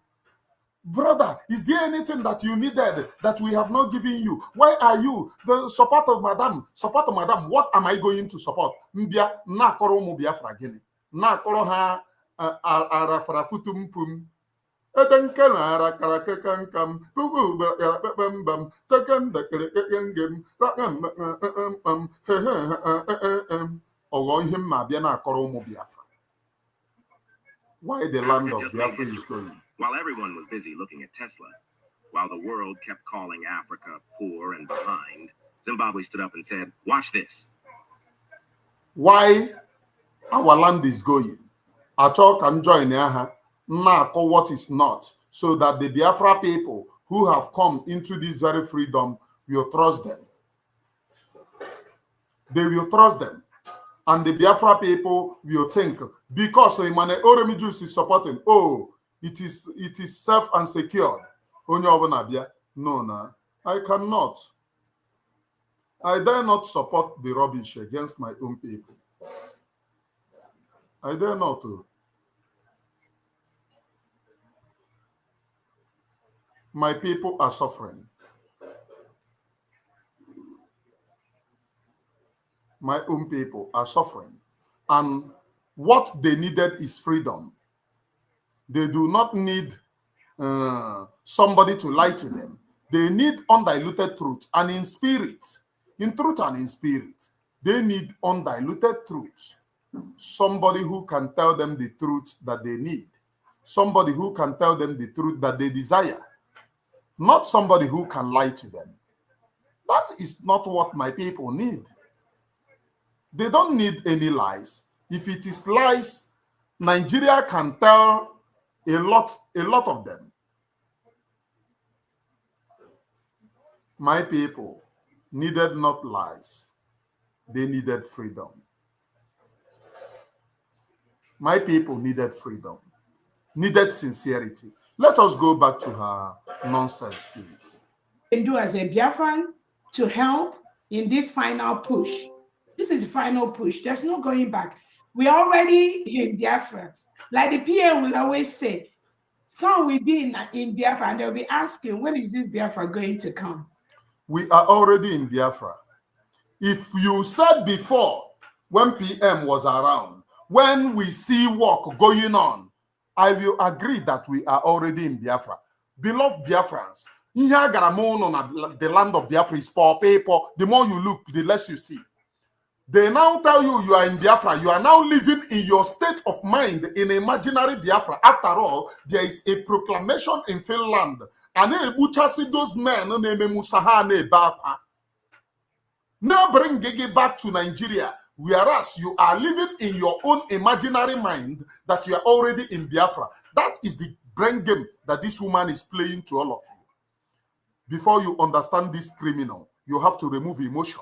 Brother, is there anything that you needed that we have not given you? Why are you the support of madam? Support of madam. What am I going to support? Mbia na koro mu Biafra gini. Na koro ha arafarafutum pum. Edenke na arakarakekan pugu bam taken the kerengem ogo him ma bia na koro mu Biafra. Why the land of Biafra is going? While everyone was busy looking at Tesla, while the world kept calling Africa poor and behind, Zimbabwe stood up and said, watch this. Why our land is going. Achọ can join aha na what is not, so that the Biafra people who have come into this very freedom will trust them. They will trust them. And the Biafra people will think, because Imane Oremijus is supporting, oh, it is safe and secured. No, I cannot. I dare not support the rubbish against my own people. I dare not to. My people are suffering. My own people are suffering. And what they needed is freedom. They do not need somebody to lie to them. They need undiluted truth and in spirit. In truth and in spirit. They need undiluted truth. Somebody who can tell them the truth that they need. Somebody who can tell them the truth that they desire. Not somebody who can lie to them. That is not what my people need. They don't need any lies. If it is lies, Nigeria can tell a lot of them. My people needed not lies. They needed freedom. My people needed freedom, needed sincerity. Let us go back to her nonsense, please. Can do as a Biafran to help in this final push. This is the final push. There's no going back. We're already in Biafra. Like the PA will always say, some will be in Biafra and they'll be asking, when is this Biafra going to come? We are already in Biafra. If you said before, when PM was around, when we see work going on, I will agree that we are already in Biafra. Beloved Biafrans, the land of Biafra is poor people. The more you look, the less you see. They now tell you you are in Biafra. You are now living in your state of mind in imaginary Biafra. After all, there is a proclamation in Finland. And those men now bring Gigi back to Nigeria, whereas you are living in your own imaginary mind that you are already in Biafra. That is the brain game that this woman is playing to all of you. Before you understand this criminal, you have to remove emotion.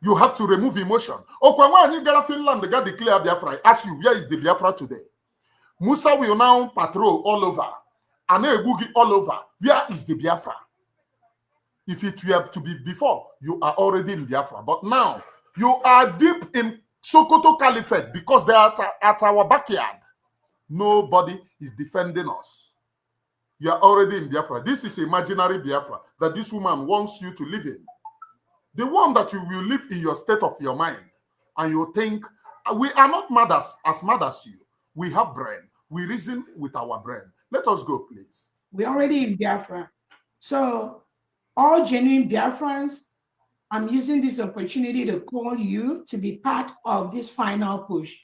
You have to remove emotion. When you get to Finland, they got declare Biafra. I ask you, where is the Biafra today? Musa will now patrol all over. Ane Ebugi all over. Where is the Biafra? If it were to be before, you are already in Biafra. But now, you are deep in Sokoto Caliphate because they are at our backyard. Nobody is defending us. You are already in Biafra. This is imaginary Biafra that this woman wants you to live in. The one that you will live in your state of your mind. And you think, we are not mad as mad as you. We have brain. We reason with our brain. Let us go, please. We're already in Biafra. So, all genuine Biafrans, I'm using this opportunity to call you to be part of this final push.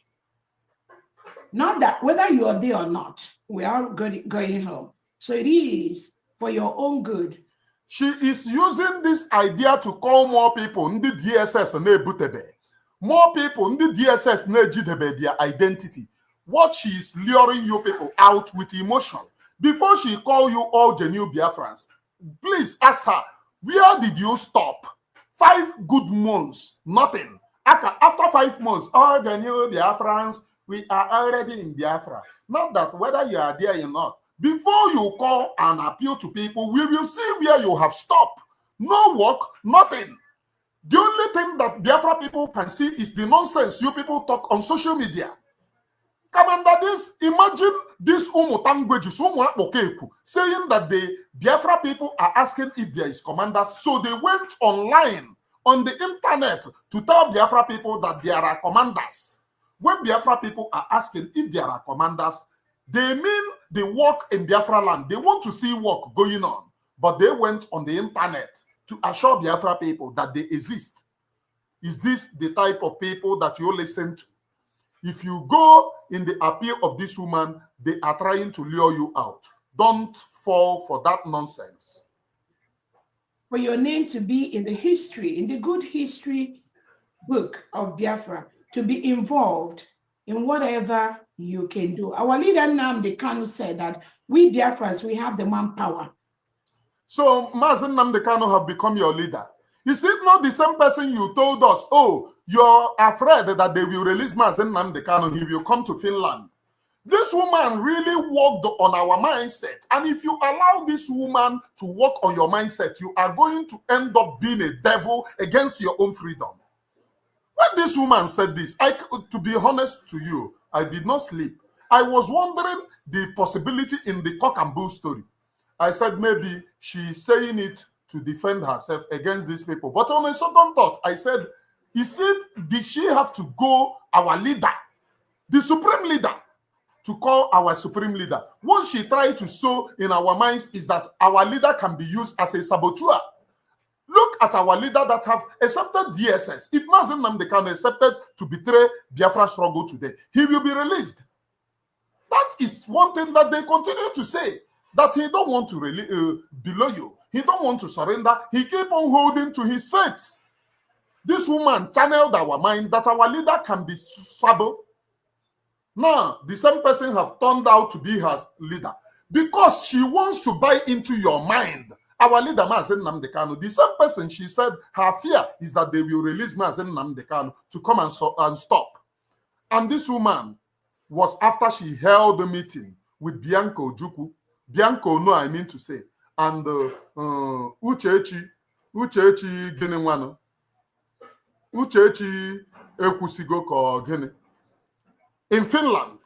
Not that whether you are there or not, we are going home. So it is for your own good. She is using this idea to call more people in the DSS and Ebutebe. More people in the DSS Nejidebe their identity. What she is luring you people out with emotion. Before she call you all genuine Biafrans, please ask her, where did you stop? 5 good months, nothing. After 5 months, all genuine Biafrans, we are already in Biafra. Not that whether you are there or not. Before you call and appeal to people, we will see where you have stopped. No work, nothing. The only thing that Biafra people can see is the nonsense you people talk on social media. Commander, this, imagine this languages saying that the Biafra people are asking if there is commanders. So they went online on the internet to tell Biafra people that there are commanders. When Biafra people are asking if there are commanders, they mean they work in Biafra land. They want to see work going on. But they went on the internet to assure Biafra people that they exist. Is this the type of people that you listen to? If you go in the appeal of this woman, they are trying to lure you out. Don't fall for that nonsense. For your name to be in the history, in the good history book of Biafra, to be involved in whatever you can do. Our leader Nnamdi Kanu said that we Biafrans, we have the manpower. So Mazen Nnamdi Kanu have become your leader. Is it not the same person you told us, oh, you're afraid that they will release Mazen Nnamdi Kanu, he will come to Finland? This woman really worked on our mindset. And if you allow this woman to work on your mindset, you are going to end up being a devil against your own freedom. When this woman said this, to be honest to you, I did not sleep. I was wondering the possibility in the cock and bull story. I said maybe she's saying it to defend herself against these people. But on a second thought, I said, did she have to go our leader, the supreme leader, to call our supreme leader? What she tried to sow in our minds is that our leader can be used as a saboteur. Look at our leader that have accepted DSS. If Mazen Nnamdi Kanu accepted to betray Biafra struggle today, he will be released. That is one thing that they continue to say, that he don't want to below you. He don't want to surrender. He keep on holding to his faith. This woman channeled our mind that our leader can be sabo. Now, the same person have turned out to be her leader because she wants to buy into your mind. Our leader, Mazen Nnamdi Kanu, the same person, she said her fear is that they will release Mazen Nnamdi Kanu to come and stop. And this woman was after she held a meeting with Bianca Ojukwu. Bianca Ono, I mean to say, and Uchechi Ginenwano. Uchechi Ekusigo ko Gine. In Finland,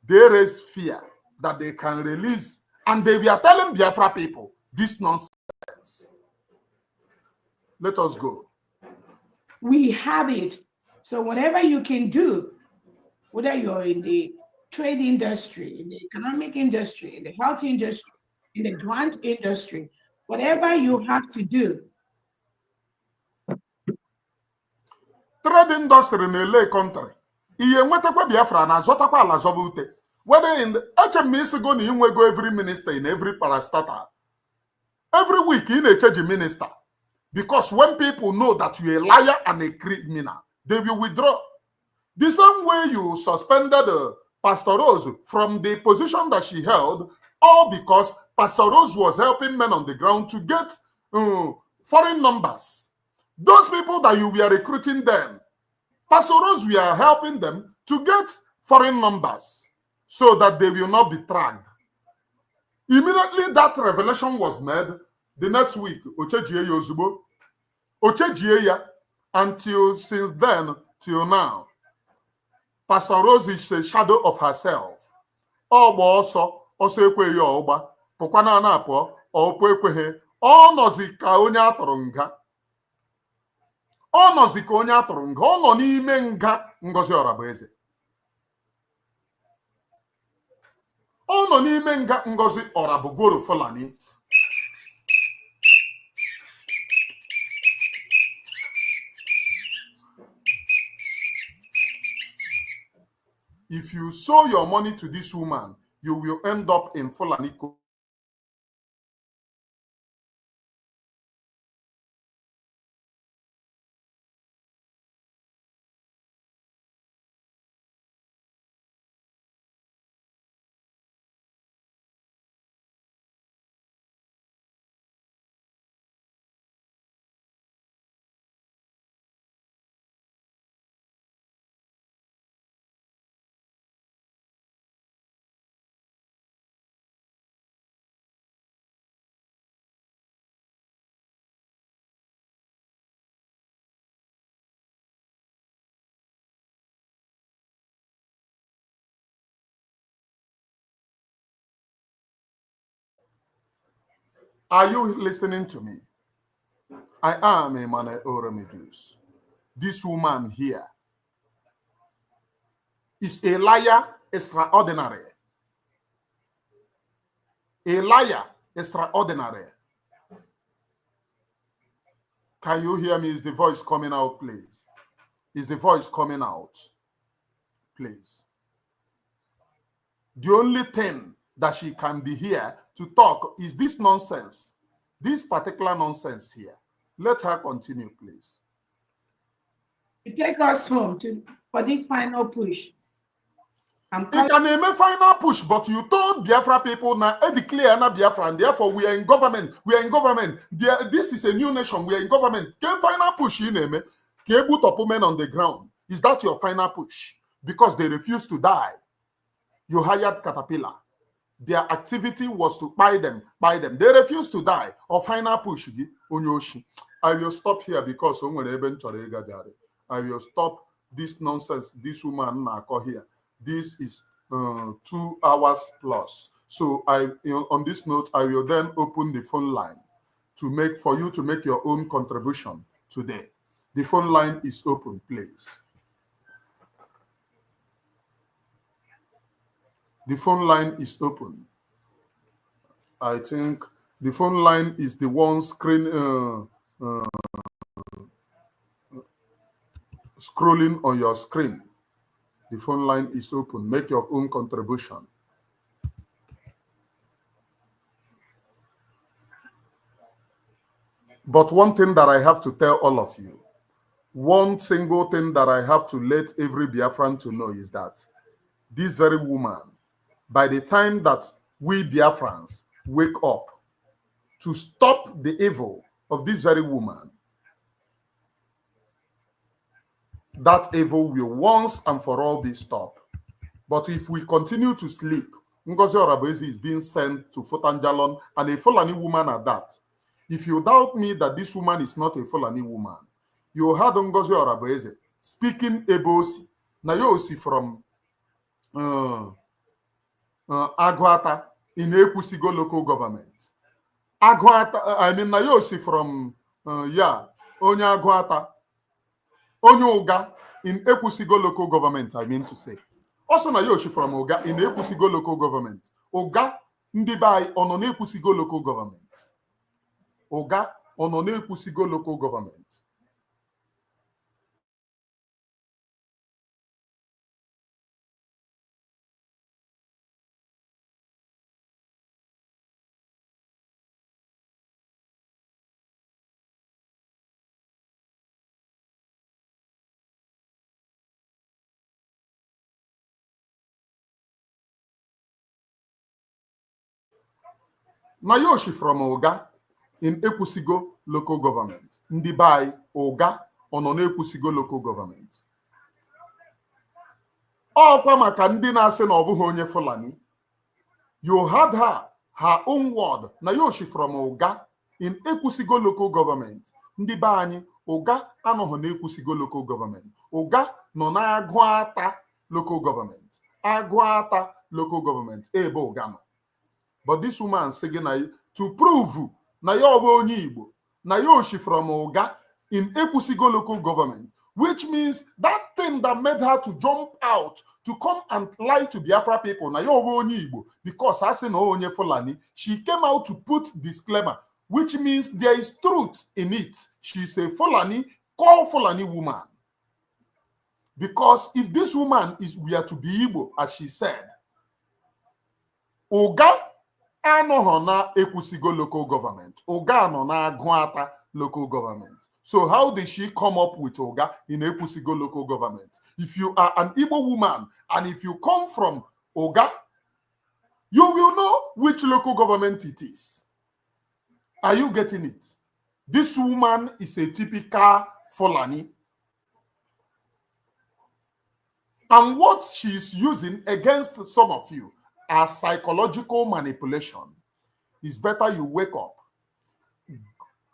there is fear that they can release, and they were telling Biafra people this nonsense. Let us go. We have it. So whatever you can do, whether you're in the trade industry, in the economic industry, in the health industry, in the grant industry, whatever you have to do, trade industry in LA country. Iye nwetakwa Biafra na zotakwa ala zova ute. Whether in the HMS go ni inwego every minister in every parastatal. Every week in a change minister. Because when people know that you're a liar and a criminal, they will withdraw. The same way you suspended Pastor Rose from the position that she held, all because Pastor Rose was helping men on the ground to get foreign numbers. Those people that you were recruiting them, Pastor Rose, we are helping them to get foreign numbers so that they will not be tracked. Immediately that revelation was made, the next week, Ochejie Yozubo, Ochejie until since then, till now, Pastor Rose is a shadow of herself. Also ekwe ya ọgba, pụkwana na apụ, ọpụ ekweghị, ọ nọzi ka onye atụrụ nga. Ọ nọzi ka onye atụrụ nga, ọ nọ n'ime nga Ngozi Orabueze. Ọ nọ n'ime nga Ngozi Orabugoro Fulani. If you sow your money to this woman, you will end up in Fulani. Are you listening to me? I am Emmanuel Oromijus. This woman here is a liar extraordinary. A liar extraordinary. Can you hear me? Is the voice coming out, please? Is the voice coming out? Please. The only thing that she can be here to talk is this nonsense. This particular nonsense here. Let her continue, please. You take us home for this final push. It can name a final push, but you told Biafra people now, declare na Biafra, and therefore we are in government. We are in government. This is a new nation. We are in government. Can final push you name it? Can put up men on the ground? Is that your final push? Because they refuse to die. You hired Caterpillar. Their activity was to buy them. They refuse to die. Or final push. I will stop here because I will stop this nonsense. This woman here. This is 2 hours plus. So on this note, I will then open the phone line for you to make your own contribution today. The phone line is open, please. The phone line is open. I think the phone line is the one scrolling on your screen. The phone line is open. Make your own contribution. But one thing that I have to tell all of you, one single thing that I have to let every Biafran to know is that this very woman, by the time that we Biafrans wake up to stop the evil of this very woman, that evil will once and for all be stopped. But if we continue to sleep, Ngozi Orabueze is being sent to Fotanjalon, and a Fulani woman at that. If you doubt me that this woman is not a Fulani woman, you heard Ngozi Orabueze speaking Ebosi, Nayosi from Agwata in Ekusigo local government. Agwata, I mean Nayosi from Onya Agwata, Onyoga in Ekusigo local government, I mean to say. Also Nayoshi from Oga in Ekusigo local government. Oga Ndibai on Ekusigo local government. Oga on Ekusigo local government. Nayoshi from Oga in Ekusigo local government. Ndibai Oga on Ekusigo local government. Ọkwa maka ndị na-asị na ọ bụghị onye Fulani. You had her own word, Nayoshi from Oga in Ekusigo local government. Ndị be anyị, Oga anọghị na Ekusigo local government. Oga nọ na Agụata local government. Agụata local government. Ebe Oga nọ. But this woman saying to prove na ya bụ onye Igbo, Nayoshi from Oga in Ekusigo local government, which means that thing that made her to jump out to come and lie to Biafra people, na ya bụ onye Igbo, because as in onye Fulani, she came out to put disclaimer, which means there is truth in it. She's a Fulani, called Fulani woman. Because if this woman were to be Igbo, as she said, Oga anọghị na Ekusigo local government. Oga nọ na Agụata local government. So how did she come up with Oga in Ekusigo local government? If you are an Igbo woman and if you come from Oga, you will know which local government it is. Are you getting it? This woman is a typical Fulani. And what she's using against some of you as psychological manipulation. It's better you wake up.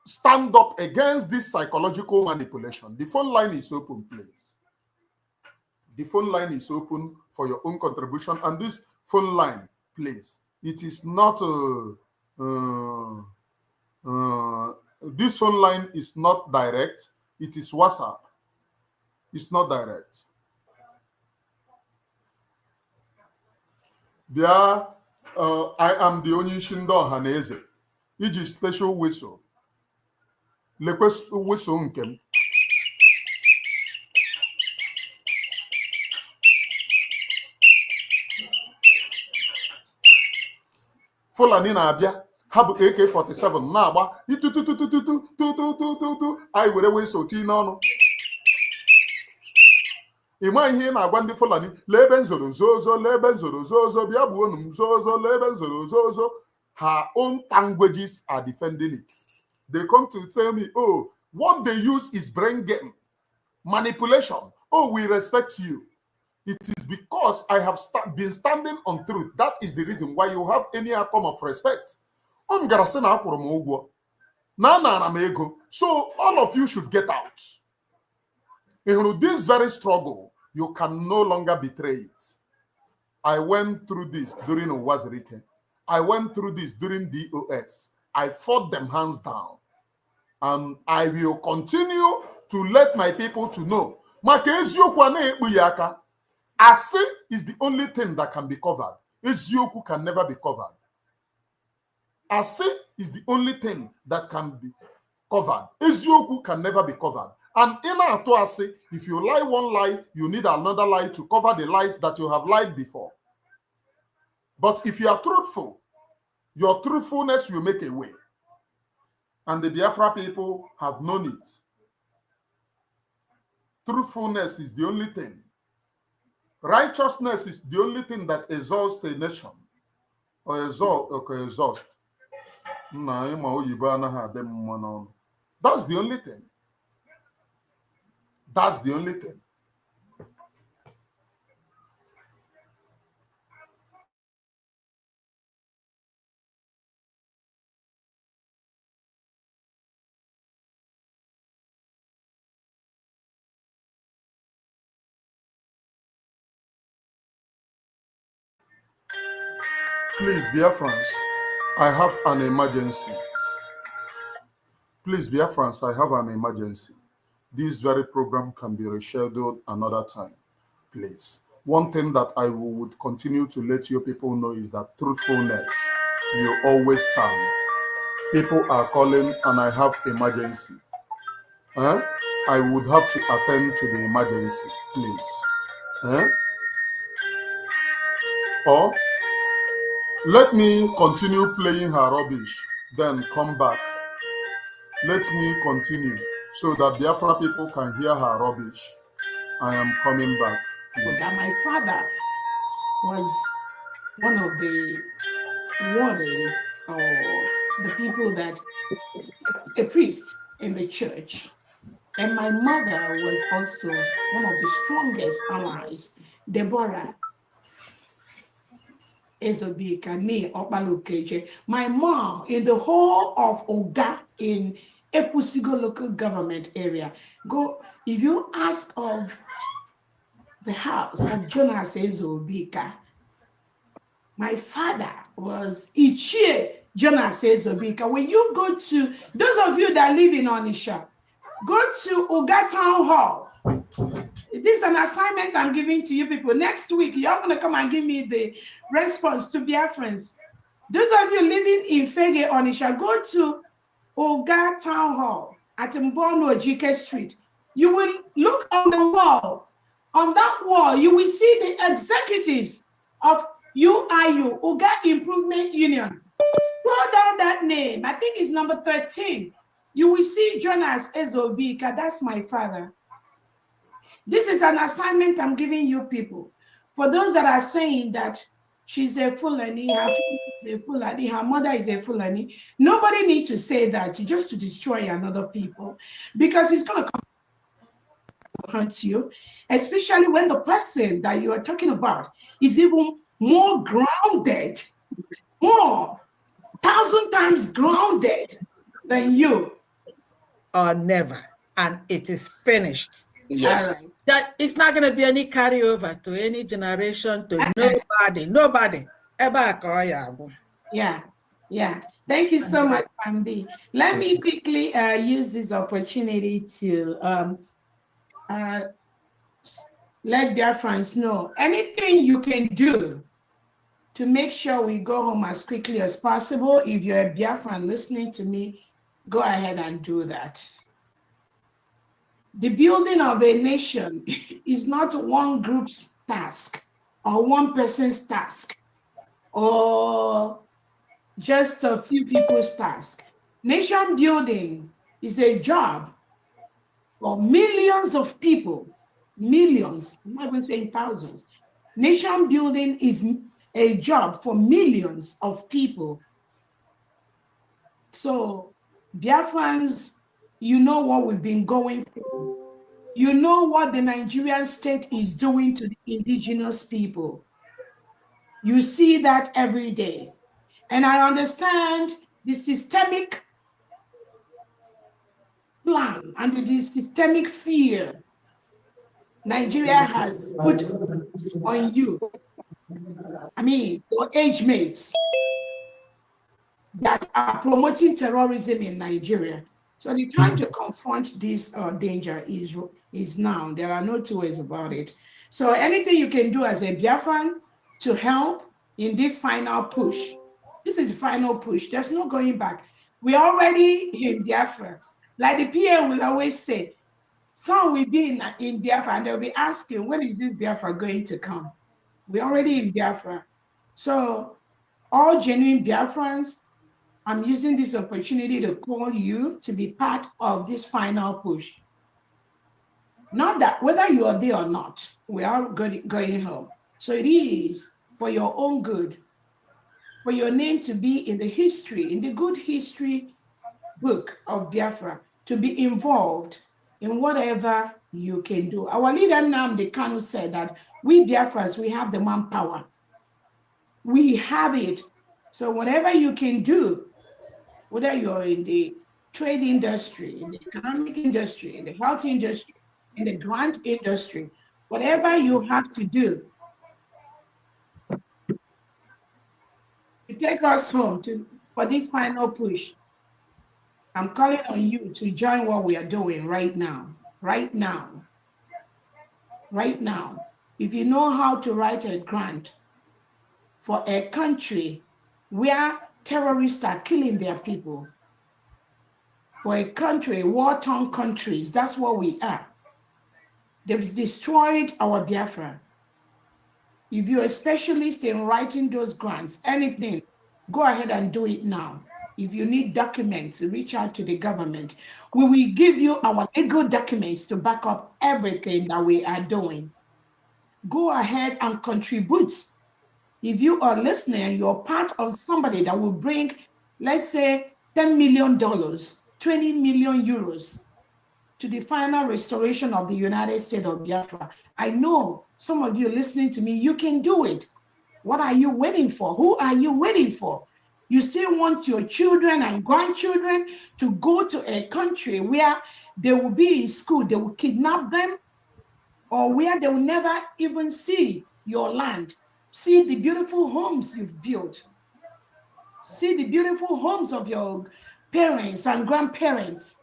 Stand up against this psychological manipulation. The phone line is open, please. The phone line is open for your own contribution. And this phone line, please, it is not this phone line is not direct. It is WhatsApp. It's not direct. There, I am the only Shindo Haneze. It is special whistle. Request whistle nkem. Fulani na-abịa, ha bụ AK-47 na-agba itutututututututututu anyị were whistle tinye n'ọnụ. Ị ma ihe ị na-agwa ndị Fulani, lee ebe nzoro zozo, lee ebe nzoro zozo, bịa gbuo m zozo, lee ebe nzoro zozo. Her own languages are defending it. They come to tell me, oh, what they use is brain game, manipulation. Oh, we respect you. It is because I have been standing on truth. That is the reason why you have any atom of respect. So all of you should get out. In this very struggle, you can no longer betray it. I went through this during Uwazirike. I went through this during DOS. I fought them hands down. And I will continue to let my people to know. Ase is the only thing that can be covered. Ezioku can never be covered. Ase is the only thing that can be covered. Ezioku can never be covered. And in Ato Ase, if you lie one lie, you need another lie to cover the lies that you have lied before. But if you are truthful, your truthfulness will make a way. And the Biafra people have known it. Truthfulness is the only thing. Righteousness is the only thing that exalts a nation. Or exhaust. That's the only thing. That's the only thing. Please, Biafrans, I have an emergency. Please, Biafrans, I have an emergency. This very program can be rescheduled another time. Please. One thing that I would continue to let your people know is that truthfulness will always stand. People are calling and I have emergency. I would have to attend to the emergency, please. Or let me continue playing her rubbish, then come back. Let me continue so that Biafra people can hear her rubbish. I am coming back. That my father was one of the wardens or the people that, a priest in the church. And my mother was also one of the strongest allies, Deborah Ezobika, nee Okpalokeje. My mom, in the whole of Oga in Epusigo local government area, go, if you ask of the house of Jonas Ezobika, my father was Ichie Jonas Ezobika. When you go to, those of you that live in Onisha, go to Oga Town Hall. This is an assignment I'm giving to you people. Next week, you're going to come and give me the response to Biafrans. Those of you living in Fege, Onisha, go to Oga Town Hall at Mbono GK Street. You will look on the wall. On that wall, you will see the executives of UIU, Oga Improvement Union. Scroll down that name. I think it's number 13. You will see Jonas Ezobika. That's my father. This is an assignment I'm giving you people. For those that are saying that she's a Fulani, her father is a Fulani, her mother is a Fulani, nobody needs to say that just to destroy another people, because it's going to hurt you, especially when the person that you are talking about is even more grounded, more 1,000 times grounded than you. Or never. And it is finished. Yes. All right. That it's not going to be any carryover to any generation, to nobody. Yeah, yeah. Thank you so much, Andy. Let me quickly use this opportunity to let Biafrans know anything you can do to make sure we go home as quickly as possible. If you're a Biafran listening to me, go ahead and do that. The building of a nation is not one group's task or one person's task or just a few people's task. Nation building is a job for millions of people, millions, I'm not even saying thousands. Nation building is a job for millions of people. So Biafrans, you know what we've been going through. You know what the Nigerian state is doing to the indigenous people. You see that every day. And I understand the systemic plan and the systemic fear Nigeria has put on you. I mean, your age mates that are promoting terrorism in Nigeria. So the time to confront this danger is now. There are no two ways about it. So anything you can do as a Biafran to help in this final push. This is the final push. There's no going back. We're already in Biafra. Like the PA will always say, some will be in Biafra and they'll be asking, when is this Biafra going to come? We're already in Biafra. So all genuine Biafrans, I'm using this opportunity to call you to be part of this final push. Not that whether you are there or not, we are going home. So it is for your own good, for your name to be in the history, in the good history book of Biafra, to be involved in whatever you can do. Our leader Nnamdi Kanu said that we Biafrans, we have the manpower. We have it. So whatever you can do, whether you're in the trade industry, in the economic industry, in the health industry, in the grant industry, whatever you have to do to take us home for this final push, I'm calling on you to join what we are doing right now, right now, right now. If you know how to write a grant for a country where terrorists are killing their people, for a country, war-torn countries, that's what we are. They've destroyed our Biafra. If you're a specialist in writing those grants, anything, go ahead and do it now. If you need documents, reach out to the government. We will give you our legal documents to back up everything that we are doing. Go ahead and contribute If you are listening and you're part of somebody that will bring, let's say, $10 million, 20 million euros to the final restoration of the United States of Biafra, I know some of you listening to me, you can do it. What are you waiting for? Who are you waiting for? You still want your children and grandchildren to go to a country where they will be in school, they will kidnap them, or where they will never even see your land, see the beautiful homes you've built, see the beautiful homes of your parents and grandparents.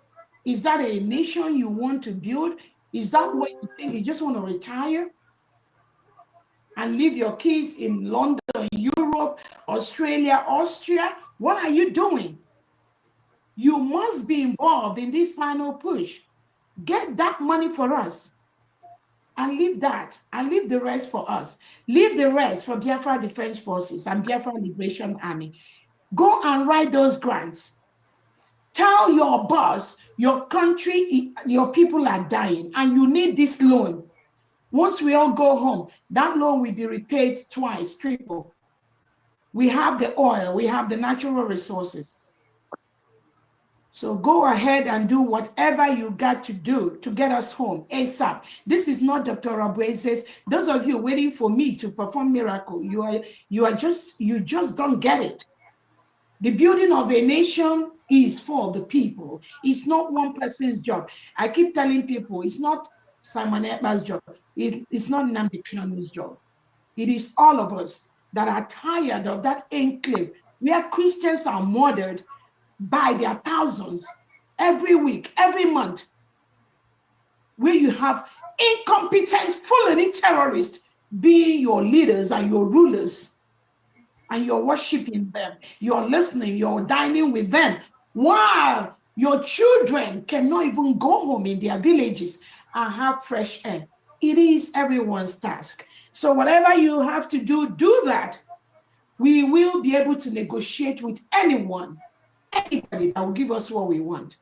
Is that a nation you want to build? Is that what you think? You just want to retire and leave your kids in London, Europe, Australia, Austria? What are you doing? You must be involved in this final push. Get that money for us and leave that and leave the rest for us. Leave the rest for Biafra Defense Forces and Biafra Liberation Army. Go and write those grants. Tell your boss, your country, your people are dying and you need this loan. Once we all go home, that loan will be repaid twice, triple. We have the oil, we have the natural resources. So go ahead and do whatever you got to do to get us home ASAP. This is not Dr. Abueze's. Those of you waiting for me to perform miracle, you just don't get it. The building of a nation is for the people. It's not one person's job. I keep telling people it's not Simon Ekpa's job. It's not Nnamdi Kanu's job. It is all of us that are tired of that enclave where Christians are murdered by their thousands every week, every month, where you have incompetent Fulani terrorists being your leaders and your rulers, and you're worshiping them, you're listening, you're dining with them, while your children cannot even go home in their villages and have fresh air. It is everyone's task. So whatever you have to do, do that. We will be able to negotiate with anybody that will give us what we want.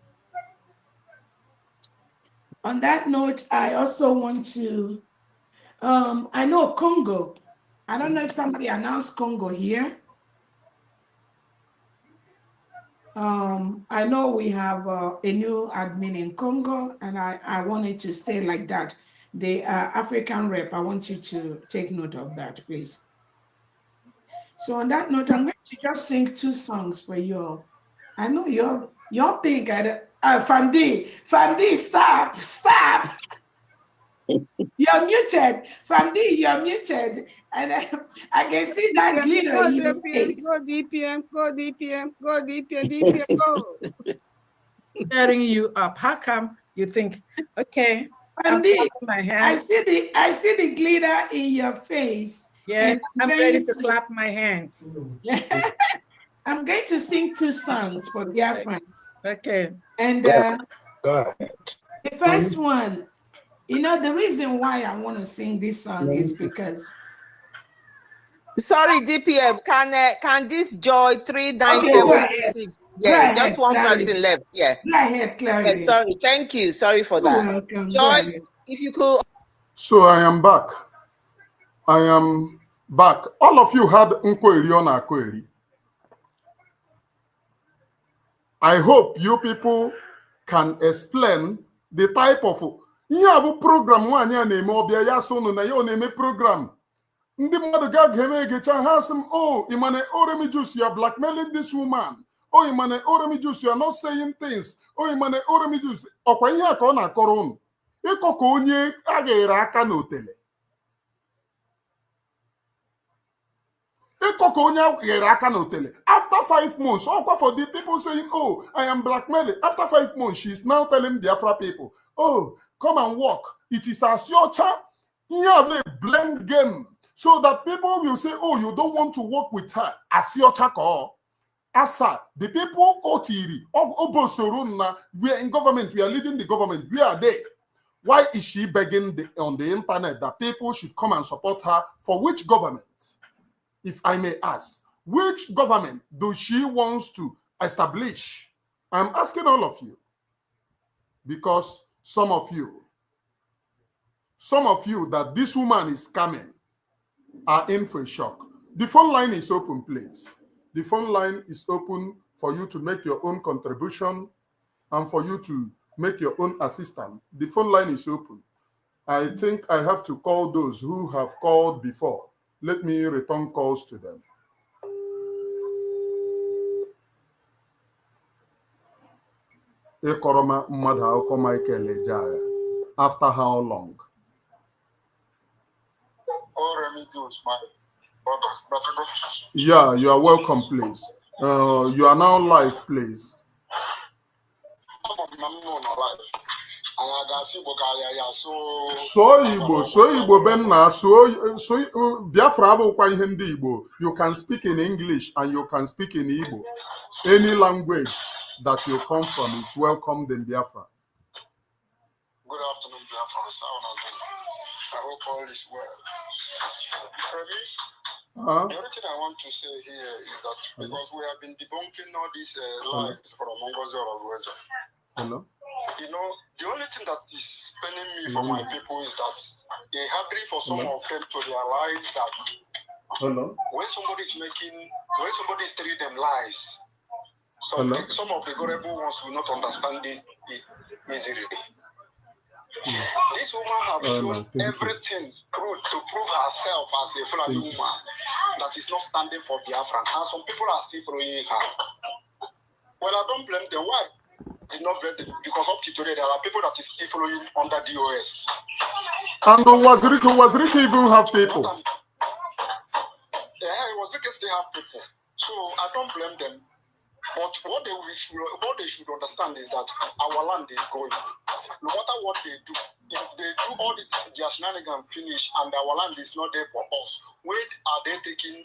On that note, I also want to, I know Congo. I don't know if somebody announced Congo here. I know we have a new admin in Congo, and I want it to stay like that. The African rep, I want you to take note of that, please. So on that note, I'm going to just sing 2 songs for you all. I know y'all think Famdi, stop. You're muted. Famdi, you're muted. And I can see that glitter in your face. Go DPM, go. Tearing you up. How come you think, okay, Famdi, I'm my hands. I see the glitter in your face. Yeah, I'm ready to clap my hands. I'm going to sing 2 songs for dear friends. Okay. And Go ahead. the first one, you know, the reason why I want to sing this song is because. Sorry, DPM. Can this Joy 39726? Yeah, just one person left. Yeah. Go ahead, Clarity. Yeah, sorry. Thank you. Sorry for that. You're welcome. Joy, if you could. So I am back. All of you had Nkweri on Akweri. I hope you people can explain the type of you have a program one year name or be a yasono na your name program. Ndi mother God has some Imane Oremi Juice, you are blackmailing this woman. Oh, Imane Oremi Juice, you are not saying things. Oh, Imane Oremi Juice, Okwanya Kona Koron. Eko Konye Agera Kanotele. After 5 months, for the people saying, oh, I am blackmailing. After 5 months, she's now telling Biafra people, oh, come and walk. It is a Siocha. You have a blend game. So that people will say, oh, you don't want to work with her. Asiocha ko. Asa, the people, Otiri, Obostoruna, we are in government, we are leading the government, we are there. Why is she begging on the internet that people should come and support her? For which government? If I may ask, which government does she want to establish? I'm asking all of you, because some of you that this woman is coming are in for a shock. The phone line is open, please. The phone line is open for you to make your own contribution and for you to make your own assistance. The phone line is open. I think I have to call those who have called before. Let me return calls to them. Ekoroma mmadụ akụkọ Michael Ejaya. After how long? Yeah, you are welcome, please. You are now live, please. So Igbo benna, Biafra abụkwa ihe ndị Igbo. You can speak in English and you can speak in Igbo. Any language that you come from is welcomed in Biafra. Good afternoon, Biafra. I hope all is well. The only thing I want to say here is that because we have been debunking all these lies from Mongozo or Hello. You know, the only thing that is paining me for my people is that it's hard for some of them to realize that when somebody is telling them lies, some of the gullible ones will not understand this easily. This woman has shown everything to prove herself as a Fulani woman that is not standing for Biafra, and some people are still following her. Well, I don't blame them. Why? I did not blame them, because up to today there are people that is still following under DOS. And was Ricky even have people? Yeah, Ricky still have people. So I don't blame them. But what they should understand is that our land is going. No matter what they do, if they do all their shenanigans finish and our land is not there for us, where are they taking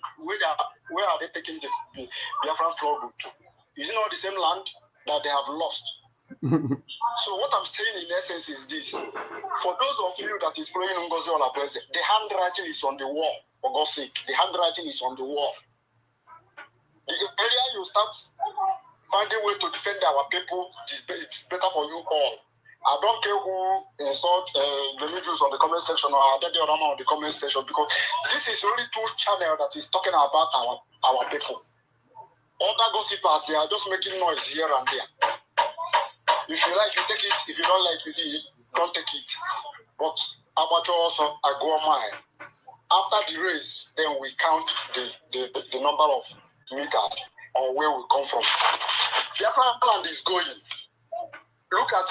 the Biafran struggle to? Is it not the same land that they have lost? So what I'm saying in essence is this: for those of you that is following Ngozi Olableze, the handwriting is on the wall. For God's sake, the handwriting is on the wall. The area you start finding a way to defend our people, it's better for you all. I don't care who insult the videos on the comment section or the other on the comment section, because this is only two channels that is talking about our people. Other gossipers, they are just making noise here and there. If you like, you take it. If you don't like, you don't take it. But amateur also, I go on mine. After the race, then we count the number of meters or where we come from. Biafra land is going. Look at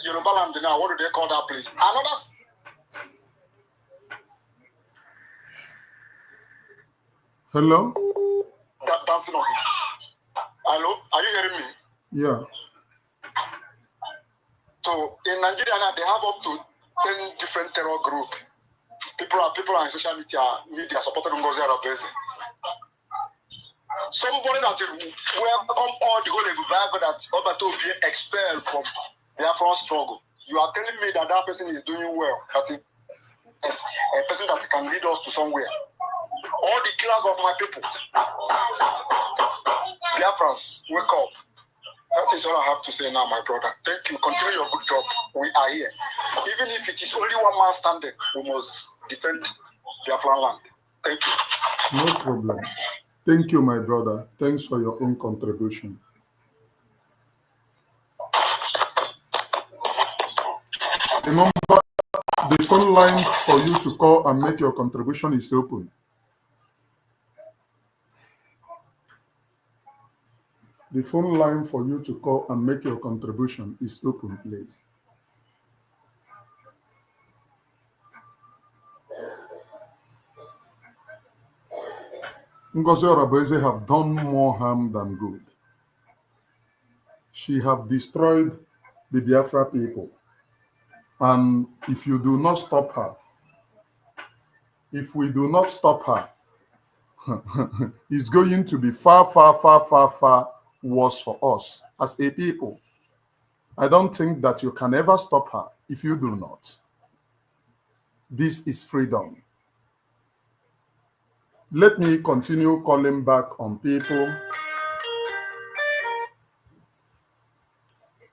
Yoruba land now. What do they call that place? Another. Hello. Dancing on his. Hello, are you hearing me? Yeah. So in Nigeria now, they have up to 10 different terror groups. People are in social media supporting Ngozi Olableze. Somebody that will come all the whole Bible that Obato be expelled from Biafran struggle. You are telling me that person is doing well, that is a person that can lead us to somewhere. All the killers of my people, Biafrans, wake up. That is all I have to say now, my brother. Thank you. Continue your good job. We are here. Even if it is only one man standing, we must defend Biafran land. Thank you. No problem. Thank you, my brother. Thanks for your own contribution. Remember, the phone line for you to call and make your contribution is open. The phone line for you to call and make your contribution is open, please. Ngozi Olableze have done more harm than good. She have destroyed the Biafra people. And if you do not stop her, if we do not stop her, it's going to be far, far, far, far, far worse for us as a people. I don't think that you can ever stop her if you do not. This is freedom. Let me continue calling back on people.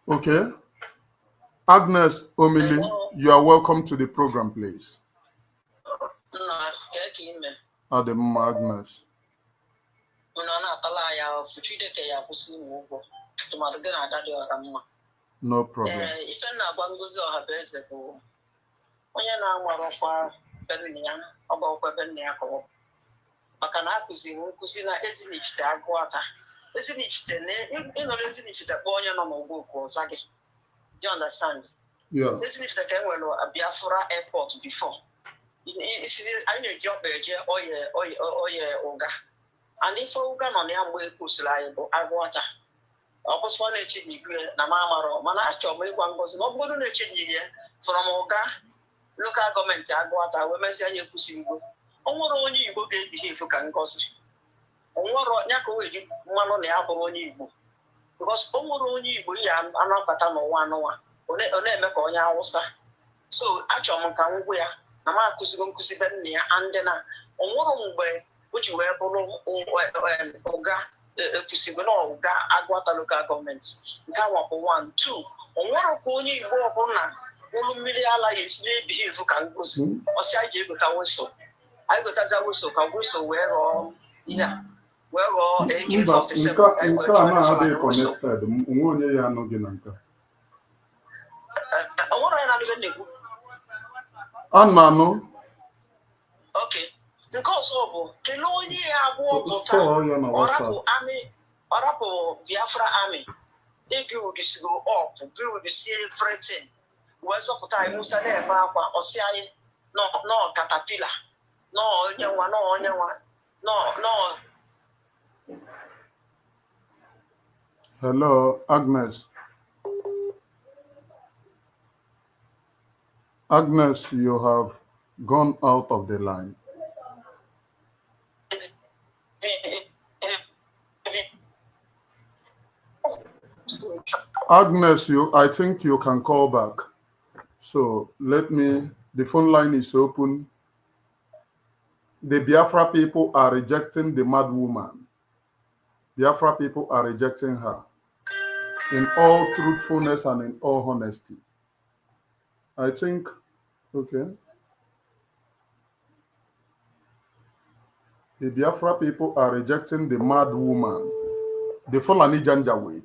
Okay. Agnes Omili, you are welcome to the program, please. Adam Magnus. No problem. Onye na-amarọkwa benne ya ọgọkwa benne ya kọwọ maka na akụziri nkụzi na ezinichite agụata ezinichite na ịnọrọ ezinichite kpọọ onye nọ n'ụgbọ okwu ọza gị. Do you understand? Yeah. Ezinichite ka enwere Biafra airport before anyị na-eji ọkpa eje oye ụga and ife ụga nọ na ya mgbe ekwusiri anyị bụ agụata ọ bụsịkwa na-echenyi igwe na m amarọ mana achọrọ m ịgwa Ngozi na ọ bụrụ na-echenyi ya from ụga local gọọmenti agụata wee mezie anya ekwusi Igbo o nwere onye Igbo ga-ebihe efu ka Ngozi o nwere ya ka o wee mmanụ na ya bụrụ onye Igbo because o nwere onye Igbo ya anabata n'ụwa anụwa ọ na-eme ka onye Awụsa so achọrọ m ka m gwa ya na m akụzigo nkụzi be nna ya andị na o nwere mgbe o ji wee bụrụ ụga ekwusigo na ụga agụata local gọọmenti nke awapụ 1 2 o nwere ka onye Igbo ọbụla ụlọ mmiri ala ya esi na-ebighị efu ka Ngozi ọsị anyị ga-egota wụsọ anyị gotaza wụsọ ka wụsọ wee ghọọ ihe a wee ghọọ AK-47 nke a na-adịghị connected onwe onye ya anọghị na nke o nwere onye na-anụghị na-ekwu anụ oke nke ọzọ bụ kelee onye ya abụọ pụta ọ rapụ Biafra army ebiwudisigo up biwudisie everything wee zọpụta anyị Musa na-ebe akwa ọsị anyị nọ katapila nọ onye nwa Hello, Agnes. Agnes, you have gone out of the line. Agnes, I think you can call back. So the phone line is open. The Biafra people are rejecting the mad woman. Biafra people are rejecting her in all truthfulness and in all honesty. I think, okay. The Biafra people are rejecting the mad woman, the Fulani Janjaweed,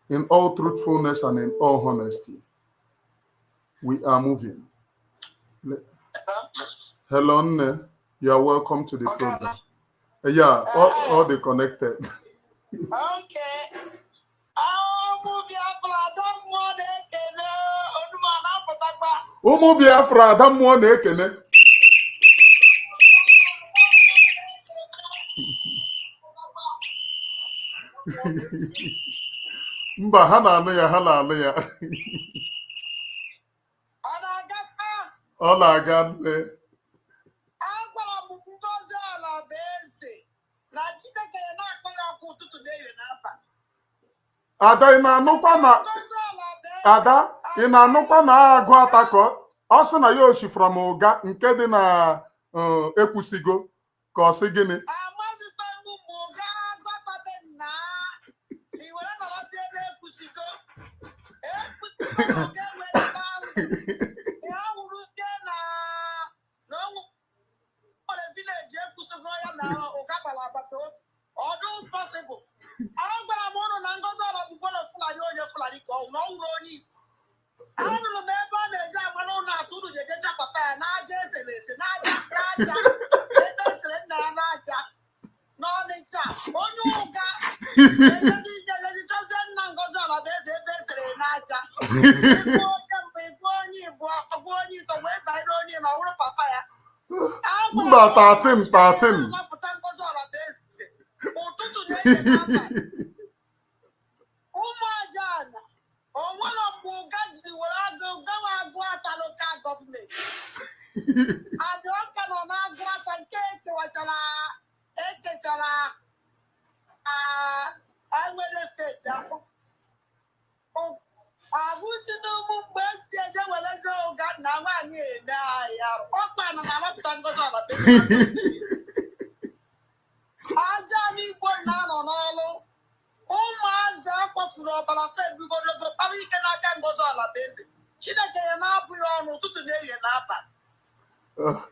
in all truthfulness and in all honesty. We are moving. Hello, Nne. You are welcome to the program. Yeah, all the connected. Okay. Ụmụ Biafra ada mmụọ na-ekene. Mba, ha na-anụ ya. Ọ na-aga nne. Agwara m Ngozi ala bụ eze na Chineke ya na-akpọ ya ọkụ ụtụtụ na-eyo n'abalị. Ada, ị na-anụkwa na agụ atakọ ọ sị na ya oshifra m ụga nke dị na ekwusigo ka ọ sị gịnị amazikwa m mgbe ụga agọtabe nna si were nọrọzie ebe ekwusigo ụga enwere ebe ahụ ya hụrụ ndị na ọnwụ nwere vileji ekwusigo ya na ụga gbara agbata obi ọdụ pọsịbụl agwara m ụnụ na Ngozi ọla bụkwa na Fulani onye Fulani ka ọ na ọ wụrụ onye Igbo anụrụ m ebe ọ na-eji agbalụ ụlọ atụ ụnụ jejecha papa ya n'aja esere ese n'aja ebe esere nna ya n'aja n'Ọnịcha onye ụga ejezichọzie nna Ngozi ọla bụ eze ebe esere n'aja ịbụ onye mbụ ịbụ onye Igbo ọgụ onye Ito wee banyere onye na ọhụrụ papa ya mba 13 napụta Ngozi ọla bụ eze ụtụtụ na-eje n'abalị ụmụ aja ana onwere mgbe ụga jiri were agụ ata lokal gọọmenti adị ọka nọ na-agụ ata nke ekechara enwere steeti ahụ abụsi n'ụmụ mgbe ndị eje wereze ụga na nwaanyị eme ahịa ọkpa nọ na-anapụta Ngozi ọla aja n'Igbo na-anọ n'ọrụ ụmụazị akwafuru ọbara febugologo kpara ike n'aka Ngozi ọla bụ eze Chineke ya na-abụghị ọnụ ụtụtụ na-ehie n'abalị Because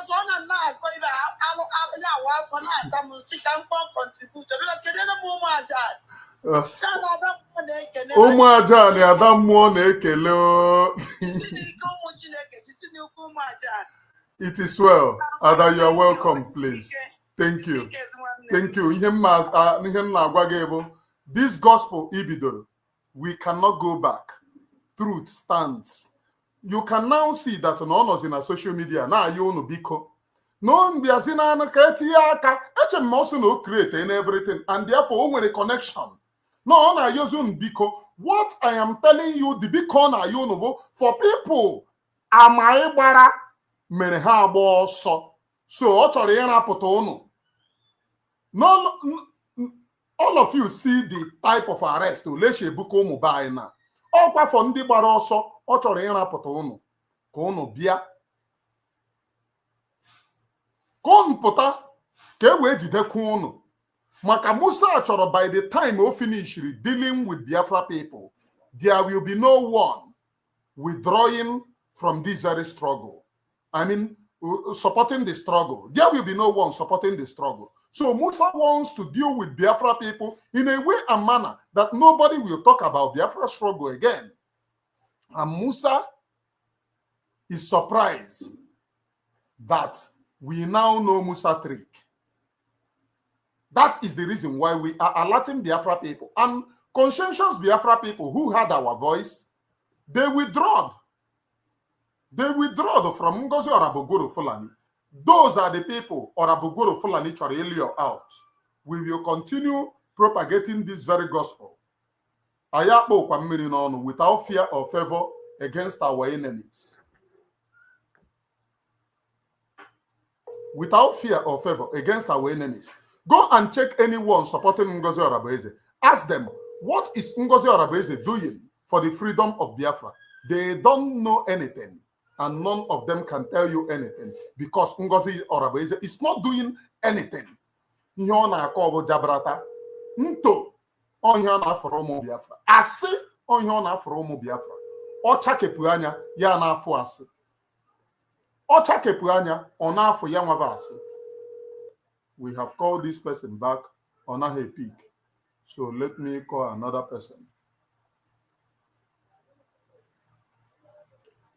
one and now go even ụmụ aja na-ada mmụọ na-ekele. It is well. Ada, you are welcome, please. Thank you. Thank you. This gospel ibidoro, we cannot go back. Truth stands. You can now see that no one is in a social media. Now you know biko. No, they are saying also no create and everything, and therefore when a connection. No, na using biko. What I am telling you, the big corner you know for people, amai bara mere ha agba ọsọ. So ọ chọrọ ịrapụta unu. No, all of you see the type of arrest Oleshe Buko ụmụ be anyị na. Ọkwa for ndị gbara ọsọ, ọ chọrọ ịrapụta unu ka unu bịa. Ka unu pụta ka e wee jidekwa unu. Maka Musa chọrọ by the time o finish dealing with Biafra people, there will be no one withdrawing from this very struggle. I mean, supporting the struggle. There will be no one supporting the struggle. So Musa wants to deal with Biafra people in a way and manner that nobody will talk about Biafra struggle again. And Musa is surprised that we now know Musa trick. That is the reason why we are alerting Biafra people. And conscientious Biafra people who had our voice, they withdrew. They withdrew from Ngozi Orabogoro Fulani. Those are the people Orabogoro Fulani Chorelio out. We will continue propagating this very gospel. Ayapo Kwamiri Nono without fear or favor against our enemies. Without fear or favor against our enemies. Go and check anyone supporting Ngozi Orabeze. Ask them, what is Ngozi Orabeze doing for the freedom of Biafra? They don't know anything. And none of them can tell you anything because Ngozi Orabeze is not doing anything. Ihe ọ na-akọ bụ jabrata. Nto onye ọ na-afọrọ ụmụ Biafra. Asị onye ọ na-afọrọ ụmụ Biafra. Ọ chakepụ anya ya na-afụ asị. Ọ chakepụ anya ọ na-afụ ya nwaba asị. We have called this person back on a peak. So let me call another person.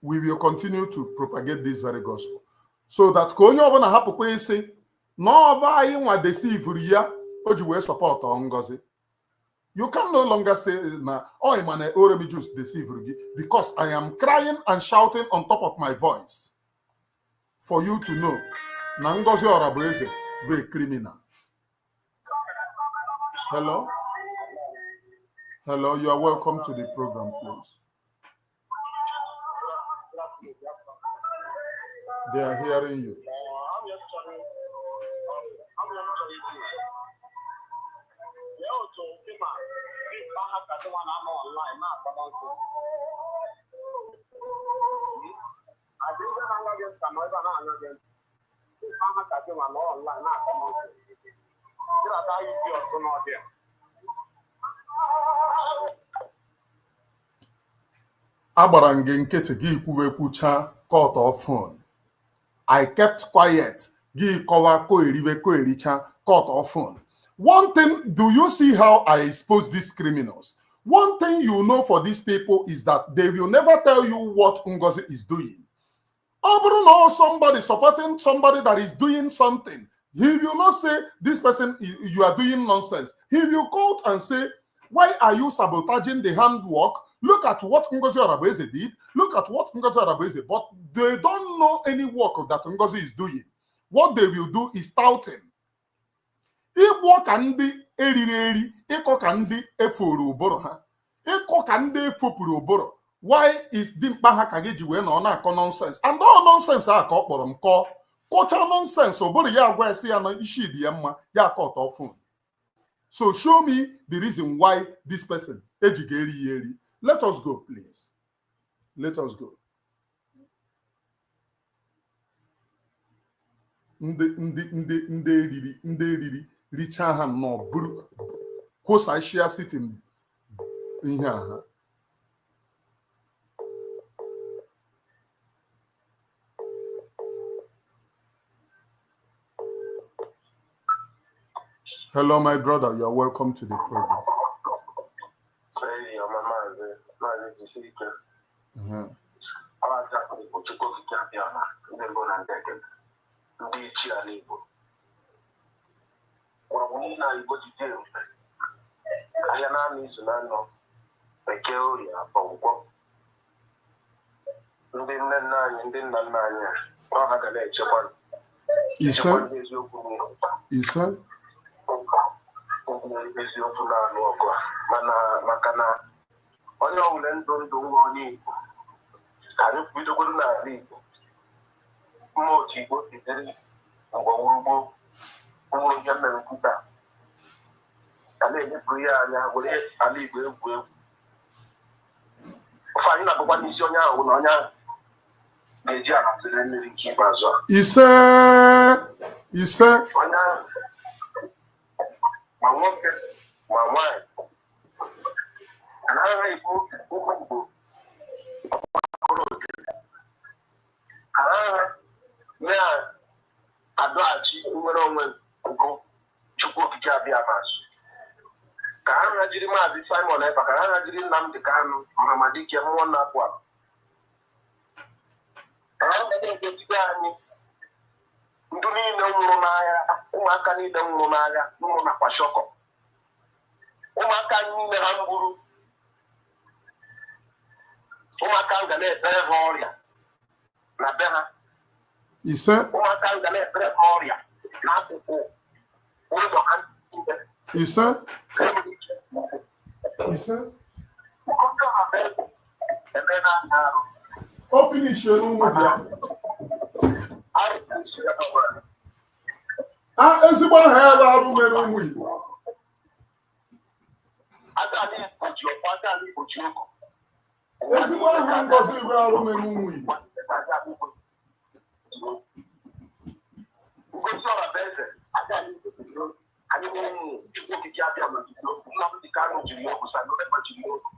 We will continue to propagate this very gospel. So that konyo obona hapukwa isi no ba anyị nwa deceive ya o ji we support Ngozi. You can no longer say na oh man Oremi just deceive you because I am crying and shouting on top of my voice for you to know na Ngozi Orabeze be criminal. Hello? Hello, you are welcome to the program, please. They are hearing you. Agbara gị nkịtị gị kwuwe kwucha cut off phone. I kept quiet. Gị kọwa ko eriwe ko ericha cut off phone. One thing, do you see how I expose these criminals? One thing you know for these people is that they will never tell you what Ngozi is doing. Or somebody supporting somebody that is doing something. He will not say, this person, you are doing nonsense. He will call and say, why are you sabotaging the handwork? Look at what Ngozi Orabeze did. Look at what Ngozi Orabeze, but they don't know any work that Ngozi is doing. What they will do is touting. Igbo ka ndị eriri eri, ịkọ ka ndị efuru ụbụrụ ha. Ịkọ ka ndị efopụrụ ụbụrụ. Why is dimkpa ha ka gị ji wee na ọ na-akọ nonsense? And all nonsense a ka ọ kpọrọ m kọọ. Kọcha nonsense ụbụrụ ya agwa esi ya na isi dị ya mma ya cut off phone. So show me the reason why this person ejiga eri eri. Let us go, please. Let us go. Ndị eriri richa ha nọ buru kwụsa share sitting ihe a. Hello, my brother. You are welcome to the program. Hey, I'm a Deceit. onye ọbụla ndụ nwa onye Igbo anyị bidogoro n'ala Igbo mma otu Igbo si dịrị mgbe gboo ụmụ ihe mere nkwuta a na-enyepụrụ ya anya were ala Igbo egwu egwu ofe anyị na-agụkwa n'isi onye ahụ na onye ahụ na-eji ala siri mmiri nke ikpeazụ ise onye ahụ ma nwoke ma nwaanyị anaghị Igbo ụmụ Igbo ka ha na-adọghachi nwere onwe nkụ Chukwu Okike abịa mazụ ka ha jiri Maazị Simon Ekpa ka ha jiri Nnamdi Kanu Ọhamadike mmụọ na-apụ apụ ka ha na-egosipụta anyị ndụ niile nwụrụ n'agha ụmụaka niile nwụrụ n'agha nwụrụ na Kwashọkọ ụmụaka niile ha gburu ụmụaka ga na-ebere ha ọrịa na be ha ụmụaka ga na-ebere ha ọrịa n'akụkụ ụlọ ha o finishie n'ụmụ bịa ezigbo aha ya bụ arụ mere ụmụ Igbo ezigbo aha Ngozi Igbo arụ mere ụmụ Igbo Ngozi Ọrabaeze anyị nwere Chukwu Okike abịa ma Nnamdi Kanu jiri ya ọgwụ Simon Ekpa jiri ya ọgwụ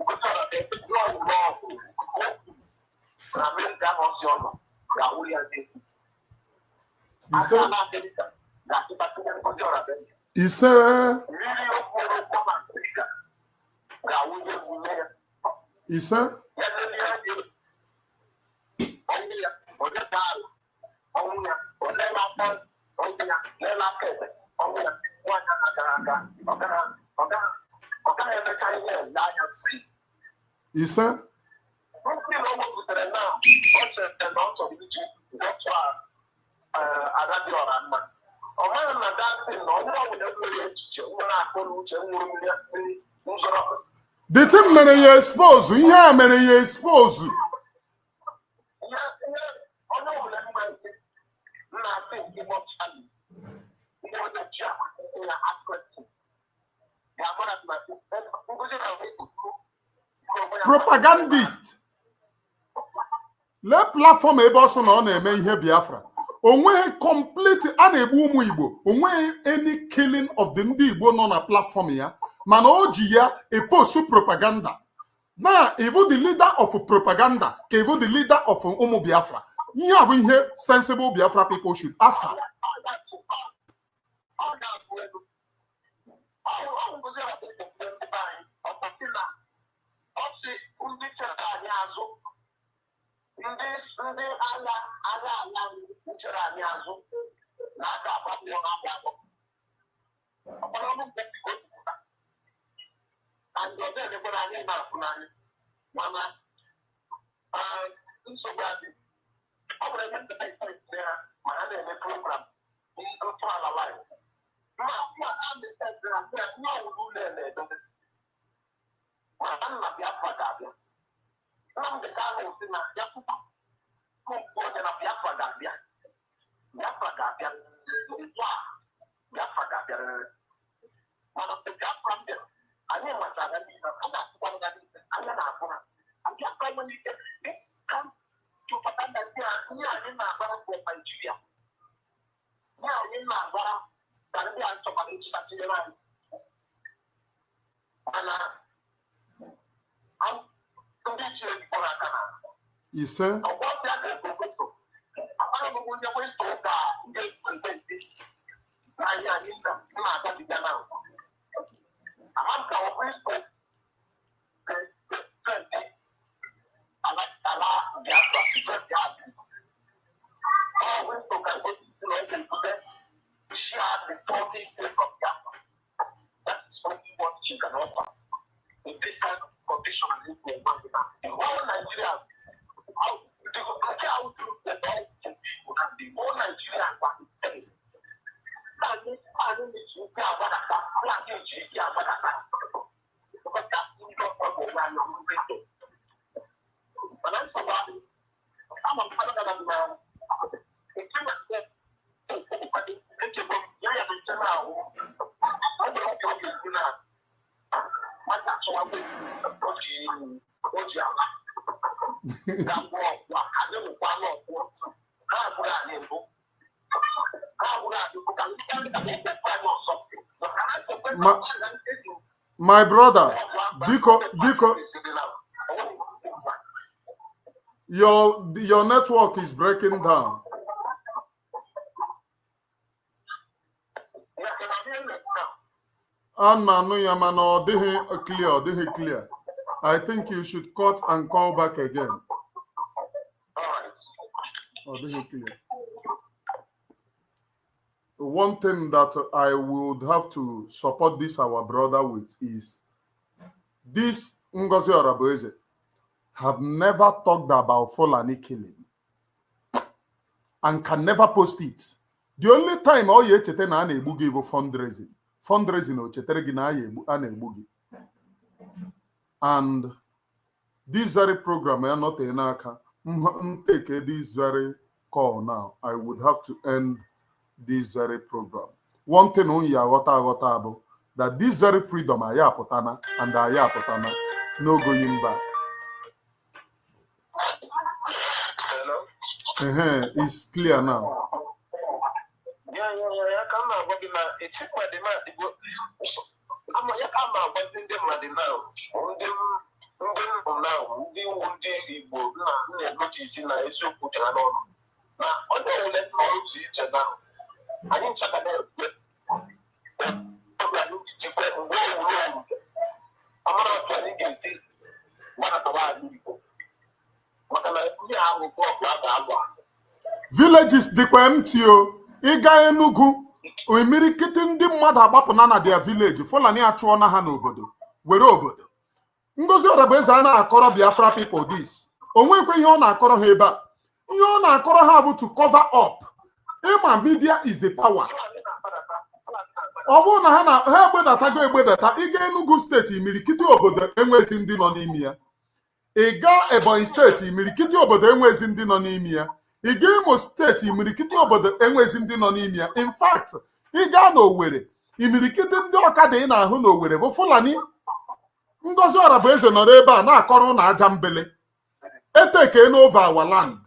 Ngozi Ọrabaeze n'ọgwụ na Amerịka nọzi ọnọ ga-awụ ya ndị aka na Amerịka ga-atụbatụnye Ngozi Ọrabaeze mmiri okporo ụkwụ na Amerịka ga-awụ ya nwunye ya ya lele ya dị ọnwụ ya onye ga-alụ ọnwụ ya onye na-ata ọnwụ ya lela aka ebe ọnwụ ya nwaanyị na-agara aga ọ gaghị emecha ihe n'anya si ndị na o wepụtara na ọ chere na ọ chọrọ iji otu Adadịọra mma ọ maghị na datị na onye ọbụla nwere echiche nwere akụ na uche nwere mmiri nzọrọ the thing mere ya expose ihe a mere ya expose onye ọbụla mgbe na-atị nke mọchali ndị onye ji akwụkwọ ya akwụkwọ ga-agbara na ngozi na propagandist lee platform ebe ọ sọ na ọ na-eme ihe Biafra onweghị complete a na-egbu ụmụ Igbo onweghị any killing of the ndị Igbo nọ na platform ya mana o ji ya post propaganda na evu the leader of propaganda ka evu the leader of ụmụ Biafra ihe a bụ ihe sensible Biafra people should ask her. ndị chere anyị azụ ndị agha ala chere anyị azụ na aka agbapụọ ha agbapụ ọkpọrọ ọnụ mgbe ndị ọzọ emekwara anyị na-apụ n'anya mana nsogbu adị ọ bụrụ ebe ndị na-ekpe ha ma ha na-eme program ntọala laịf ma a na-ekpe ha sị ya ihe ọwụrụ ụlọ na-edobe ma nna Biafra ga-abịa Nnamdi Kanu si na Biafra onye na Biafra ga-abịa ugbu a Biafra ga-abịarịrị mana mgbe Biafra bịara anyị machara n'ihe a na-atụkwara ya n'ike anya na-abụ ha Biafra nwere ike propaganda ndị a ihe anyị na-agbara bụ Naijiria ihe anyị na-agbara ka ndị a chọkwara ịchịkachiri anyị mana ndị chiri mkpọrọ aka na ọgwọ bịa ga-egogoso akpara m onye westo ụka ndị ekwentị That is only what you can offer. In this kind of condition, the whole Nigeria, the whole Nigeria, my brother, Biko, your network is breaking down. Clear. I think you should cut and call back again. Clear. One thing that I would have to support this our brother with is this Ngozi Oraboeze have never talked about Fulani killing and can never post it. The only time all you chete na ana egbu give fundraising o chetere gi na ana egbu gi. And this very program I not enaka take this very call now. I would have to end this very program. One thing on ya wata that this very freedom aya potana and aya potana no going back. Hello? It's clear now. Villages dịkwa empty o. Ịga Enugu imirikiti ndị mmadụ agbapụna na their village Fulani achụọ na ha n'obodo were obodo. Ngozi Oraboeze a na-akọrọ Biafra people this. Onwekwe ihe ọ na-akọrọ ha ebe a. Ihe ọ na-akọrọ ha bụ to cover up. Ịma media is the power. Ọ bụrụ na ha egbedata ịga Enugu steeti imirikiti obodo enwezi ndị nọ n'ime ya. Ịga Ebonyi steeti imirikiti obodo enwezi ndị nọ n'ime ya. Ịga Imo steeti imirikiti obodo enwezi ndị nọ n'ime ya. In fact, ịga n'Owerri imirikiti ndị ọkada ị na-ahụ n'Owerri bụ Fulani. Ngozi Oraboeze nọrọ ebe a na-akọrọ na aja mbele. Eteke over our land.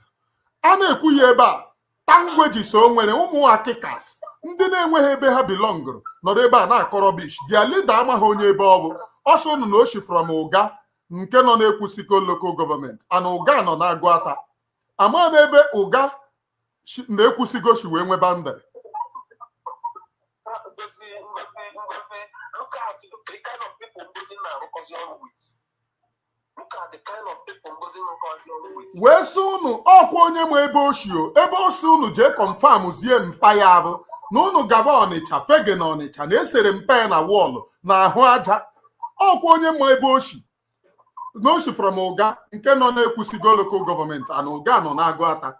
A na-ekwu ya ebe a tangweji so nwere ụmụ akikas ndị na-enweghị ebe ha belongụrụ nọrọ ebe a na-akọrọ bish. Dia leader amaghị onye ebe ọ bụ. Ọsọ unu na oshi from Uga nke nọ na-ekwusiko local government and Uga nọ na-agụ ata. Ama m ebe Uga na-ekwusigo shi wee nwe bandari. Wee sị unu ọkwa onye ma ebe oshio ebe osi unu jee confirm zie mpa ya abụ na unu gaba Ọnịcha fege na Ọnịcha na esere mpa ya na wọlụ na ahụ aja. Ọkwa onye ma ebe oshi na oshi from Uga nke nọ na-ekwusigo local government and Uga nọ na-agụ ata.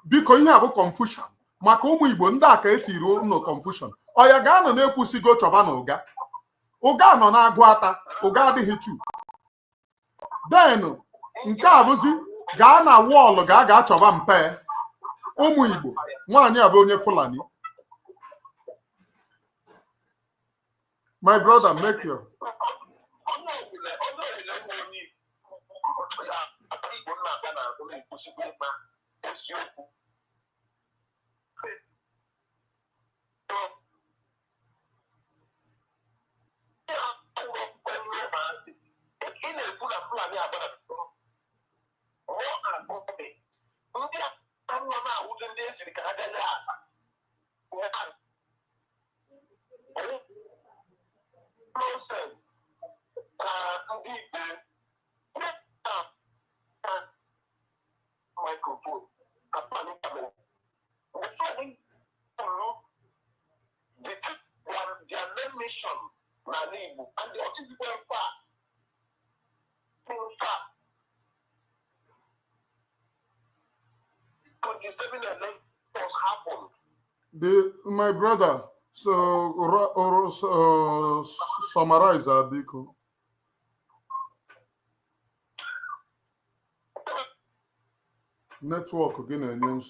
Biko ihe a bụ confusion maka ụmụ Igbo ndị a ka etiri unu confusion. Ọya ga-anọ na-ekwusigo chọba na Uga. Uga nọ na-agụ ata, Uga adịghị chu. Then nke a bụzi gaa na wọlụ ga achọba mpe ụmụ Igbo nwaanyị a bụ onye Fulani. My brother, make your nonsense. Microphone. Their main mission, and the autism went far. Too far. 27 elections happened. My brother, so summarize Biko. Network again and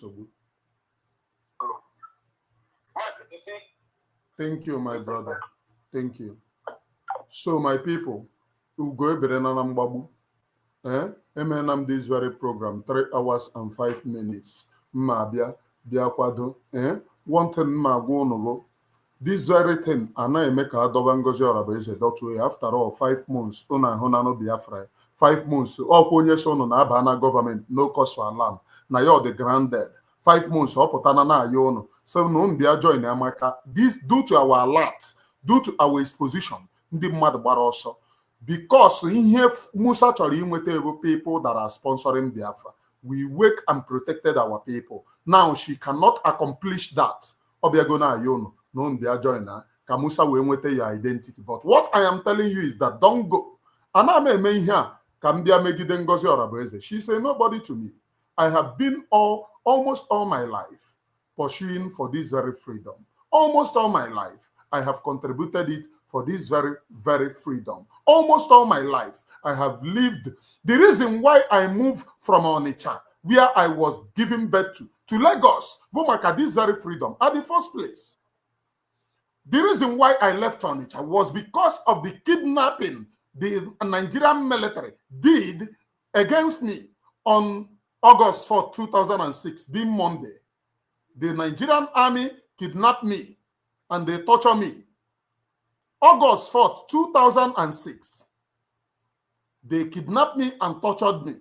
thank you, my brother. Thank you. So, my people, who go Berenanambabu, MNM this very program, 3 hours and 5 minutes. Mabia, Biakwado, one thing Magunovo. This very thing, and I make a Dobangozi Arabese, that way, after all, 5 months, Una Honano Biafra, 5 months, all Ponyas on Abana government, no cause for alarm. Now you're the granddad. 5 months, Opotana na Yono. So no Bia join America. This due to our alert, due to our exposition, the mad but also. Because in here, Musa Chori with people that are sponsoring Biafra. We wake and protected our people. Now she cannot accomplish that. Obiagona Yono. No, they are joiner. Kamusa will with your identity. But what I am telling you is that don't go. And I may here. Kambia Megidengozi Orabeze. She said, nobody to me. I have been almost all my life pursuing for this very freedom. Almost all my life, I have contributed it for this very, very freedom. Almost all my life, I have lived. The reason why I moved from Onitsha, where I was giving birth to Lagos, Bumaka, this very freedom, at the first place. The reason why I left Onitsha was because of the kidnapping the Nigerian military did against me on August 4, 2006, being Monday. The Nigerian army kidnapped me and they tortured me. August 4, 2006, they kidnapped me and tortured me.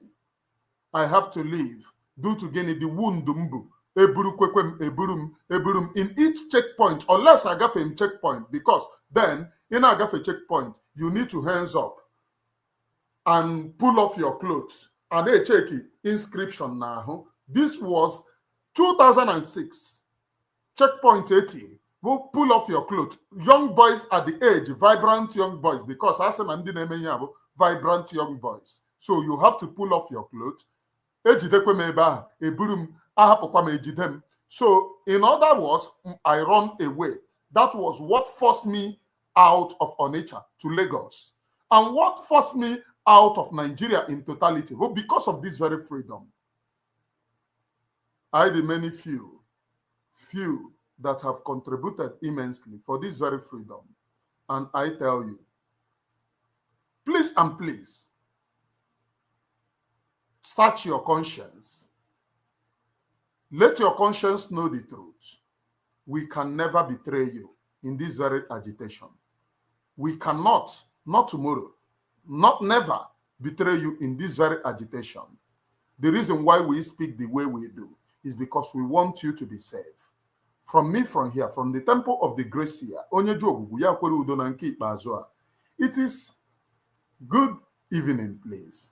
I have to leave due to getting the wound in each checkpoint, unless I get a checkpoint, because then in a checkpoint, you need to hands up and pull off your clothes. And they check it, inscription now. This was 2006. Checkpoint 80. Go pull off your clothes. Young boys at the age, vibrant young boys, because as an vibrant young boys. So you have to pull off your clothes. So in other words, I run away. That was what forced me out of Onitsha to Lagos. And what forced me out of Nigeria in totality? Well, because of this very freedom. The many few that have contributed immensely for this very freedom. And I tell you, please and please, search your conscience. Let your conscience know the truth. We can never betray you in this very agitation. We cannot, not tomorrow, not never betray you in this very agitation. The reason why we speak the way we do is because we want you to be safe. From me, from here, from the temple of the grace here, it is good evening, please.